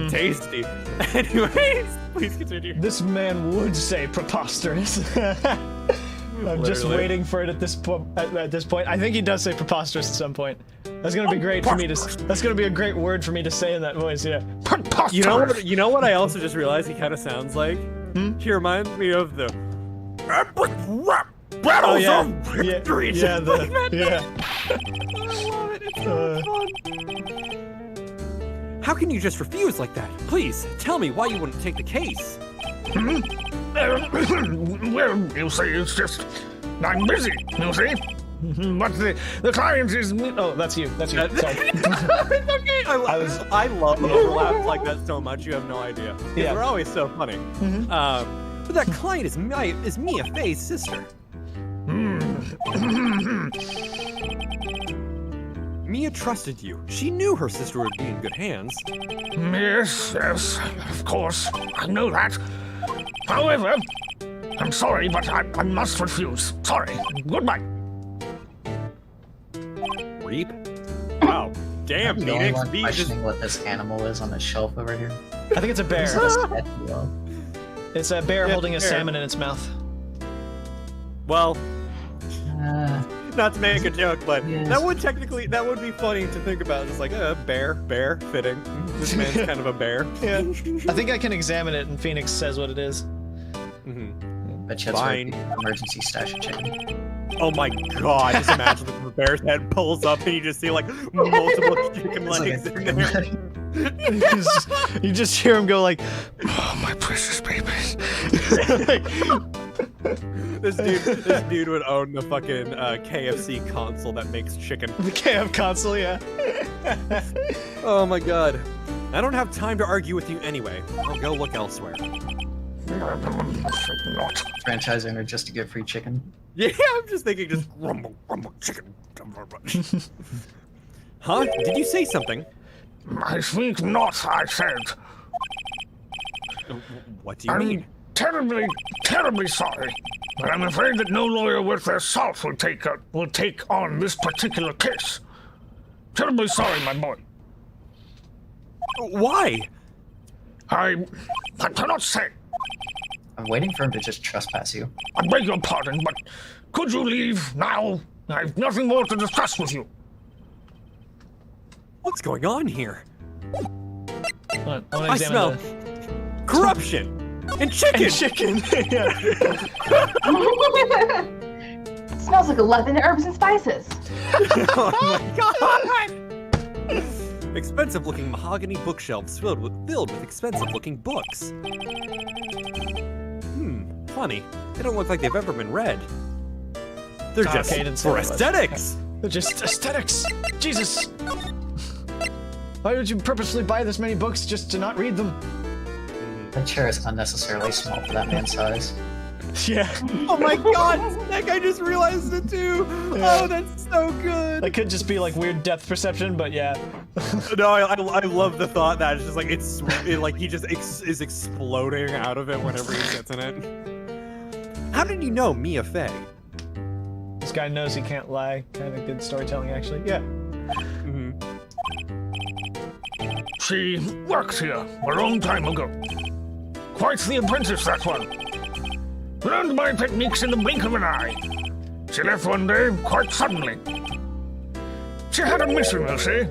tasty. Anyways, please continue. This man would say preposterous. I'm just Literally. waiting for it at this point. At this point, I think he does say preposterous at some point. That's gonna be great for me to. That's gonna be a great word for me to say in that voice. Yeah. Preposterous. You know what I also just realized he kind of sounds like? He reminds me of the battles yeah. of victory. Yeah. Yeah. I love it. It's so fun. How can you just refuse like that? Please tell me why you wouldn't take the case. Well, you see, it's just I'm busy, you see. But the client is me. Oh, that's you. That's you. Sorry. It's okay. I love overlaps like that so much. You have no idea. Yeah. They're always so funny. But that client is Mia Fey's sister. Mia trusted you. She knew her sister would be in good hands. Yes, of course, I know that. However, I'm sorry, but I must refuse. Sorry. Goodbye. Reap? Wow. Damn, I'm the only Phoenix. one Beat just... questioning what this animal is on the shelf over here. I think it's a bear. It's a bear Yeah, holding a bear. salmon in its mouth. Well, Uh, not to make a joke, but Yes. that would be funny to think about. It's like, bear, fitting. This man's kind of a bear. Yeah. I think I can examine it, and Phoenix says what it is. Mhm. bet you it's Fine. an emergency stash of chicken. Oh my god, just imagine the bear's head pulls up and you just see like multiple chicken legs in there. You just hear him go like, Oh, my precious babies. This dude would own the fucking KFC console that makes chicken. the KF console, yeah. Oh my god. I don't have time to argue with you anyway. I'll go look elsewhere. Not. Franchise owner just to get free chicken. Yeah, I'm just thinking just rumble, rumble, chicken. Huh? Did you say something? I think not, I said. What do you mean? Terribly, terribly sorry, but I'm afraid that no lawyer worth their salt will take on this particular case. Terribly sorry, my boy. Why? I cannot say. I'm waiting for him to just trespass you. I beg your pardon, but could you leave now? I've nothing more to discuss with you. What's going on here? Hold on, I smell corruption and chicken. chicken. Yeah. Smells like 11 herbs and spices. Oh my god! Expensive-looking mahogany bookshelves filled with expensive-looking books. Funny. They don't look like they've ever been read. They're just for aesthetics. They're just aesthetics. Jesus. Why would you purposely buy this many books just to not read them? That chair is unnecessarily small for that man's size. Yeah. Oh my god! Heck, I just realized it too! Yeah. Oh, that's so good! That could just be like weird depth perception, but yeah. No, I love the thought that it's just like he just is exploding out of it whenever he gets in it. How did you know Mia Fey? This guy knows he can't lie. Kind of good storytelling, actually. Yeah. She worked here a long time ago. Quite the apprentice, that one. Learned my techniques in the blink of an eye. She left one day, quite suddenly. She had a mission, you see.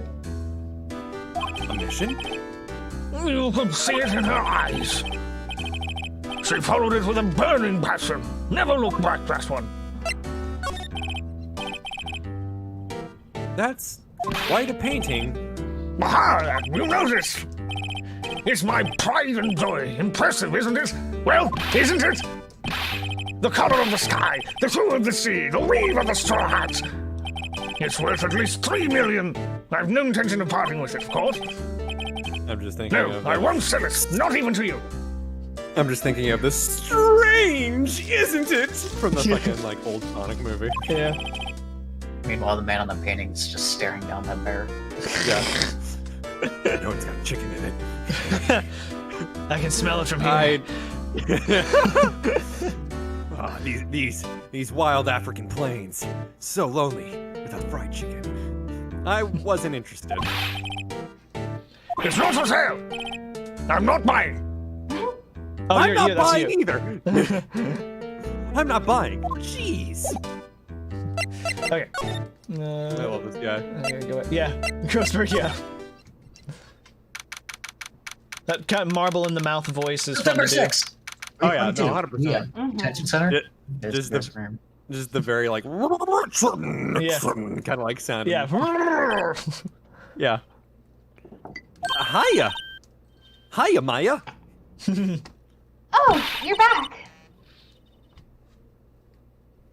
A mission? You could see it in her eyes. She followed it with a burning passion. Never looked back, that one. That's quite a painting. Aha! You noticed! It's my pride and joy. Impressive, isn't it? Well, isn't it? The color of the sky, the hue of the sea, the weave of the straw hats. It's worth at least 3 million. I've no intention of parting with it, of course. I'm just thinking No, of I won't sell it. Not even to you. I'm just thinking of this strange, isn't it? From the fucking like old Sonic movie. Yeah. Meanwhile, the man on the painting is just staring down that bear. Yeah. I know it's got chicken in it. I can smell it from here. These wild African plains. So lonely without fried chicken. I wasn't interested. It's not for sale. I'm not buying. Oh, I'm not that's buying you. either. I'm not buying. Jeez. Okay. I love this guy. I'm gonna go. Yeah, Grossberg. Yeah. That kind of marble in the mouth voice is fun Number to do. 6. Oh yeah, no, 322. 100%. Yeah. Detention center. Yeah, just the very like Yeah. kind of like sound. Yeah. Yeah. Hiya. Hiya, Maya. Oh, you're back.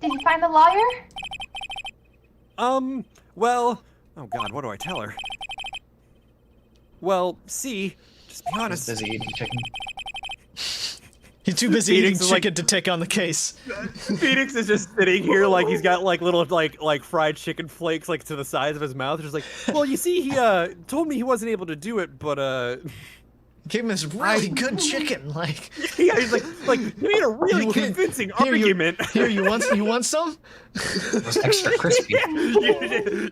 Did you find the lawyer? Well, oh god, what do I tell her? Well, see, just be He's honest. busy eating chicken. He's too busy Phoenix eating is like- chicken to take on the case. Phoenix is just sitting here like he's got like little like fried chicken flakes like to the sides of his mouth. Just like, well, you see, he told me he wasn't able to do it, but Gave him this really good chicken. Like, yeah, he's like you made a really convincing argument. Here, you want some? It was extra crispy.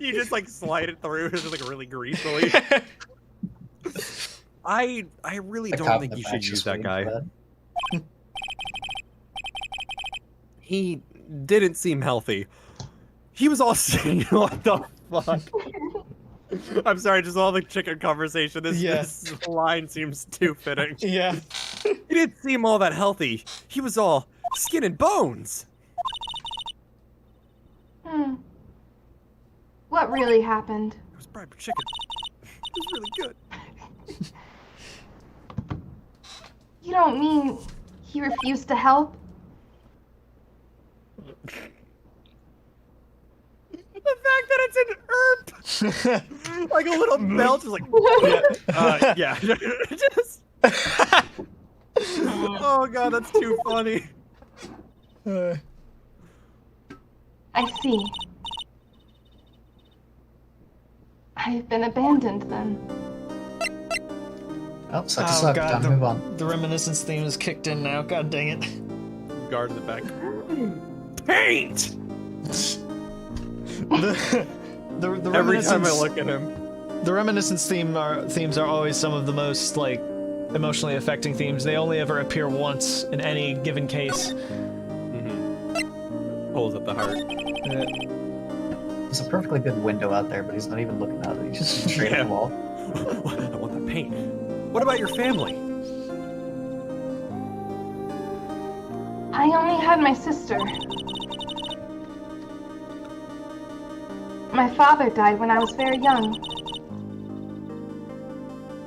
you just like slide it through, just like really greasily. I really The don't cop think in you the should back's use just that waiting guy. for that. He didn't seem healthy. He was all saying, what the fuck? I'm sorry, just all the chicken conversation. This line seems too fitting. Yeah. He didn't seem all that healthy. He was all skin and bones. What really happened? It was fried chicken. It was really good. You don't mean he refused to help? The fact that it's an herb, like a little belt, is like, yeah. Just. Oh god, that's too funny. I see. I've been abandoned then. Oh, suck us up. Time to move on. The reminiscence theme is kicked in now. God dang it. Guard in the back. Paint! The Every time I reminiscence- look at him. The reminiscence themes are always some of the most like emotionally affecting themes. They only ever appear once in any given case. Pulls at the heart. There's a perfectly good window out there, but he's not even looking out of it. He's just straight at the wall. I want that paint. What about your family? I only had my sister. My father died when I was very young.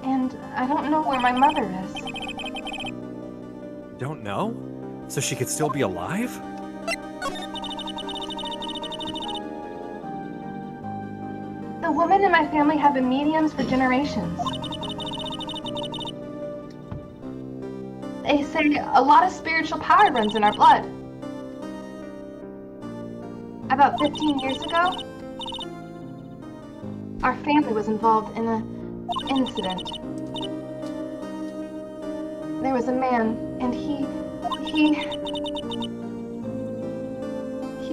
And I don't know where my mother is. Don't know? So she could still be alive? The women in my family have been mediums for generations. They say a lot of spiritual power runs in our blood. About 15 years ago, our family was involved in an incident. There was a man, and he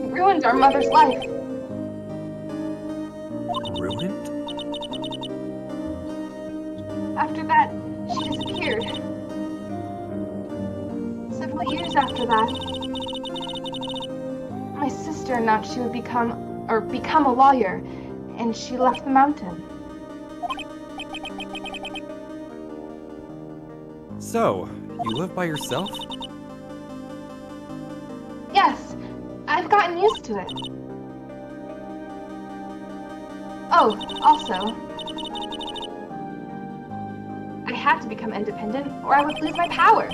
ruined our mother's life. Ruined? After that, she disappeared. Several years after that, my sister announced she would become a lawyer, and she left the mountain. So, you live by yourself? Yes, I've gotten used to it. Oh, also, I had to become independent or I would lose my powers.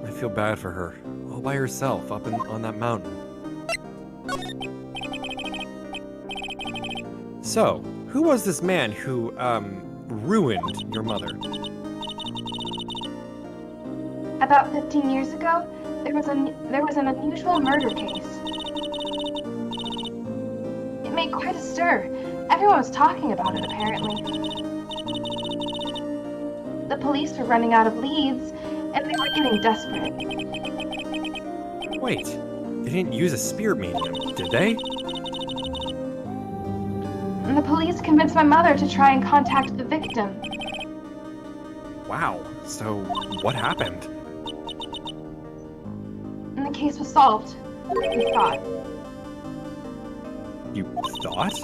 I feel bad for her. All by herself, up on that mountain. So, who was this man who, ruined your mother? About 15 years ago, there was an unusual murder case. It made quite a stir. Everyone was talking about it, apparently. The police were running out of leads, and they were getting desperate. Wait, they didn't use a spirit medium, did they? And the police convinced my mother to try and contact the victim. Wow, so what happened? And the case was solved. We thought. You thought?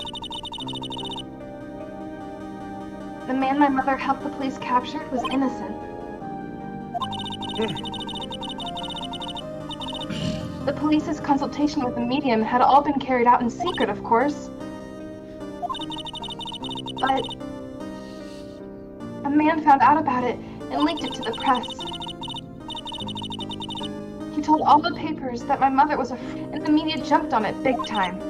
The man my mother helped the police capture was innocent. The police's consultation with the medium had all been carried out in secret, of course. But a man found out about it and leaked it to the press. He told all the papers that my mother was and the media jumped on it big time.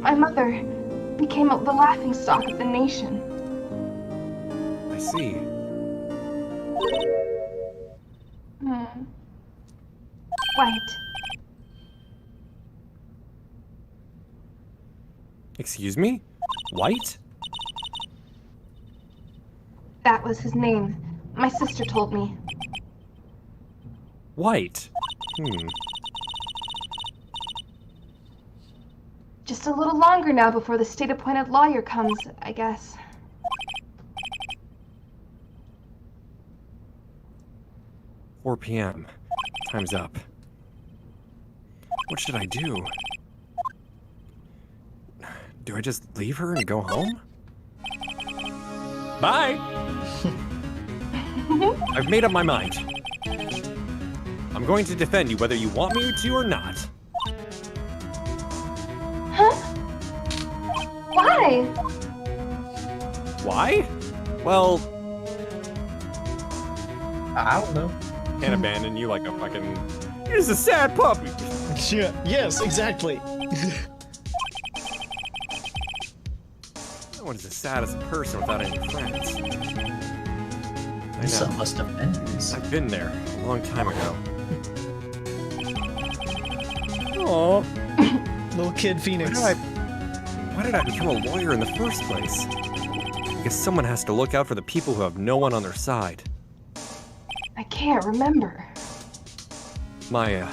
My mother, became the laughingstock of the nation. I see. White. Excuse me? White? That was his name. My sister told me. White. Just a little longer now before the state-appointed lawyer comes, I guess. "4 p.m. Time's up. What should I do? Do I just leave her and go home? Bye! I've made up my mind. I'm going to defend you whether you want me to or not. Huh? Why? Why? Well, I don't know. can't abandon you like a fucking... You're just a sad puppy. Yeah, yes, exactly. No one's as sad as a person without any friends. I So know. must have been. I've been there a long time ago. Oh, Little kid Phoenix. why did I become a lawyer in the first place? I guess someone has to look out for the people who have no one on their side. I can't remember. Maya.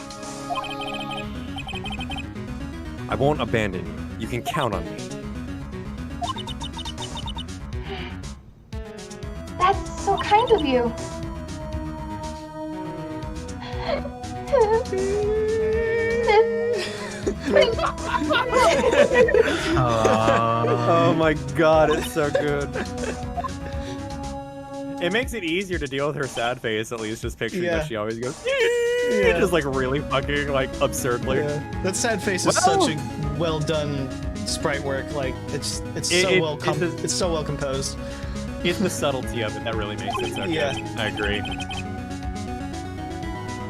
I won't abandon you. You can count on me. That's so kind of you. Oh my god, it's so good. It makes it easier to deal with her sad face, at least, just picturing Yeah. that she always goes, Yeah. just like really fucking like absurdly. Yeah. That sad face is Well- such a well done sprite work. Like it's It- so it- well it's it's so well composed. It's the subtlety of it that really makes it so Yeah. good. I agree.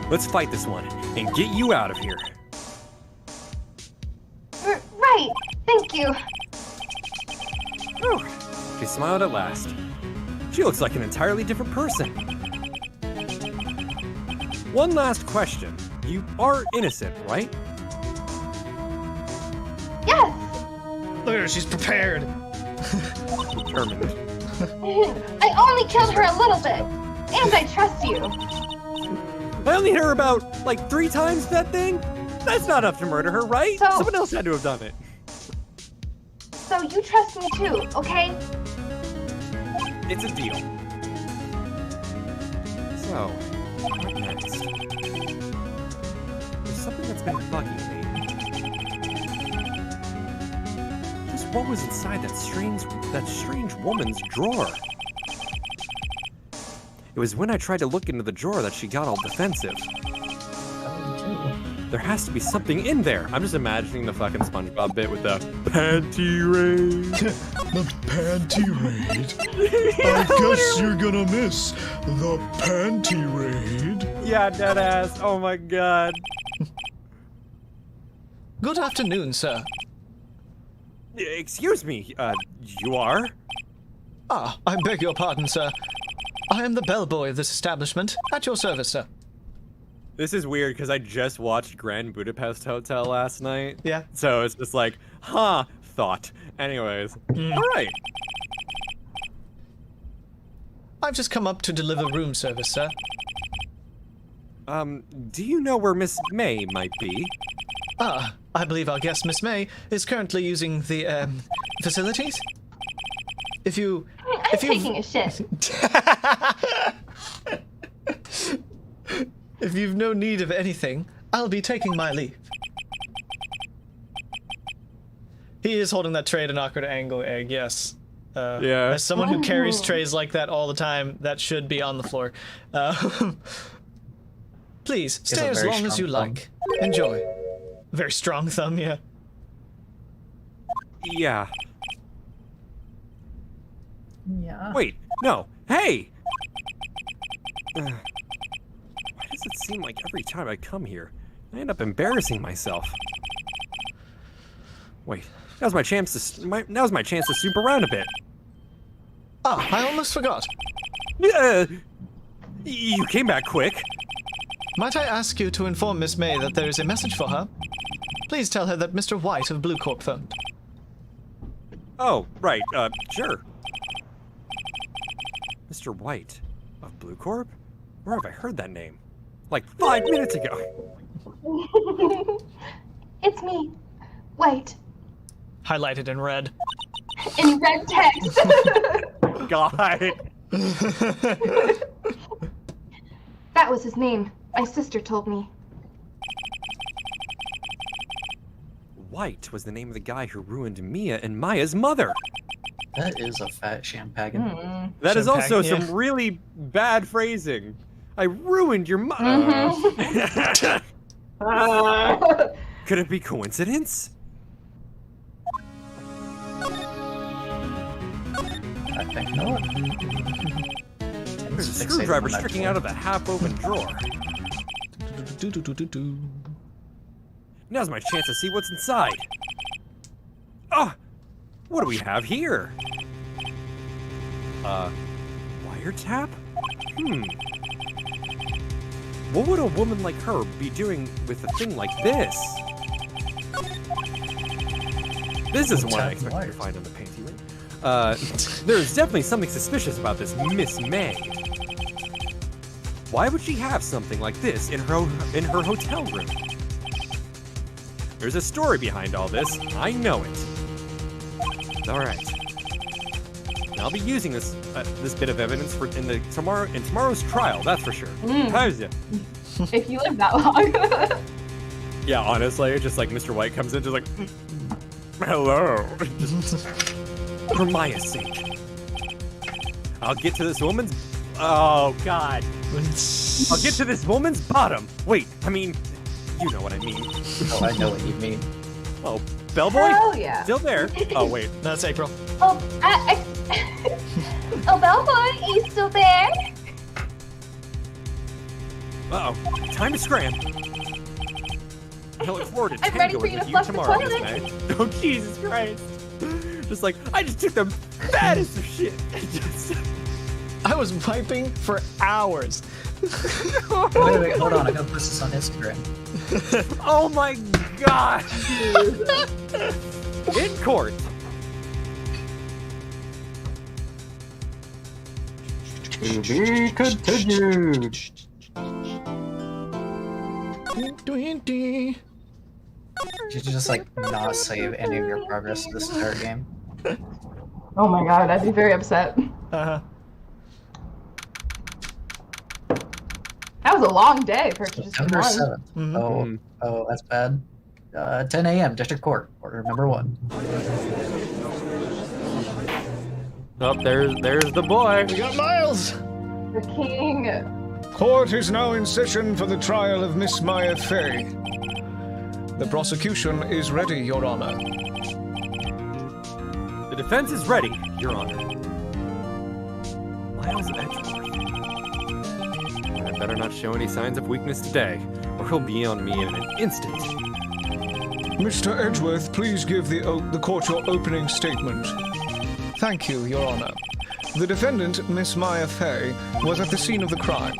Let's fight this one and get you out of here. Right. Thank you. Whew. She smiled at last. She looks like an entirely different person. One last question. You are innocent, right? Yes. Look at her, she's prepared. Determined. I only killed her a little bit, and I trust you. I only hit her about, like, 3 times that thing? That's not enough to murder her, right? So- Someone else had to have done it. So you trust me too, okay? It's a deal. So, what next? There's something that's been bugging me. Just what was inside that strange woman's drawer? It was when I tried to look into the drawer that she got all defensive. There has to be something in there. I'm just imagining the fucking SpongeBob bit with the panty raid. The panty raid? I guess you're gonna miss the panty raid. Yeah, deadass. Oh my god. Good afternoon, sir. Excuse me, you are? Ah, I beg your pardon, sir. I am the bellboy of this establishment. At your service, sir. This is weird because I just watched Grand Budapest Hotel last night. Yeah. So it's just like, huh, thought. Anyways. All right. I've just come up to deliver room service, sir. Do you know where Miss May might be? Ah, I believe our guest, Miss May, is currently using the, facilities? If you... I'm if you've- taking a shit. If you've no need of anything, I'll be taking my leave. He is holding that tray at an awkward angle, Egg, yes. Yeah. As someone who carries trays like that all the time, that should be on the floor. Please, a stay as very long as you strong thumb. like. Enjoy. Very strong thumb, yeah. Yeah. Yeah. Wait, no. Hey! Why does it seem like every time I come here, I end up embarrassing myself? Wait, now's my chance to now's my chance to snoop around a bit. Ah, I almost forgot. You came back quick. Might I ask you to inform Miss May that there is a message for her? Please tell her that Mr. White of Blue Corp phoned. Oh, right, sure. Mr. White of Blue Corp? Where have I heard that name? Like 5 minutes ago. It's me. Wait. Highlighted in red. In red text. God. That was his name. My sister told me. White was the name of the guy who ruined Mia and Maya's mother. That is a fat champagne. That is also Champagne, yeah. some really bad phrasing. I ruined your Could it be coincidence? I think no. There's a screwdriver sticking out of the half-open drawer. Now's my chance to see what's inside. Ah! What do we have here? Wiretap? What would a woman like her be doing with a thing like this? This isn't what I expected to find on the panty ring. There's definitely something suspicious about this Miss May. Why would she have something like this in her hotel room? There's a story behind all this. I know it. All right. I'll be using this bit of evidence in tomorrow's trial. That's for sure. How's it? If you live that long. Yeah, honestly, just like Mr. White comes in, just like, hello. Just for Maya's sake. I'll get to this woman's. Oh God. I'll get to this woman's bottom. Wait, I mean, you know what I mean. Oh, I know what you mean. Oh, Bellboy? Hell yeah. Still there? Oh wait, That's April. Oh, oh, Bellboy, you still there? uh-oh. Time to scram. I look forward to I'm ready for tangoing you to with flush the tomorrow, Miss toilet. May. Oh Jesus Christ! Just like I just took the fattest of shit. I was piping for hours. Wait, hold on. I gotta post this on Instagram. Oh my God! In court. To be continued. Did you just like not save any of your progress in this entire game? Oh my god, I'd be very upset. Uh-huh. That was a long day for just September one. 7th. Oh, that's bad. 10 a.m. District Court, order number 1. Oh, there's the boy. We got Miles. The king. Court is now in session for the trial of Miss Maya Fey. The prosecution is ready, Your Honor. The defense is ready, Your Honor. Miles Edgeworth. I better not show any signs of weakness today, or he'll be on me in an instant. Mr. Edgeworth, please give the court your opening statement. Thank you, Your Honor. The defendant, Miss Maya Fey, was at the scene of the crime.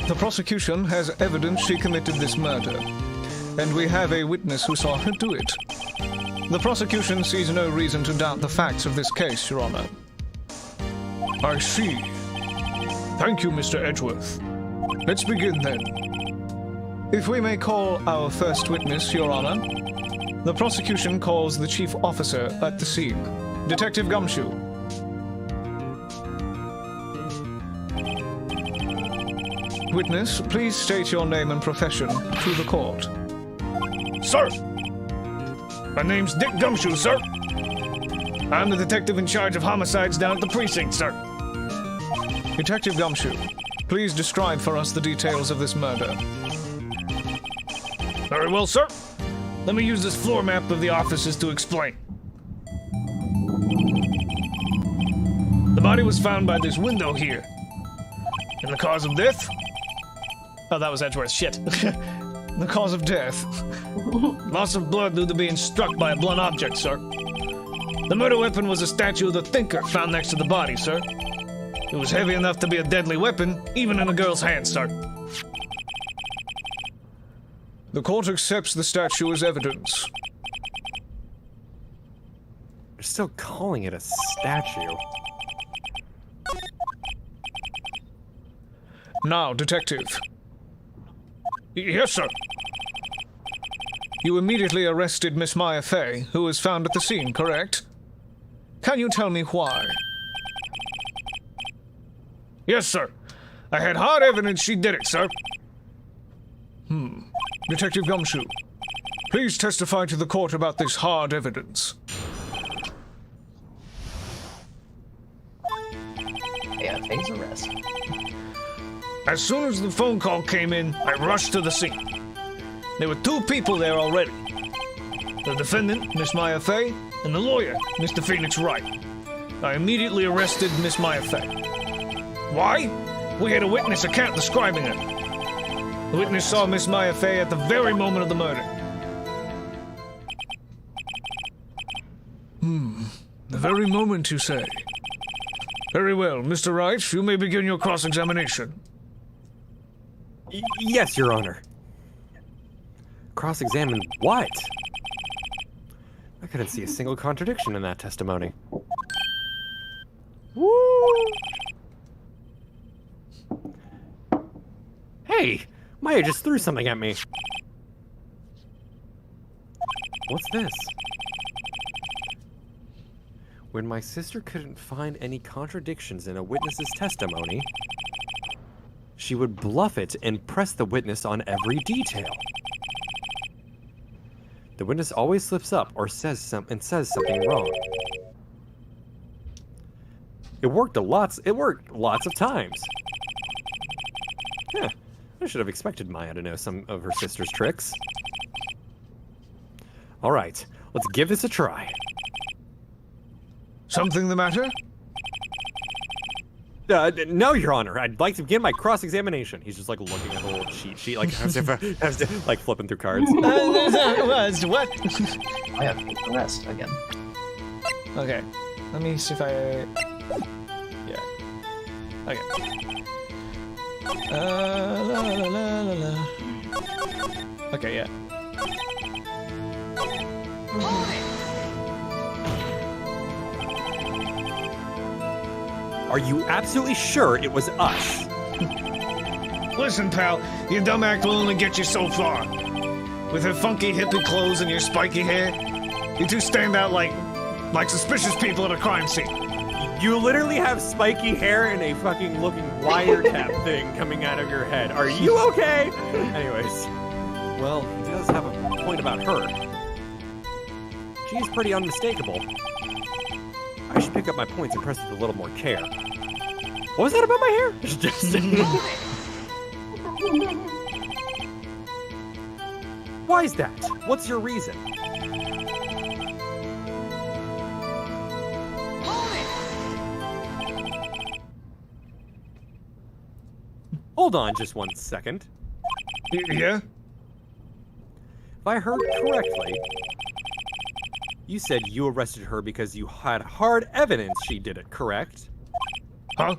The prosecution has evidence she committed this murder, and we have a witness who saw her do it. The prosecution sees no reason to doubt the facts of this case, Your Honor. I see. Thank you, Mr. Edgeworth. Let's begin then. If we may call our first witness, Your Honor, the prosecution calls the chief officer at the scene, Detective Gumshoe. Witness, please state your name and profession to the court. Sir! My name's Dick Gumshoe, sir. I'm the detective in charge of homicides down at the precinct, sir. Detective Gumshoe, please describe for us the details of this murder. Very well, sir. Let me use this floor map of the offices to explain. The body was found by this window here. And the cause of death? Oh, that was Edgeworth. Shit. The cause of death. Loss of blood due to being struck by a blunt object, sir. The murder weapon was a statue of the Thinker found next to the body, sir. It was heavy enough to be a deadly weapon, even in a girl's hand, sir. The court accepts the statue as evidence. They're still calling it a statue. Now, detective. Yes, sir. You immediately arrested Miss Maya Fey, who was found at the scene, correct? Can you tell me why? Yes, sir. I had hard evidence she did it, sir. Detective Gumshoe, please testify to the court about this hard evidence. Yeah, Fey's arrest. As soon as the phone call came in, I rushed to the scene. There were 2 people there already. The defendant, Miss Maya Fey, and the lawyer, Mr. Phoenix Wright. I immediately arrested Miss Maya Fey. Why? We had a witness account describing her. The witness saw Miss Maya Fey at the very moment of the murder. The very moment, you say? Very well, Mr. Wright, you may begin your cross-examination. Yes, Your Honor. Cross-examine what? I couldn't see a single contradiction in that testimony. Woo! Hey! Maya just threw something at me. What's this? When my sister couldn't find any contradictions in a witness's testimony, she would bluff it and press the witness on every detail. The witness always slips up or says something wrong. It worked lots of times. Yeah, I should have expected Maya to know some of her sister's tricks. All right, let's give this a try. Something the matter? No, Your Honor. I'd like to begin my cross-examination. He's just like looking at the little cheat sheet, like has to like flipping through cards. What? I have to arrest again. Okay, let me see if I... Yeah. Okay. La, la, la, la, la. Okay, yeah. Are you absolutely sure it was us? Listen, pal, your dumb act will only get you so far. With her funky hippie clothes and your spiky hair, you two stand out like suspicious people at a crime scene. You literally have spiky hair and a fucking looking wiretap thing coming out of your head. Are you okay? Anyways, well, he does have a point about her. She's pretty unmistakable. I should pick up my points and press with a little more care. What was that about my hair? Just Why is that? What's your reason? Hold on just one second. Yeah? If I heard correctly, you said you arrested her because you had hard evidence she did it, correct? Huh?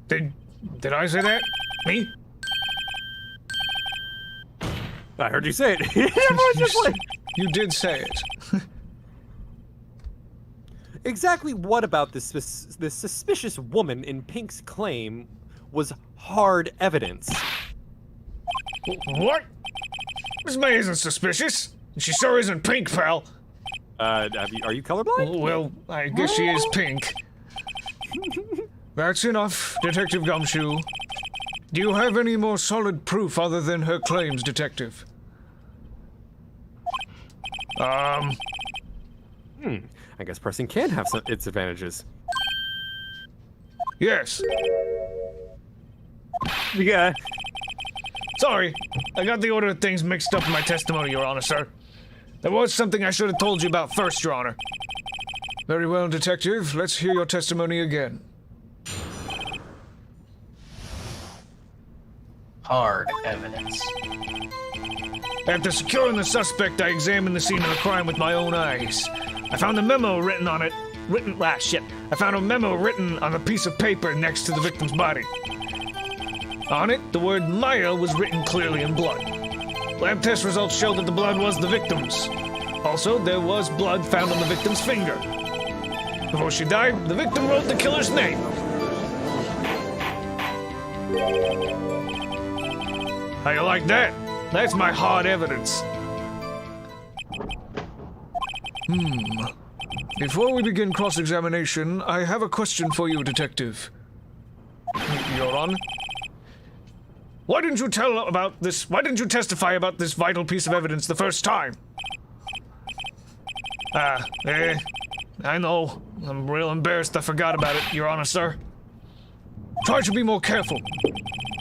Did I say that? Me? I heard you say it. Everyone's just like... You did say it. Exactly what about this suspicious woman in Pink's claim was hard evidence? What? Miss May isn't suspicious. She sure isn't pink, pal. Are you colorblind? Well, I guess she is pink. That's enough, Detective Gumshoe. Do you have any more solid proof other than her claims, Detective? I guess pressing can have its advantages. Yes. Yeah. Sorry, I got the order of things mixed up in my testimony, Your Honor, sir. There was something I should have told you about first, Your Honor. Very well, Detective. Let's hear your testimony again. Hard evidence. After securing the suspect, I examined the scene of the crime with my own eyes. I found a memo written on it. I found a memo written on a piece of paper next to the victim's body. On it, the word Maya was written clearly in blood. Lab test results showed that the blood was the victim's. Also, there was blood found on the victim's finger. Before she died, the victim wrote the killer's name. How you like that? That's my hard evidence. Before we begin cross-examination, I have a question for you, Detective. Your Honor? Why didn't you testify about this vital piece of evidence the first time? I know. I'm real embarrassed I forgot about it, Your Honor, sir. Try to be more careful.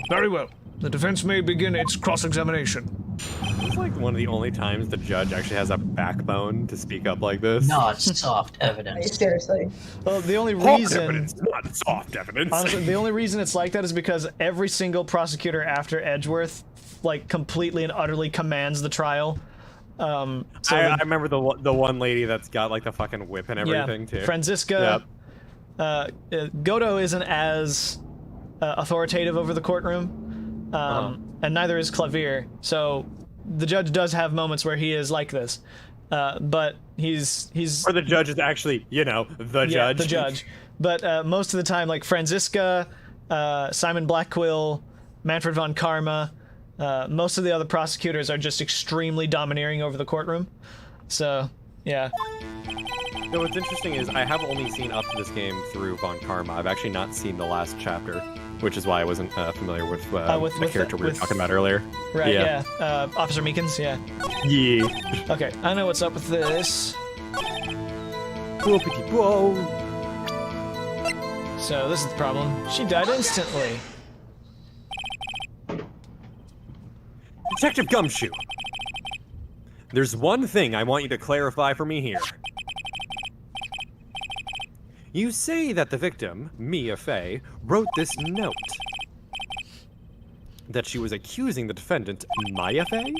Very well. The defense may begin its cross-examination. It's like one of the only times the judge actually has a backbone to speak up like this. No, it's soft evidence. Seriously. Well, the only Hard reason, evidence, not soft evidence. honestly, the only reason it's like that is because every single prosecutor after Edgeworth, like, completely and utterly commands the trial. So I remember the one lady that's got like the fucking whip and everything too. Franziska. Godo isn't as authoritative over the courtroom, and neither is Clavier. So the judge does have moments where he is like this, but he's Or the judge is actually, the judge. the judge. But most of the time, like Franziska, Simon Blacquill, Manfred von Karma, most of the other prosecutors are just extremely domineering over the courtroom. So, yeah. No, what's interesting is I have only seen up to this game through Von Karma. I've actually not seen the last chapter, which is why I wasn't familiar with the character we were talking about earlier. Right, yeah. Officer Meekins, yeah. Yeah. Okay, I know what's up with this. Whoopity whoa. So, this is the problem. She died instantly. Detective Gumshoe. There's one thing I want you to clarify for me here. You say that the victim, Mia Fey, wrote this note. That she was accusing the defendant, Maya Fey?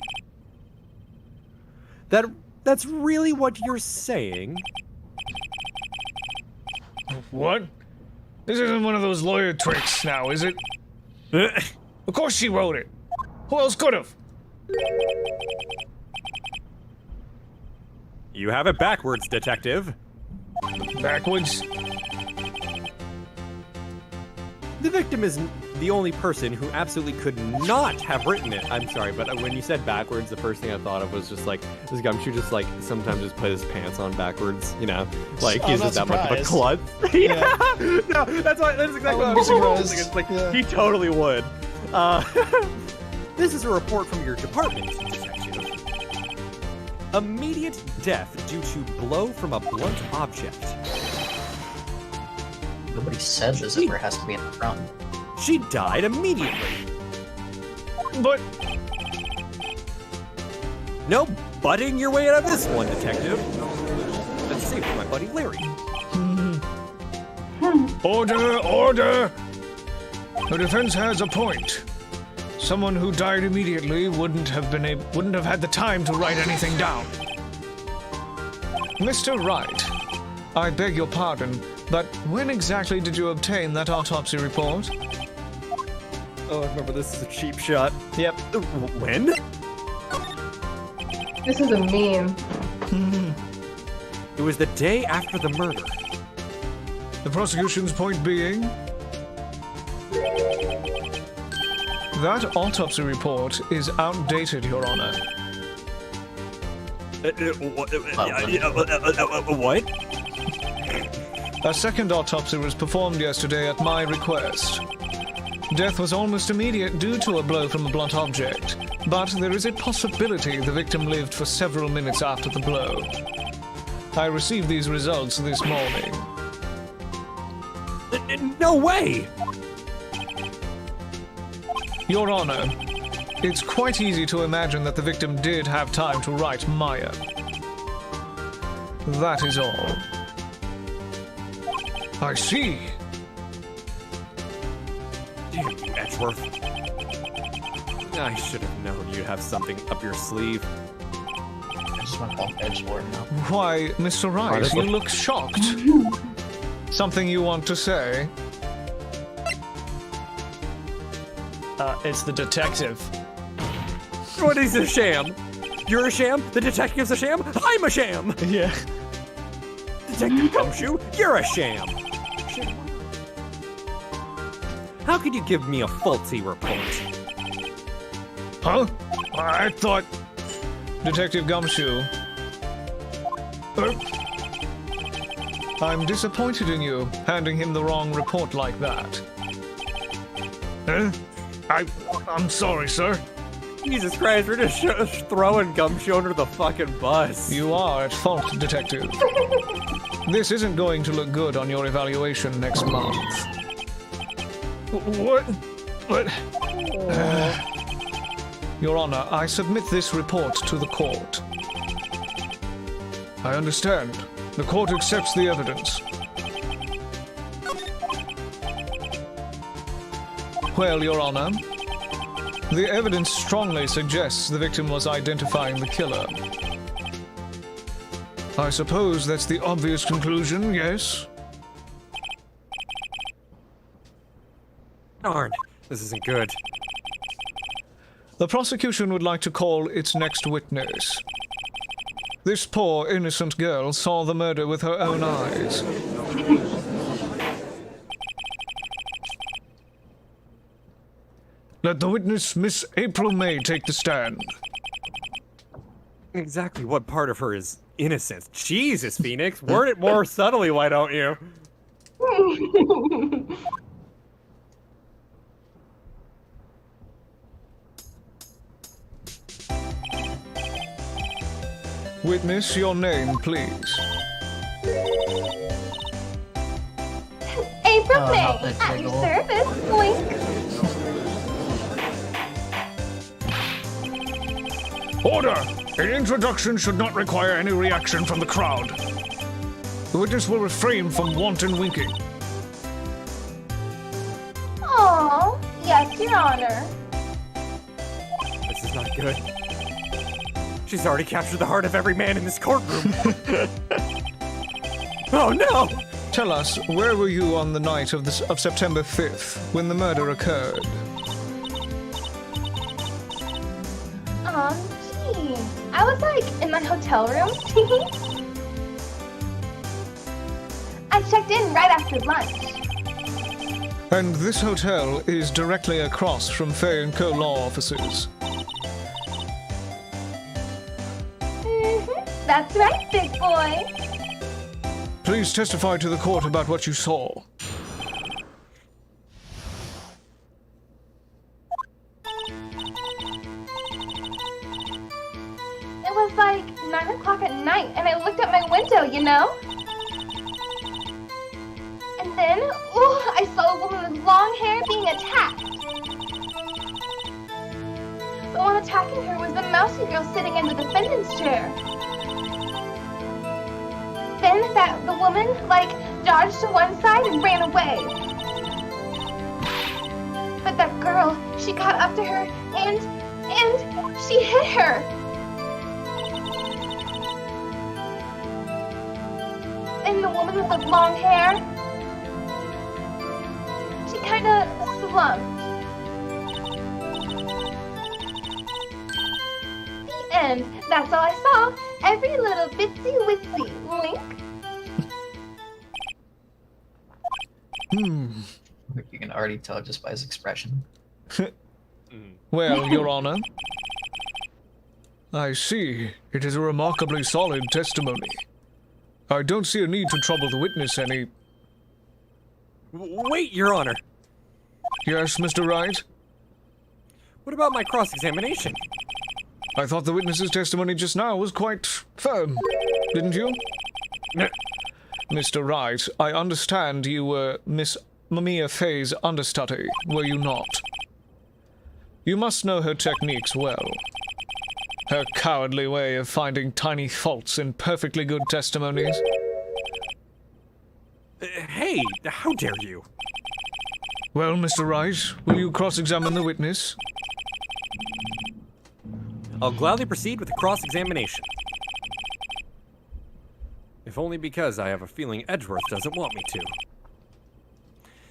That's really what you're saying? What? This isn't one of those lawyer tricks now, is it? Of course she wrote it. Who else could have? You have it backwards, detective. Backwards? The victim is the only person who absolutely could not have written it. I'm sorry, but when you said backwards, the first thing I thought of was just like, this Gumshoe just like sometimes just put his pants on backwards, like I'm he's not just that much of a surprised. klutz. No, that's exactly what I was thinking. It's like, he totally would. This is a report from your department, detective. Immediate death due to blow from a blunt object. Nobody said the zipper has to be in the front. She died immediately. But No butting your way out of this one, detective. Let's save for my buddy Larry. order, order! The defense has a point. Someone who died immediately wouldn't have had the time to write anything down. Mr. Wright, I beg your pardon, but when exactly did you obtain that autopsy report? Oh, I remember this is a cheap shot. Yep. When? This is a meme. It was the day after the murder. The prosecution's point being? That autopsy report is outdated, Your Honor. What? A second autopsy was performed yesterday at my request. Death was almost immediate due to a blow from a blunt object, but there is a possibility the victim lived for several minutes after the blow. I received these results this morning. No way! Your Honor, it's quite easy to imagine that the victim did have time to write Maya. That is all. I see. Damn you, Edgeworth. I should have known you'd have something up your sleeve. I just want to call Edgelord now. Why, Mr. Wright, you look shocked. Something you want to say? It's the detective. What is a sham? You're a sham? The detective's a sham? I'm a sham! Yeah. Detective Gumshoe, you're a sham! How could you give me a faulty report? Huh? I thought... Detective Gumshoe. I'm disappointed in you, handing him the wrong report like that. Huh? I'm sorry, sir. Jesus Christ, we're just throwing Gumshoe under the fucking bus. You are at fault, Detective. This isn't going to look good on your evaluation next month. What? But... Your Honor, I submit this report to the court. I understand. The court accepts the evidence. Well, Your Honor, the evidence strongly suggests the victim was identifying the killer. I suppose that's the obvious conclusion, yes? Darn, this isn't good. The prosecution would like to call its next witness. This poor, innocent girl saw the murder with her own eyes. Let the witness, Miss April May, take the stand. Exactly what part of her is innocent? Jesus, Phoenix, word it more subtly, why don't you? Witness, your name, please. April not May, the at your jiggle. service. Wink. Order! An introduction should not require any reaction from the crowd. The witness will refrain from wanton winking. Aw, yes, Your Honor. This is not good. She's already captured the heart of every man in this courtroom. Oh no! Tell us, where were you on the night of September 5th, when the murder occurred? Gee, I was like in my hotel room. I checked in right after lunch. And this hotel is directly across from Fay & Co. law offices. That's right, big boy. Please testify to the court about what you saw. It was like 9 o'clock at night, and I looked out my window, you know? And then, I saw a woman with long hair being attacked. The one attacking her was the mousy girl sitting in the defendant's chair. Then the woman, dodged to one side and ran away. But that girl, she caught up to her, and she hit her. And the woman with the long hair, she kinda slumped. The end. That's all I saw. Every little bitsy witsy. Wink. You can already tell just by his expression. Well, Your Honor. I see. It is a remarkably solid testimony. I don't see a need to trouble the witness any... Wait, Your Honor. Yes, Mr. Wright? What about my cross-examination? I thought the witness's testimony just now was quite firm, didn't you? Mr. Wright, I understand you were Miss Mamiya Faye's understudy, were you not? You must know her techniques well. Her cowardly way of finding tiny faults in perfectly good testimonies. Hey, how dare you? Well, Mr. Wright, will you cross-examine the witness? I'll gladly proceed with the cross-examination. If only because I have a feeling Edgeworth doesn't want me to.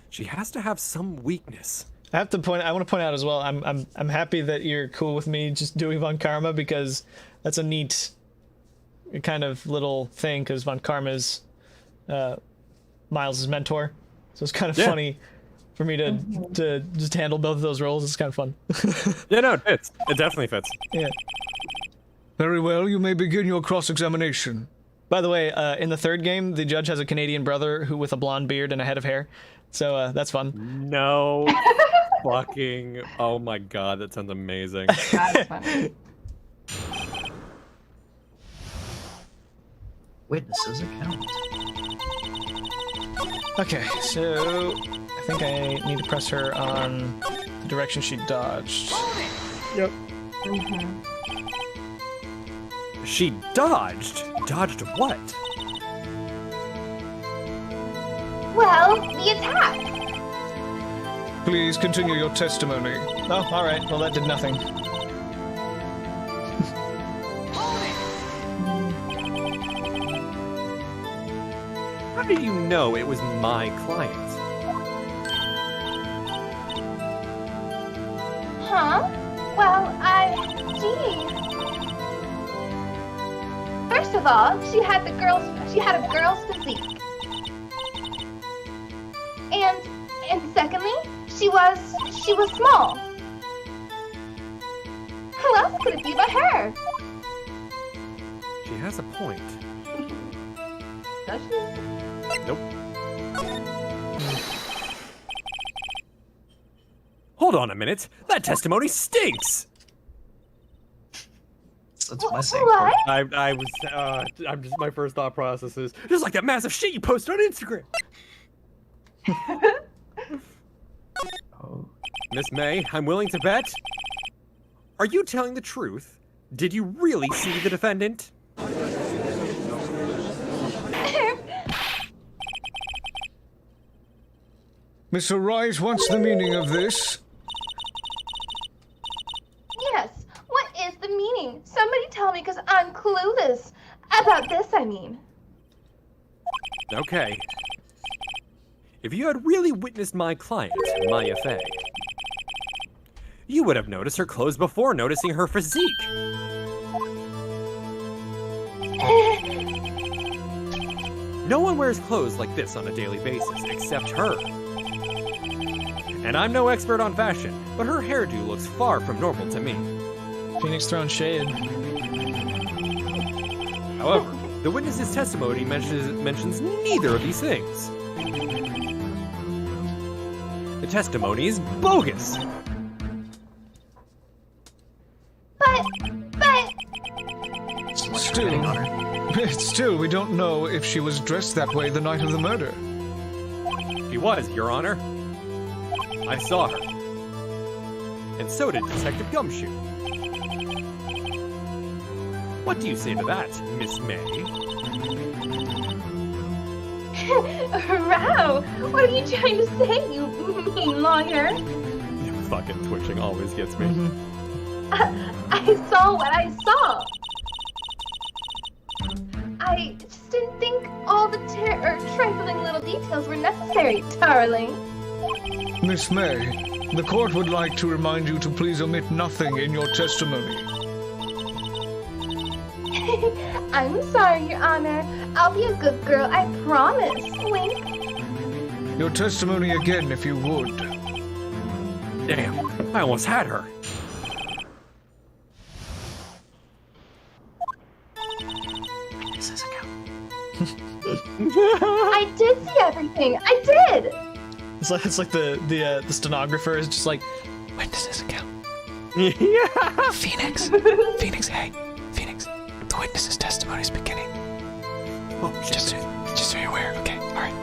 She has to have some weakness. I want to point out as well, I'm happy that you're cool with me just doing Von Karma, because that's a neat kind of little thing, because Von Karma's Miles' mentor. So it's kind of funny for me to just handle both of those roles. It's kind of fun. Yeah, no, it fits. It definitely fits. Yeah. Very well, you may begin your cross-examination. By the way, in the third game, the judge has a Canadian brother who with a blonde beard and a head of hair. So that's fun. No fucking... Oh my god, that sounds amazing. That's funny. Witnesses account. Okay, so I think I need to press her on direction she dodged. Yep. She dodged? Dodged what? Well, the attack. Please continue your testimony. Oh, alright. Well, that did nothing. How did you know it was my client? Huh? Well, gee. First of all, she had a girl's physique. And secondly, she was small. Who else could it be but her? She has a point. Does she? Nope. Hold on a minute. That testimony stinks. That's my same. What? I was. I'm just. My first thought process is just like that massive shit you posted on Instagram. Oh. Miss May, I'm willing to bet. Are you telling the truth? Did you really see the defendant? Mr. Wright, what's the meaning of this? Yes. What is the meaning? Somebody tell me, because I'm clueless. About this, I mean. Okay. If you had really witnessed my client, Maya Fey, you would have noticed her clothes before noticing her physique. No one wears clothes like this on a daily basis, except her. And I'm no expert on fashion, but her hairdo looks far from normal to me. Phoenix throwing shade. However, the witness's testimony mentions neither of these things. The testimony is bogus. But Still, we don't know if she was dressed that way the night of the murder. She was, Your Honor. I saw her. And so did Detective Gumshoe. What do you say to that, Miss May? Wow! What are you trying to say, you mean lawyer? Fucking twitching always gets me. I saw what I saw. I just didn't think all the trifling little details were necessary, darling. Miss May, the court would like to remind you to please omit nothing in your testimony. I'm sorry, Your Honor. I'll be a good girl, I promise. Wink. Your testimony again, if you would. Damn, I almost had her. This is account. I did see everything. I did. It's like the stenographer is just like, when does this account? Yeah. Phoenix, hey, Phoenix. The witness's testimony is beginning. Oh, shit. Just so you're aware. Okay, all right.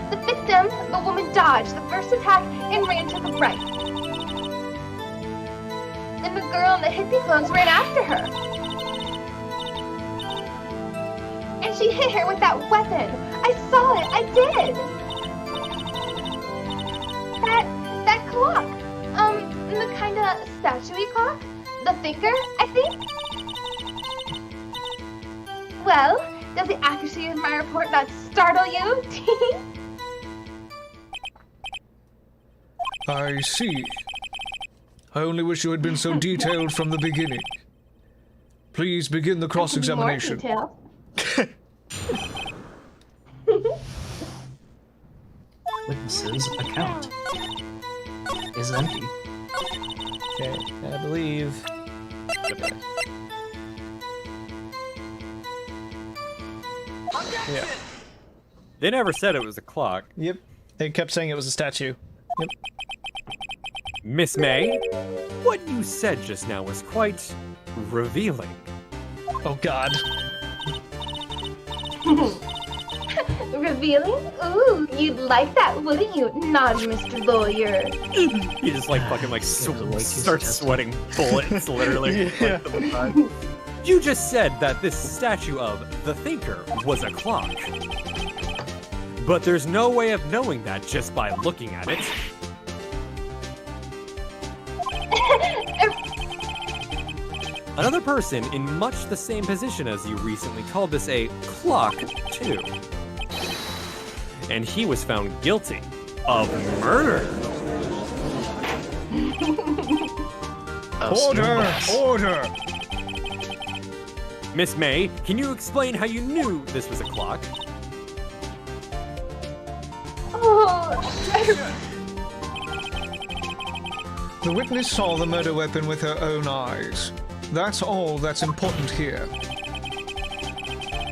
The victim, a woman, dodged the first attack and ran to the right. And the girl in the hippie clothes ran after her. And she hit her with that weapon. I saw it. I did. That clock. The kind of statue-y clock. The thinker, I think. Well, does the accuracy of my report not startle you? I see. I only wish you had been so detailed from the beginning. Please begin the cross-examination. More Witness's account is empty. Okay, I believe. Yeah. They never said it was a clock. Yep. They kept saying it was a statue. Yep. Miss May, what you said just now was quite revealing. Oh God. Revealing? Ooh, you'd like that, wouldn't you, naughty Mr. Lawyer? He just like fucking like starts sweating bullets, literally. Yeah. Like, the time. You just said that this statue of the Thinker was a clock. But there's no way of knowing that just by looking at it. Another person in much the same position as you recently called this a clock, too. And he was found guilty of murder. Order! Miss May, can you explain how you knew this was a clock? Oh, The witness saw the murder weapon with her own eyes. That's all that's important here.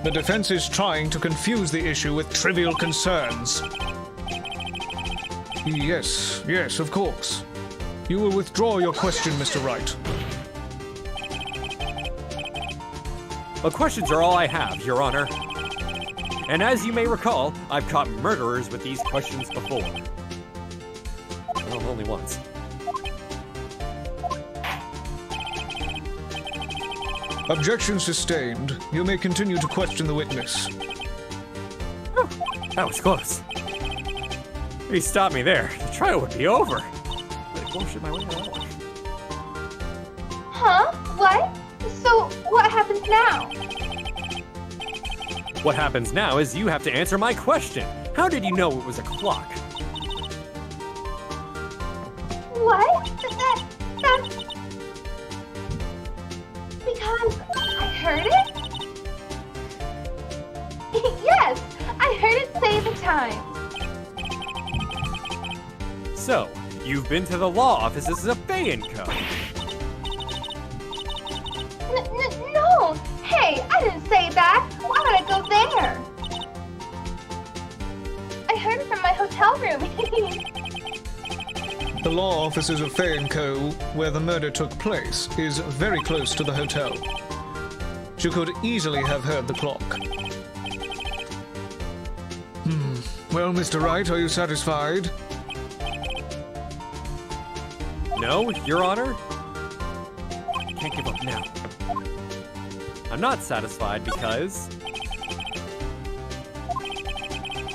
The defense is trying to confuse the issue with trivial concerns. Yes, of course. You will withdraw your question, Mr. Wright. Well, questions are all I have, Your Honor. And as you may recall, I've caught murderers with these questions before. Well, only once. Objection sustained. You may continue to question the witness. That was close. If he stopped me there, the trial would be over. Like, bullshit my way out of that one. huh? What? So, what happens now? What happens now is you have to answer my question. How did you know it was a clock? What? That's... Because I heard it? Yes, I heard it say the time. So, you've been to the law offices of Bay & Co. No! Hey, I didn't say that! Why would I go there? I heard it from my hotel room. The law offices of Fay & Co., where the murder took place, is very close to the hotel. You could easily have heard the clock. Well, Mr. Wright, are you satisfied? No, Your Honor. Can't give up now. I'm not satisfied because...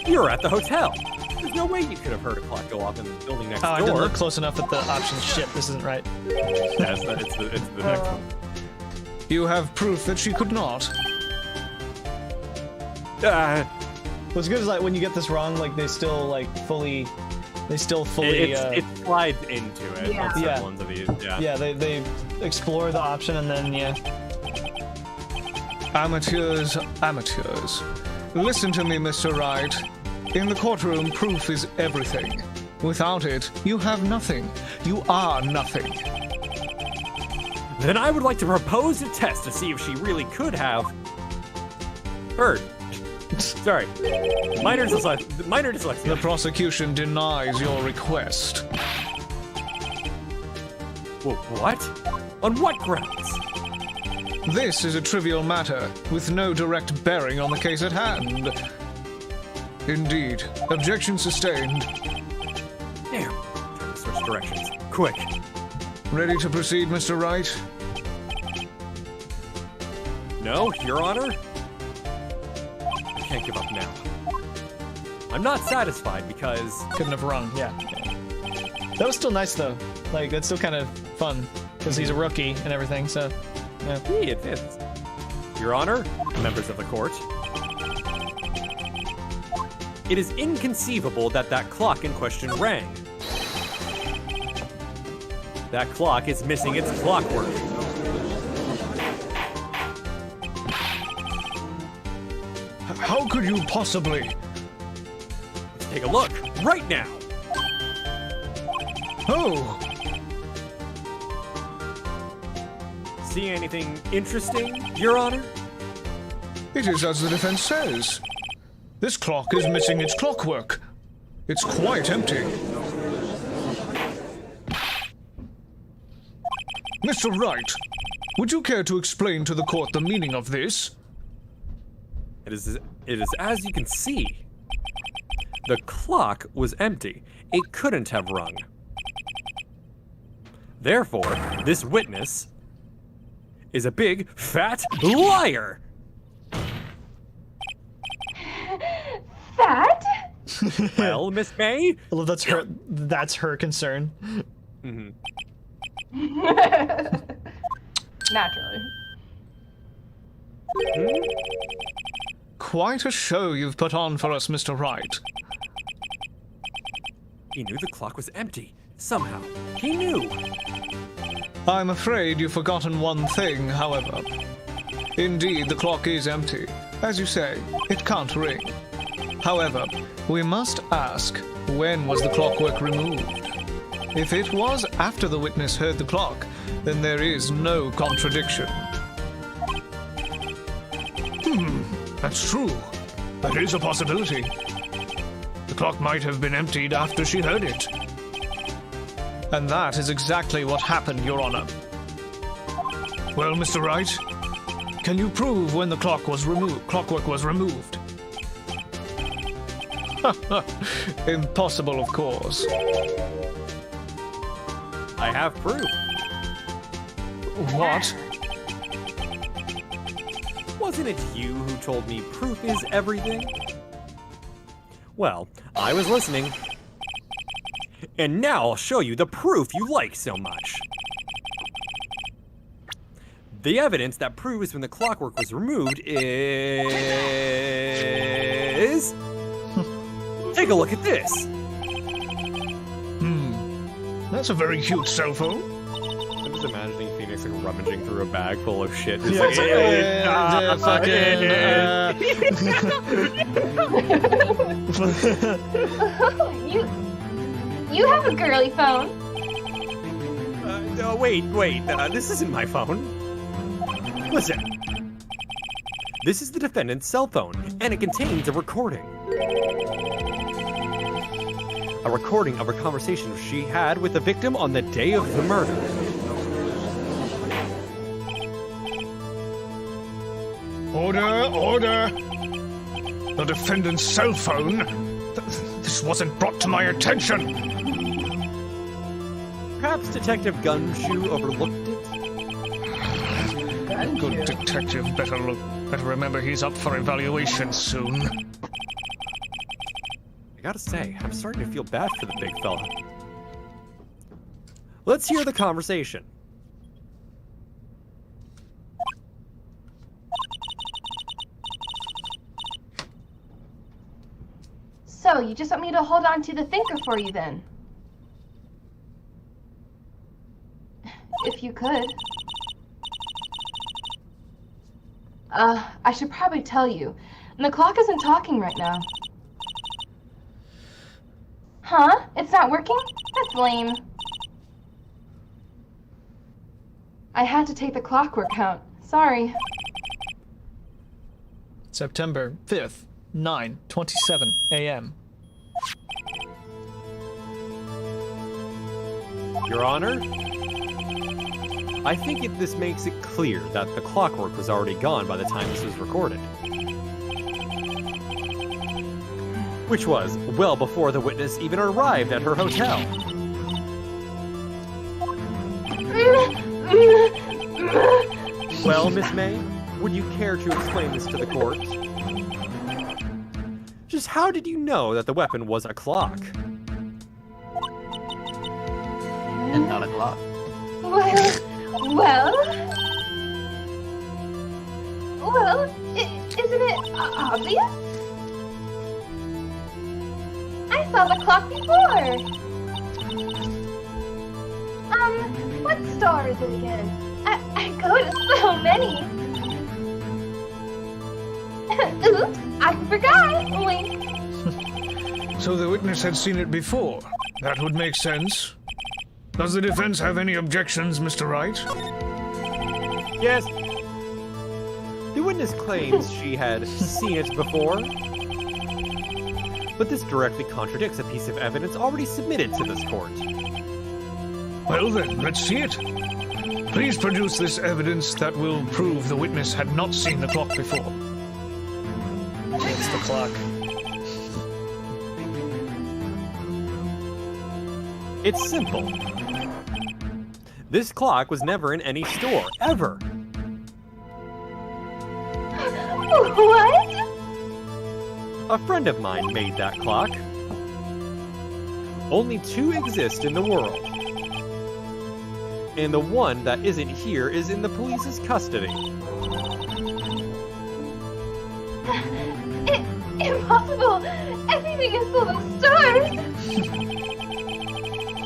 you're at the hotel. There's no way you could have heard a clock go off in the building next Oh, I door. didn't look close enough at the option. Shit, this isn't right. Yeah, it's the next one. You have proof that she could not. What's good is like when you get this wrong, like they still fully. It slides into it Yeah. on certain Yeah. ones of these. Yeah. Yeah, they explore the option and then Amateurs. Listen to me, Mr. Wright. In the courtroom, proof is everything. Without it, you have nothing. You are nothing. Then I would like to propose a test to see if she really could have heard. Sorry. Minor dyslexia. The prosecution denies your request. What? On what grounds? This is a trivial matter, with no direct bearing on the case at hand. Indeed. Objection sustained. Damn. Trying to switch directions. Quick. Ready to proceed, Mr. Wright? No, Your Honor? I can't give up now. I'm not satisfied because... couldn't have run. Yeah. That was still nice though. Like that's still kind of fun because he's a rookie and everything. So. Yeah. Hey, it fits. Your Honor, members of the court. It is inconceivable that that clock in question rang. That clock is missing its clockwork. How could you possibly? Let's take a look, right now! Oh! See anything interesting, Your Honor? It is as the defense says. This clock is missing its clockwork. It's quite empty. Mr. Wright, would you care to explain to the court the meaning of this? It is as you can see. The clock was empty. It couldn't have rung. Therefore, this witness is a big, fat liar! Fat? Well, Miss May? Well, that's her concern. Mm-hmm. Naturally. Quite a show you've put on for us, Mr. Wright. He knew the clock was empty. Somehow. He knew. I'm afraid you've forgotten one thing, however. Indeed, the clock is empty. As you say, it can't ring. However, we must ask, when was the clockwork removed? If it was after the witness heard the clock, then there is no contradiction. That's true. That is a possibility. The clock might have been emptied after she heard it. And that is exactly what happened, Your Honor. Well, Mr. Wright, can you prove when the clockwork was removed? Impossible, of course. I have proof. What? Wasn't it you who told me proof is everything? Well, I was listening. And now I'll show you the proof you like so much. The evidence that proves when the clockwork was removed is... Take a look at this. That's a very cute cell phone. I'm just imagining Phoenix like rummaging through a bag full of shit. Just You have a girly phone. No, wait. This isn't my phone. Listen. This is the defendant's cell phone, and it contains a recording. A recording of a conversation she had with the victim on the day of the murder. Order! The defendant's cell phone? This wasn't brought to my attention! Perhaps Detective Gunshoe overlooked it? Good detective better remember he's up for evaluation soon. I gotta say, I'm starting to feel bad for the big fella. Let's hear the conversation. So, you just want me to hold on to the thinker for you then? If you could. I should probably tell you. The clock isn't talking right now. Huh? It's not working? That's lame. I had to take the clockwork out. Sorry. September 5th, 9:27 a.m. Your Honor, I think this makes it clear that the clockwork was already gone by the time this was recorded. Which was well before the witness even arrived at her hotel. Well, Miss May, would you care to explain this to the court? Just how did you know that the weapon was a clock? And not a clock. Well, isn't it obvious? I saw the clock before. What store is it again? I go to so many. Oops, I forgot. Wink. So the witness had seen it before. That would make sense. Does the defense have any objections, Mr. Wright? Yes. The witness claims she had seen it before. But this directly contradicts a piece of evidence already submitted to this court. Well then, let's see it. Please produce this evidence that will prove the witness had not seen the clock before. It's the clock. It's simple. This clock was never in any store, ever. What? A friend of mine made that clock. Only 2 exist in the world. And the one that isn't here is in the police's custody. Impossible! Everything is full of stars!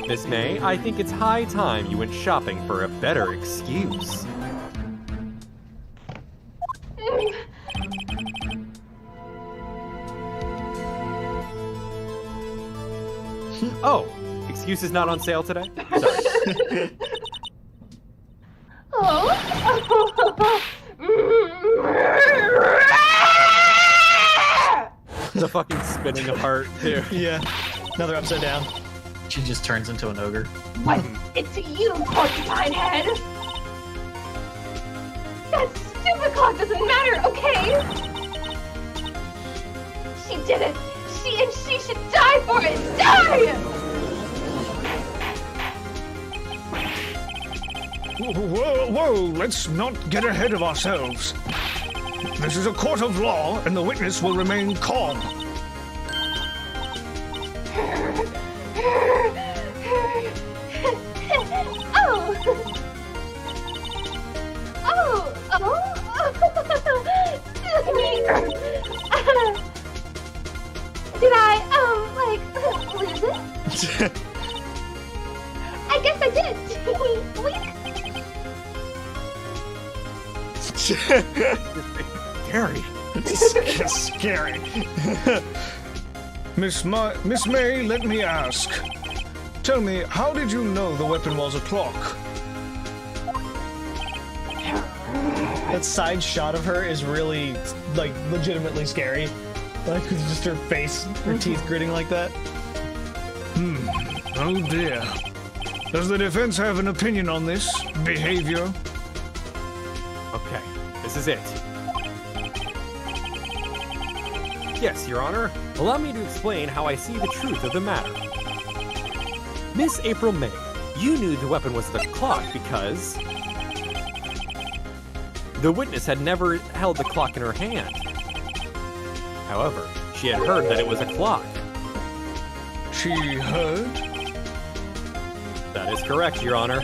Miss May, I think it's high time you went shopping for a better excuse. Oh, excuse is not on sale today? Sorry. Oh. The fucking spinning apart, too. Yeah. Another upside down. She just turns into an ogre. What? It's you, porcupine head! That stupid clock doesn't matter, okay? She did it! She should die for it! Die! Whoa, let's not get ahead of ourselves. This is a court of law, and the witness will remain calm. Did I, lose it? I guess I did. Gary. Scary. Miss May, let me ask. Tell me, how did you know the weapon was a clock? That side shot of her is really, like, legitimately scary. Like, with just her face, her teeth gritting like that. Oh dear. Does the defense have an opinion on this behavior? Okay, this is it. Yes, Your Honor. Allow me to explain how I see the truth of the matter. Miss April May, you knew the weapon was the clock because the witness had never held the clock in her hand. However, she had heard that it was a clock. She heard? That is correct, Your Honor.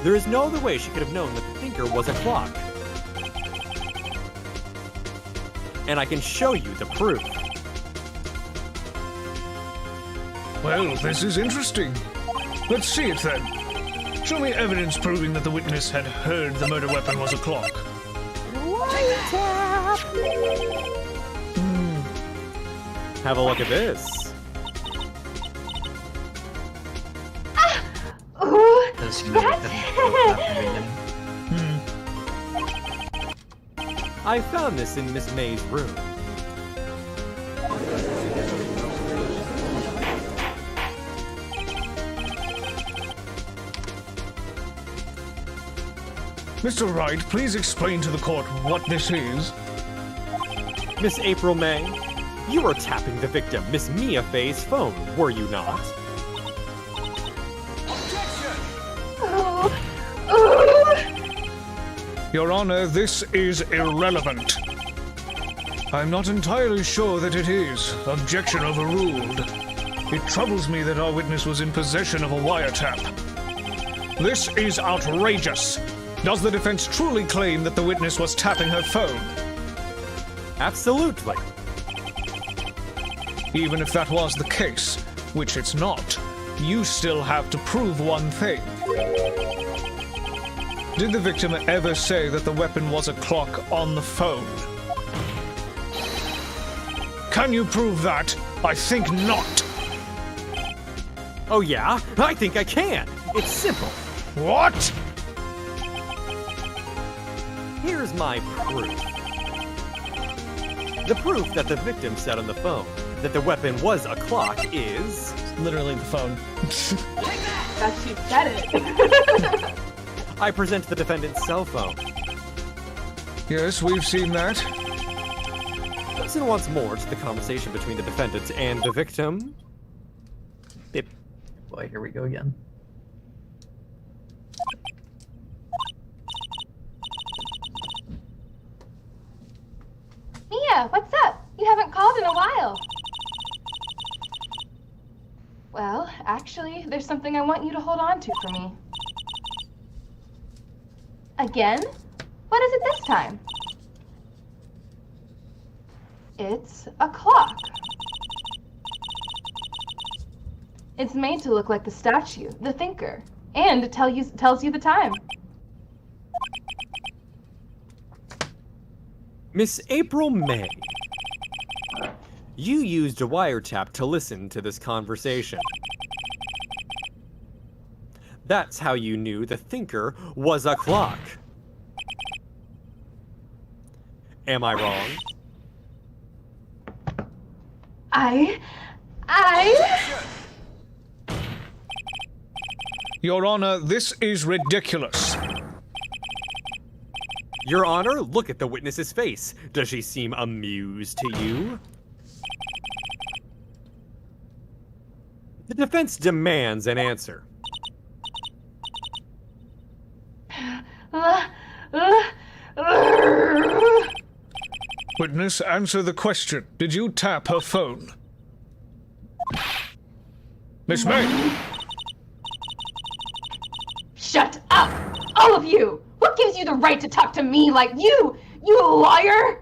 There is no other way she could have known that the thinker was a clock. And I can show you the proof. Well, this is interesting. Let's see it then. Show me evidence proving that the witness had heard the murder weapon was a clock. Have a look at this. Ooh, Does she know what the I found this in Miss May's room. Mr. Wright, please explain to the court what this is. Miss April May, you were tapping the victim, Miss Mia Faye's phone, were you not? Your Honor, this is irrelevant. I'm not entirely sure that it is. Objection overruled. It troubles me that our witness was in possession of a wiretap. This is outrageous. Does the defense truly claim that the witness was tapping her phone? Absolutely. Even if that was the case, which it's not, you still have to prove one thing. Did the victim ever say that the weapon was a clock on the phone? Can you prove that? I think not. Oh yeah? I think I can. It's simple. What? Here's my proof. The proof that the victim said on the phone that the weapon was a clock is... Literally the phone. that she said it. I present the defendant's cell phone. Yes, we've seen that. Listen once more to the conversation between the defendant and the victim. Bip. Boy, here we go again. Mia, what's up? You haven't called in a while. Well, actually, there's something I want you to hold on to for me. Again? What is it this time? It's a clock. It's made to look like the statue, the thinker, and it tells you the time. Miss April May. You used a wiretap to listen to this conversation. That's how you knew the thinker was a clock. Am I wrong? I... Your Honor, this is ridiculous. Your Honor, look at the witness's face. Does she seem amused to you? The defense demands an answer. Witness, answer the question. Did you tap her phone? Miss May! Shut up! All of you! What gives you the right to talk to me like you liar?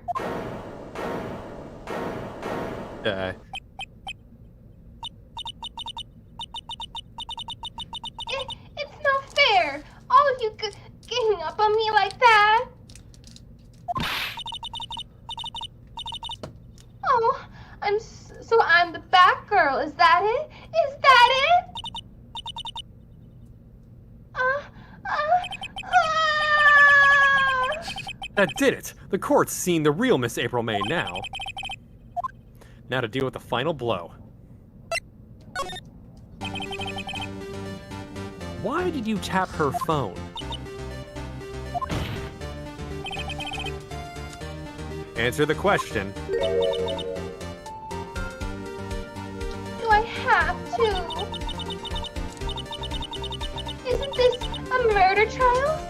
It's not fair! All of you ganging up on me like that! Oh, so I'm the Batgirl, is that it? Is that it? That did it! The court's seen the real Miss April May now. Now to deal with the final blow. Why did you tap her phone? Answer the question. Do I have to? Isn't this a murder trial?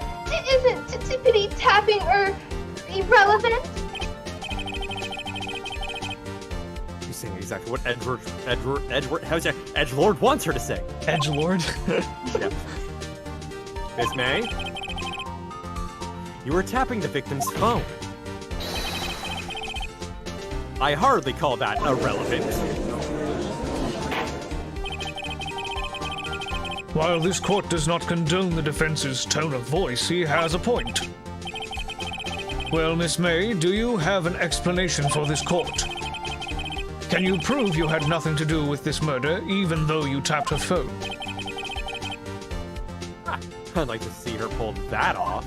Isn't tippity tapping irrelevant? You're saying exactly what Edgelord wants her to say. Edgelord. Yeah. Miss May? You were tapping the victim's phone. I hardly call that irrelevant. While this court does not condone the defense's tone of voice, he has a point. Well, Miss May, do you have an explanation for this court? Can you prove you had nothing to do with this murder, even though you tapped her phone? I'd like to see her pull that off.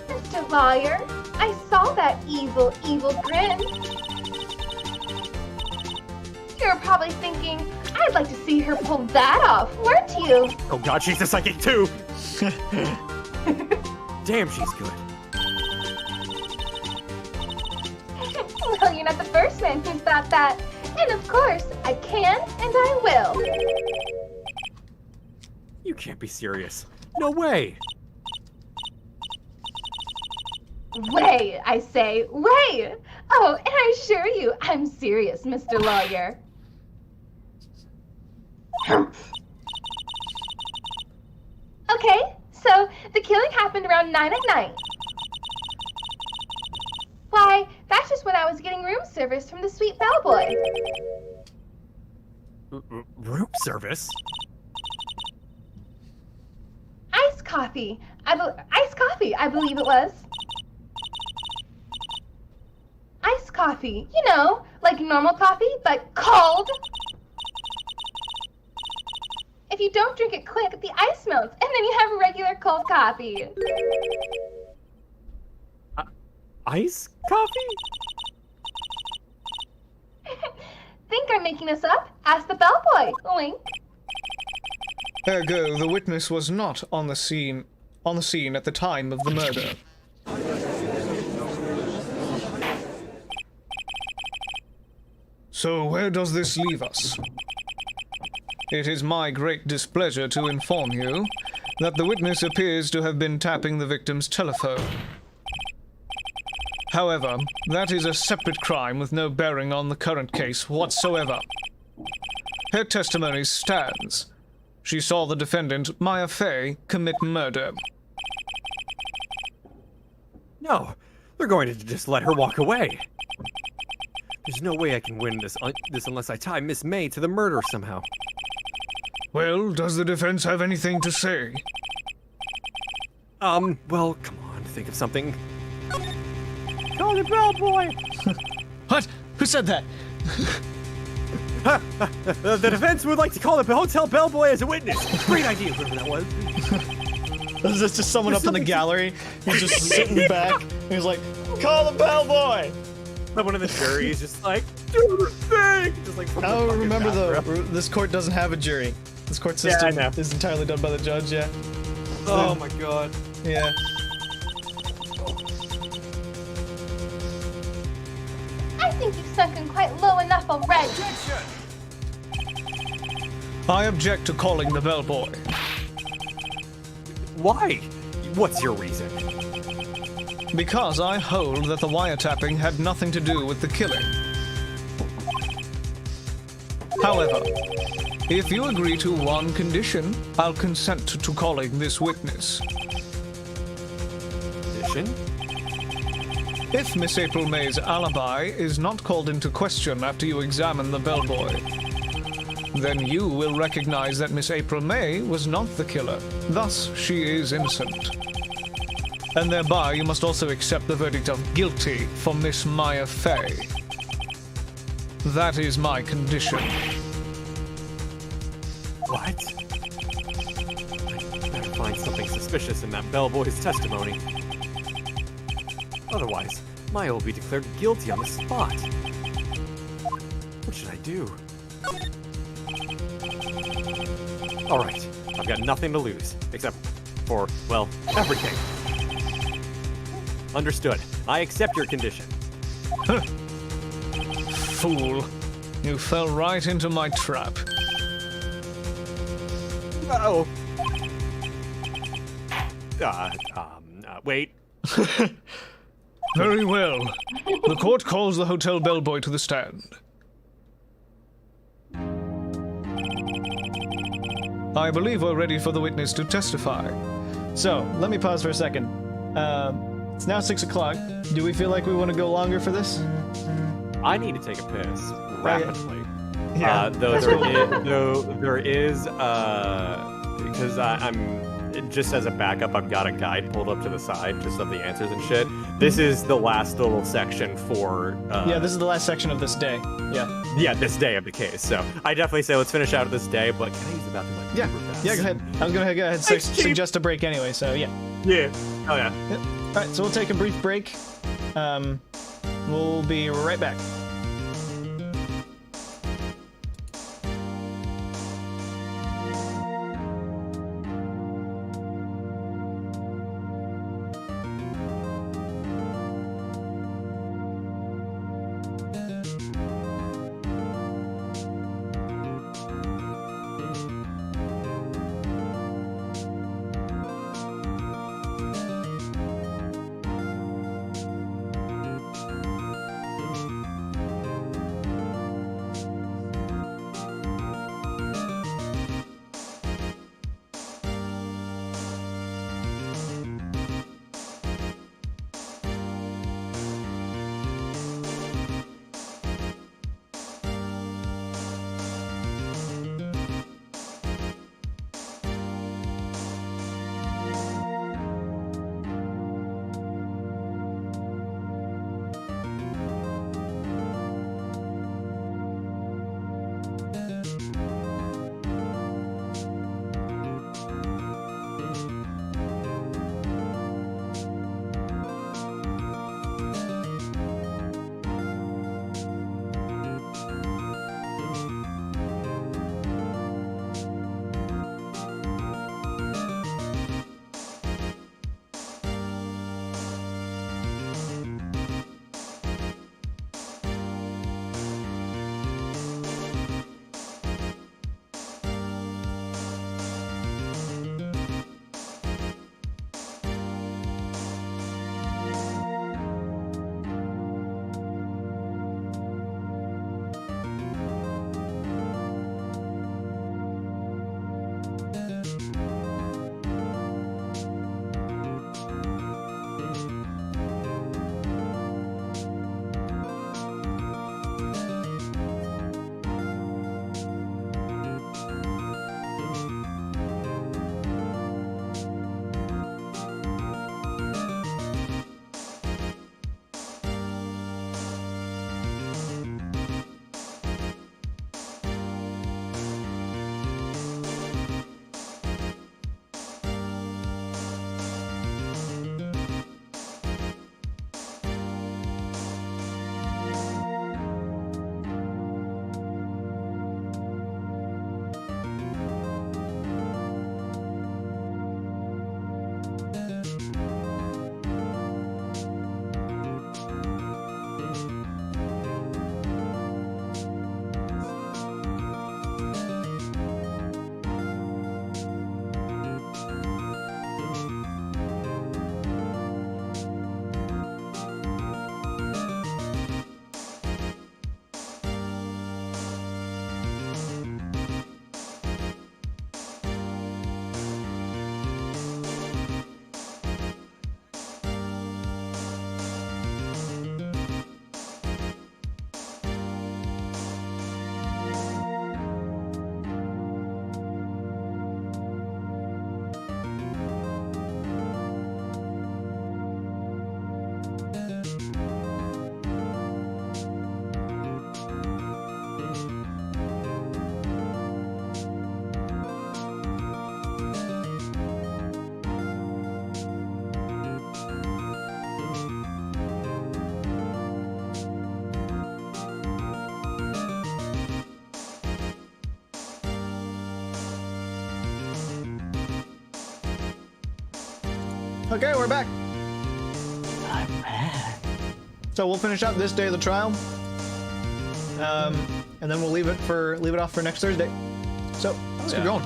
Mr. Lawyer, I saw that evil grin. You're probably thinking, I'd like to see her pull that off, weren't you? Oh god, she's a psychic too! Damn, she's good. Well, you're not the first man who's thought that. And of course, I can and I will. You can't be serious. No way! Way, I say, way! Oh, and I assure you, I'm serious, Mr. Lawyer. Okay, so the killing happened around 9 at night. Why, that's just when I was getting room service from the sweet bellboy. Room service? Iced coffee. Iced coffee, I believe it was. Iced coffee. You know, like normal coffee, but cold. If you don't drink it quick, the ice melts, and then you have regular cold coffee. Ice coffee? Think I'm making this up? Ask the bellboy. Wink. Ergo, the witness was not on the scene at the time of the murder. So where does this leave us? It is my great displeasure to inform you that the witness appears to have been tapping the victim's telephone. However, that is a separate crime with no bearing on the current case whatsoever. Her testimony stands. She saw the defendant, Maya Fey, commit murder. No, they're going to just let her walk away. There's no way I can win this unless I tie Miss May to the murder somehow. Well, does the defense have anything to say? Well, come on, think of something. Call the bellboy! What? Who said that? The defense would like to call the hotel bellboy as a witness. Great idea, whoever that was. Is this just someone up in the gallery? He's just sitting back. And he's like, call the bellboy! Someone in the jury is just like, do the thing! Just like, from the Oh, fucking remember bathroom. this court doesn't have a jury. This court system I know. is entirely done by the judge, yeah. Oh my god. Yeah. I think you've sunken quite low enough already. I object to calling the bellboy. Why? What's your reason? Because I hold that the wiretapping had nothing to do with the killing. However, if you agree to one condition, I'll consent to calling this witness. Condition? If Miss April May's alibi is not called into question after you examine the bellboy, then you will recognize that Miss April May was not the killer. Thus, she is innocent. And thereby, you must also accept the verdict of guilty for Miss Maya Fey. That is my condition. What? I better find something suspicious in that bellboy's testimony. Otherwise, Maya will be declared guilty on the spot. What should I do? Alright, I've got nothing to lose, except for, well, everything. Understood. I accept your condition. Fool. You fell right into my trap. Uh-oh. Wait. Very well. The court calls the hotel bellboy to the stand. I believe we're ready for the witness to testify. So, let me pause for a second. It's now 6 o'clock. Do we feel like we want to go longer for this? I need to take a piss rapidly. Yeah. Though there is, because I'm just as a backup, I've got a guide pulled up to the side just of the answers and shit. This is the last little section for. Yeah, this is the last section of this day. Yeah. Yeah, this day of the case. So I definitely say let's finish out of this day. But can I use the bathroom like Yeah. super fast? Yeah, go ahead. I'm gonna go ahead and Thanks, Chief. suggest a break anyway, so yeah. Yeah. Oh yeah. Yep. Alright, so we'll take a brief break. We'll be right back. Okay, we're back. I'm back. So we'll finish up this day of the trial, and then we'll leave it off for next Thursday. So let's keep going.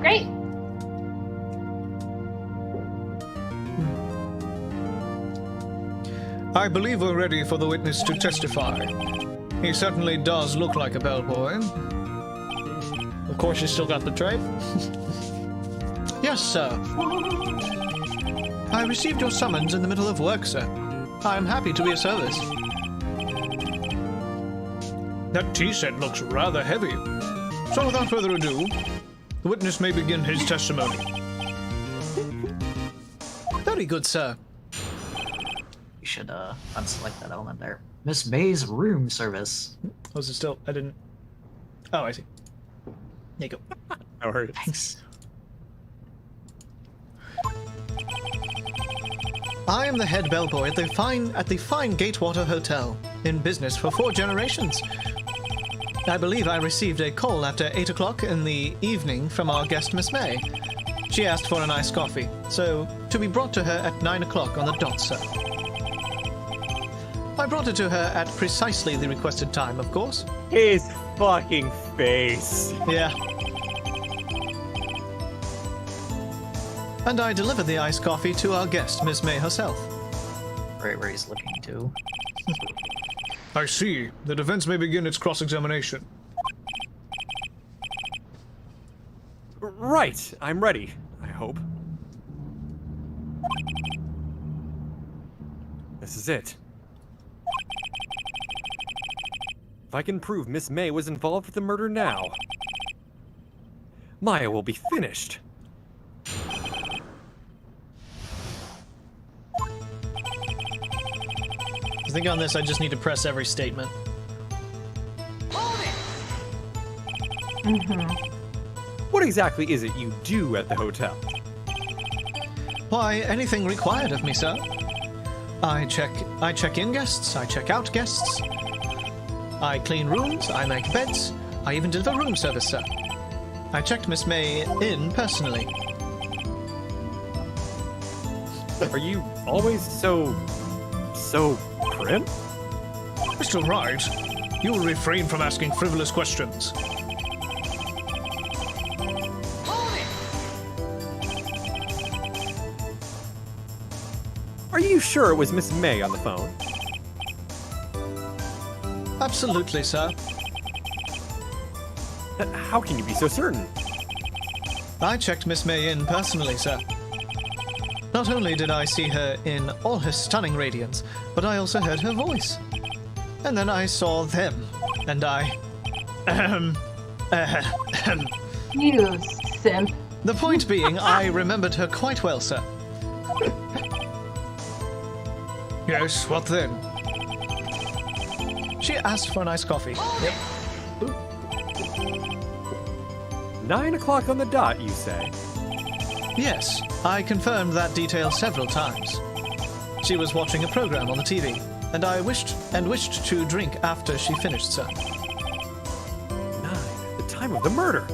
Great. I believe we're ready for the witness to testify. He certainly does look like a bellboy. Of course, you still got the tray. Yes, sir. I received your summons in the middle of work, sir. I am happy to be of service. That tea set looks rather heavy. So without further ado, the witness may begin his testimony. Very good, sir. You should unselect that element there. Miss May's room service. Was it still? I didn't. Oh, I see. There you go. No worries. Thanks. I am the head bellboy at the fine Gatewater Hotel, in business for 4 generations. I believe I received a call after 8 o'clock in the evening from our guest, Miss May. She asked for an iced coffee, so to be brought to her at 9 o'clock on the dot, sir. I brought it to her at precisely the requested time, of course. His fucking face. Yeah. And I delivered the iced coffee to our guest, Miss May herself. Right where he's looking to. I see. The defense may begin its cross-examination. Right, I'm ready, I hope. This is it. If I can prove Miss May was involved with the murder now, Maya will be finished. I think on this I just need to press every statement. What exactly is it you do at the hotel? Why, anything required of me, sir. I check in guests, I check out guests. I clean rooms, I make beds, I even deliver room service, sir. I checked Miss May in personally. Are you always so prim? Mr. Wright, you will refrain from asking frivolous questions. Are you sure it was Miss May on the phone? Absolutely, sir. How can you be so certain? I checked Miss May in personally, sir. Not only did I see her in all her stunning radiance, but I also heard her voice. And then I saw them, and I... You simp. The point being, I remembered her quite well, sir. Yes, what then? She asked for an iced coffee. Yep. 9 o'clock on the dot, you say? Yes, I confirmed that detail several times. She was watching a program on the TV, and I wished to drink after she finished, sir. 9, the time of the murder.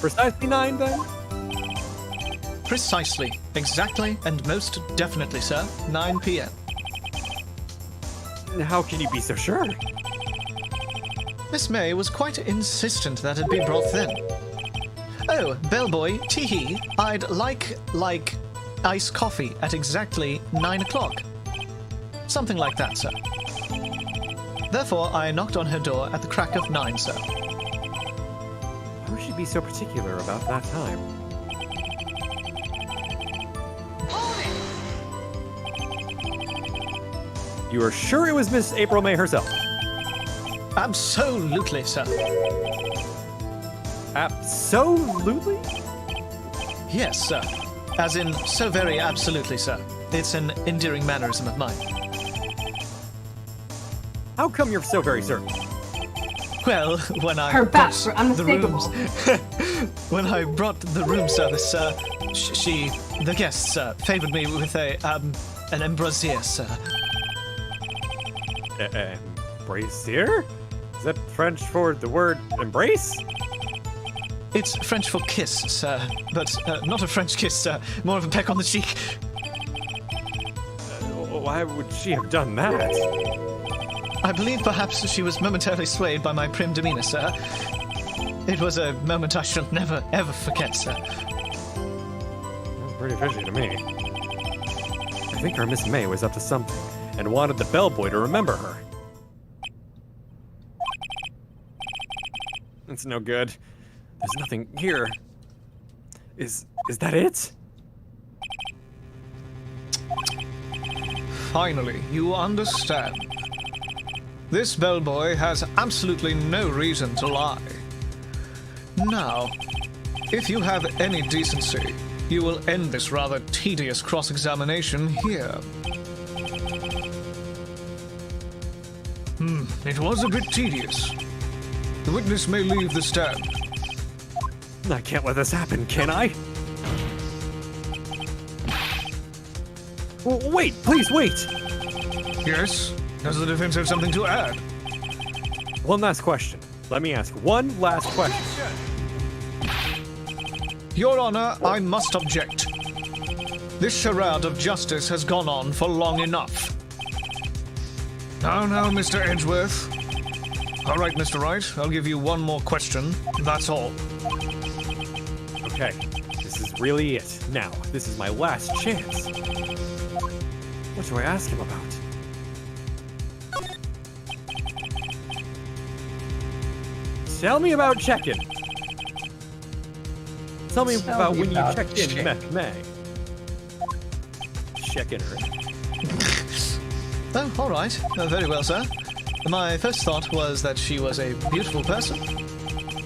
Precisely 9, then? Precisely, exactly, and most definitely, sir. 9 p.m. How can you be so sure? Miss May was quite insistent that it be brought then. Oh, bellboy, tee-hee, I'd like iced coffee at exactly 9 o'clock. Something like that, sir. Therefore, I knocked on her door at the crack of 9, sir. Why would she be so particular about that time? You are sure it was Miss April May herself? Absolutely, sir. Absolutely? Yes, sir. As in, so very absolutely, sir. It's an endearing mannerism of mine. How come you're so very certain? Well, when I Her brought facts were the rooms, unmistakable. when I brought the room service, sir, the guests, sir, favored me with an embrasier, sir. Brazier? Is that French for the word embrace? It's French for kiss, sir, but not a French kiss, sir. More of a peck on the cheek. Why would she have done that? I believe perhaps she was momentarily swayed by my prim demeanor, sir. It was a moment I shall never, ever forget, sir. Pretty fishy to me. I think our Miss May was up to something and wanted the bellboy to remember her. It's no good. There's nothing here. Is that it? Finally, you understand. This bellboy has absolutely no reason to lie. Now, if you have any decency, you will end this rather tedious cross-examination here. It was a bit tedious. The witness may leave the stand. I can't let this happen, can I? Wait, please wait! Yes? Does the defense have something to add? One last question. Let me ask one last question. Your Honor, I must object. This charade of justice has gone on for long enough. Now, Mr. Edgeworth. All right, Mr. Wright, I'll give you one more question. That's all. Okay, this is really it. Now, this is my last chance. What do I ask him about? Tell me about check-in. Tell me about when you checked in May. Check in her. Oh, all right. Very well, sir. My first thought was that she was a beautiful person.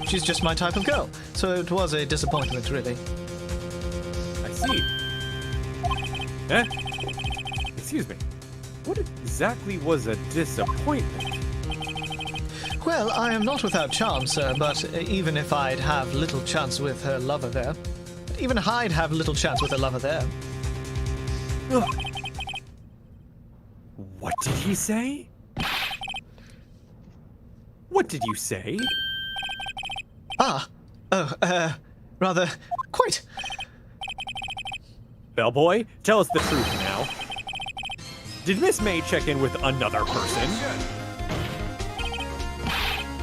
She's just my type of girl, so it was a disappointment, really. I see. Excuse me. What exactly was a disappointment? Well, I am not without charm, sir, but even if I'd have little chance with her lover there, even I'd have little chance with her lover there. Ugh. What did he say? What did you say? Rather, quite. Bellboy, tell us the truth now. Did Miss May check in with another person?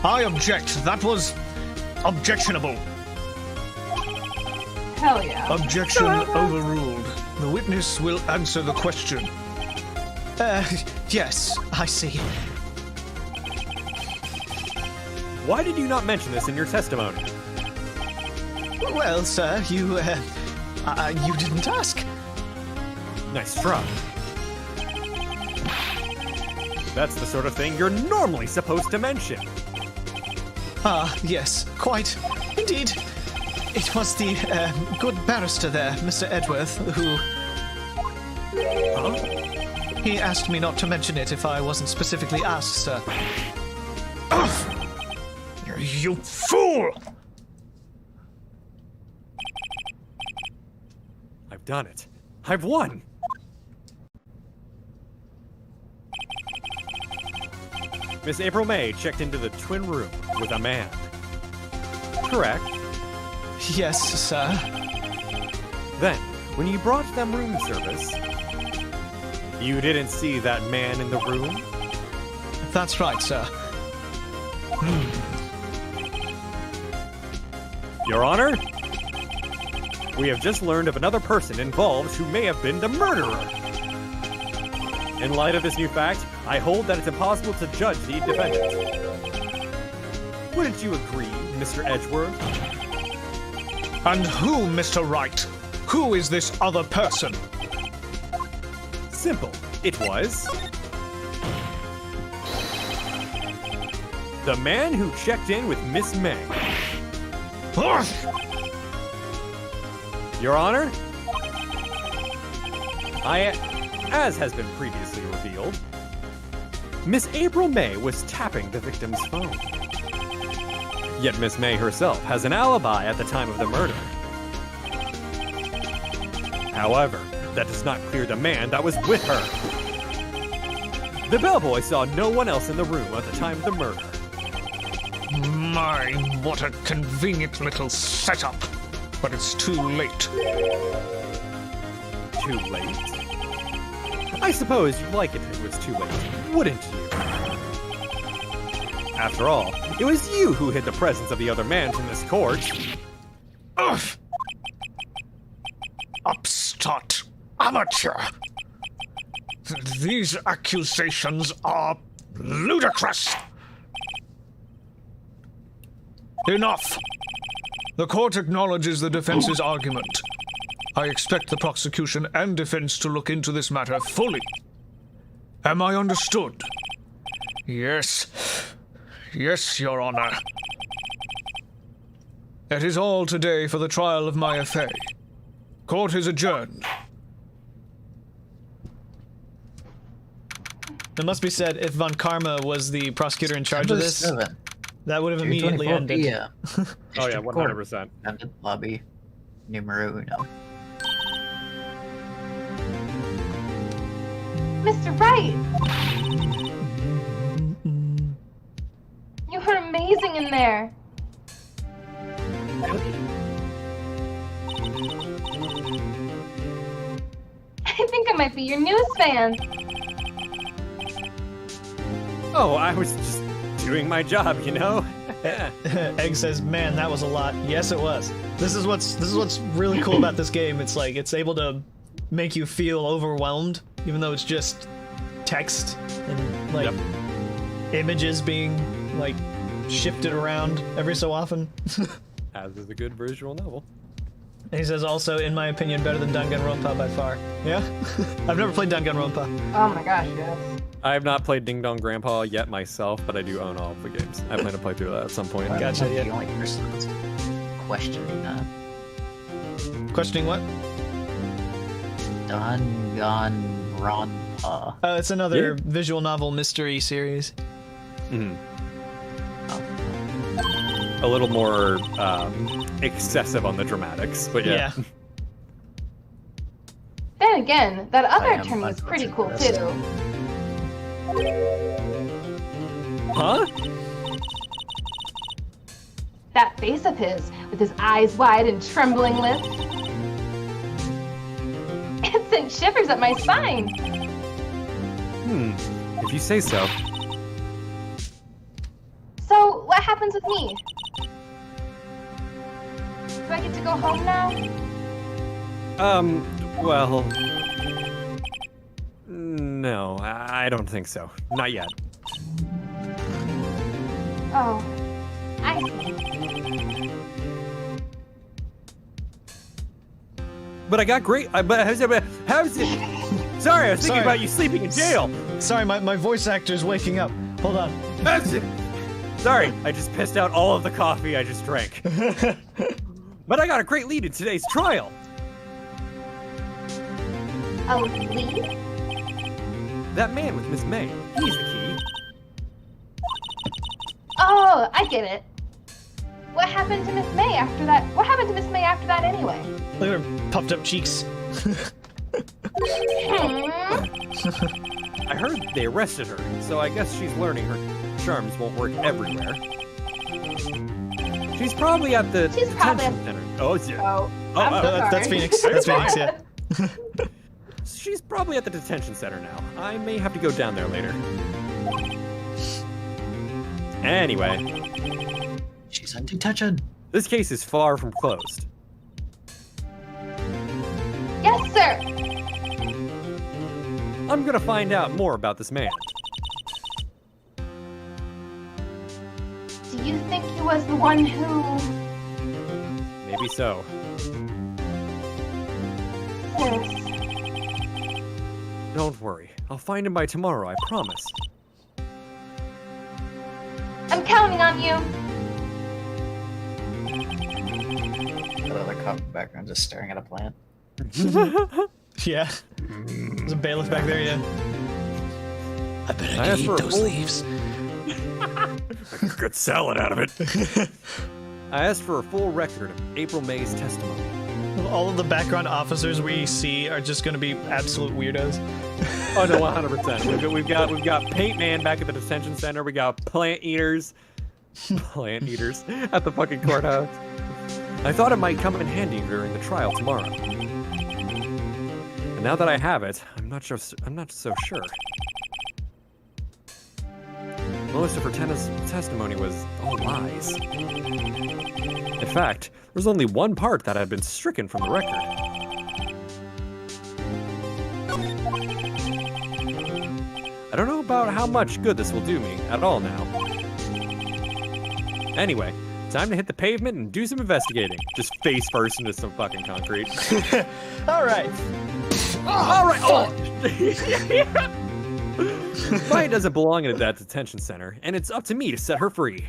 I object. That was objectionable. Hell yeah. Objection overruled. The witness will answer the question. Yes, I see. Why did you not mention this in your testimony? Well, sir, you didn't ask. Nice try. That's the sort of thing you're normally supposed to mention. Yes, quite. Indeed. It was the, good barrister there, Mr. Edgeworth, who... Huh? He asked me not to mention it if I wasn't specifically asked, sir. You fool! I've done it. I've won! Miss April May checked into the twin room with a man. Correct. Yes, sir. Then, when you brought them room service, you didn't see that man in the room? That's right, sir. Your Honor, we have just learned of another person involved who may have been the murderer. In light of this new fact, I hold that it's impossible to judge the defendant. Wouldn't you agree, Mr. Edgeworth? And who, Mr. Wright? Who is this other person? Simple. It was... the man who checked in with Miss May. Your Honor, as has been previously revealed, Miss April May was tapping the victim's phone. Yet Miss May herself has an alibi at the time of the murder. However, that does not clear the man that was with her. The bellboy saw no one else in the room at the time of the murder. My, what a convenient little setup. But it's too late. Too late? I suppose you'd like it if it was too late, wouldn't you? After all, it was you who hid the presence of the other man from this court. Ugh! Upstart. Amateur. These accusations are ludicrous. Enough. The court acknowledges the defense's argument. I expect the prosecution and defense to look into this matter fully. Am I understood? Yes. Yes, Your Honor. That is all today for the trial of my affair. Court is adjourned. It must be said, if Von Karma was the prosecutor in charge of this, that would have immediately ended. Yeah. Oh yeah, 100%. Ended lobby numero uno. Mr. Wright! You were amazing in there. I think I might be your newest fan. Oh, I was just doing my job, you know? Egg says, "Man, that was a lot." Yes, it was. This is what's really cool about this game. It's like it's able to make you feel overwhelmed, even though it's just text and like images being like shifted around every so often. As is a good visual novel. And he says also, in my opinion, better than Danganronpa by far. Yeah? I've never played Danganronpa. Oh my gosh, yes. I have not played Ding Dong Grandpa yet myself, but I do own all of the games. I plan to play through that at some point. Gotcha, The yeah. only person that's questioning that. Questioning what? Danganronpa. It's another visual novel mystery series. Mhm. A little more excessive on the dramatics, but yeah. Then again, that other I am attorney is pretty cool interested. too. Huh? That face of his, with his eyes wide and trembling lips. It sent shivers up my spine. If you say so. So, what happens with me? Do I get to go home now? Well... No, I don't think so. Not yet. Oh, I see. But I got great... how's it... Sorry, I was thinking Sorry. about you sleeping in jail! Sorry, my voice actor's waking up. Hold on. Sorry, I just pissed out all of the coffee I just drank. But I got a great lead in today's trial. Oh, leave? That man with Miss May, he's the key. Oh, I get it. What happened to Miss May after that? What happened to Miss May after that anyway? Look at her puffed up cheeks. I heard they arrested her, so I guess she's learning her charms won't work everywhere. She's probably at the She's probably detention center. Oh, yeah. Oh, I'm so That's sorry. Phoenix. That's Phoenix, yeah. She's probably at the detention center now. I may have to go down there later. Anyway, She's in detention. this case is far from closed. Yes, sir. I'm gonna find out more about this man. Do you think he was the one who... Maybe so. Yes. Don't worry. I'll find him by tomorrow, I promise. I'm counting on you. The other cop in the background just staring at a plant. Yeah. There's a bailiff back there, yeah. I better I asked for a those full- leaves. Good salad out of it. I asked for a full record of April May's testimony. All of the background officers we see are just going to be absolute weirdos. Oh no, 100%. We've got Paint Man back at the detention center. We got plant eaters. Plant eaters at the fucking courthouse. I thought it might come in handy during the trial tomorrow. And now that I have it, I'm not so sure. Most of her testimony was all lies. In fact, there was only one part that had been stricken from the record. I don't know about how much good this will do me at all now. Anyway, time to hit the pavement and do some investigating. Just face first into some fucking concrete. All right. All right. Oh. Maya doesn't belong in that detention center, and it's up to me to set her free.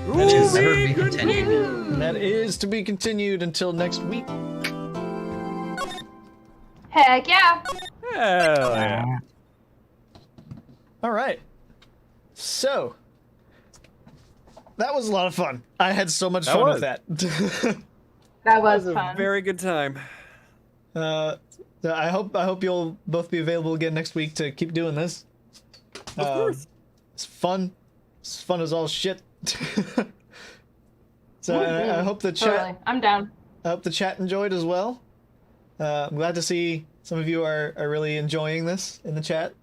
That is Never be continued. That is to be continued until next week. Heck yeah. Hell yeah. All right. So, that was a lot of fun. I had so much fun with that. That was A fun. very good time. I hope you'll both be available again next week to keep doing this. Of course. It's fun. It's fun as all shit. So I hope the chat. Totally. I'm down. I hope the chat enjoyed as well. I'm glad to see some of you are really enjoying this in the chat.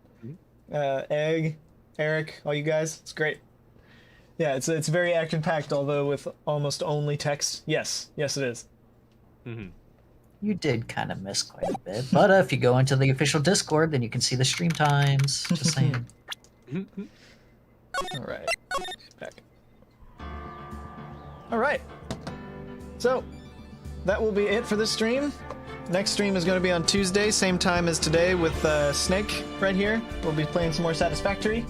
Egg, Eric, all you guys, it's great. Yeah, it's very action packed, although with almost only text. Yes, it is. Mm-hmm. You did kind of miss quite a bit, but if you go into the official Discord, then you can see the stream times. Just saying. All right, back. All right. So that will be it for this stream. Next stream is going to be on Tuesday, same time as today, with Snake right here. We'll be playing some more Satisfactory.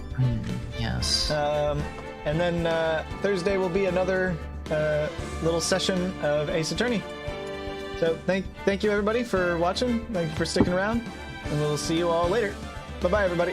Yes. And then Thursday will be another little session of Ace Attorney. So thank you everybody for watching. Thank you for sticking around, and we'll see you all later. Bye bye everybody.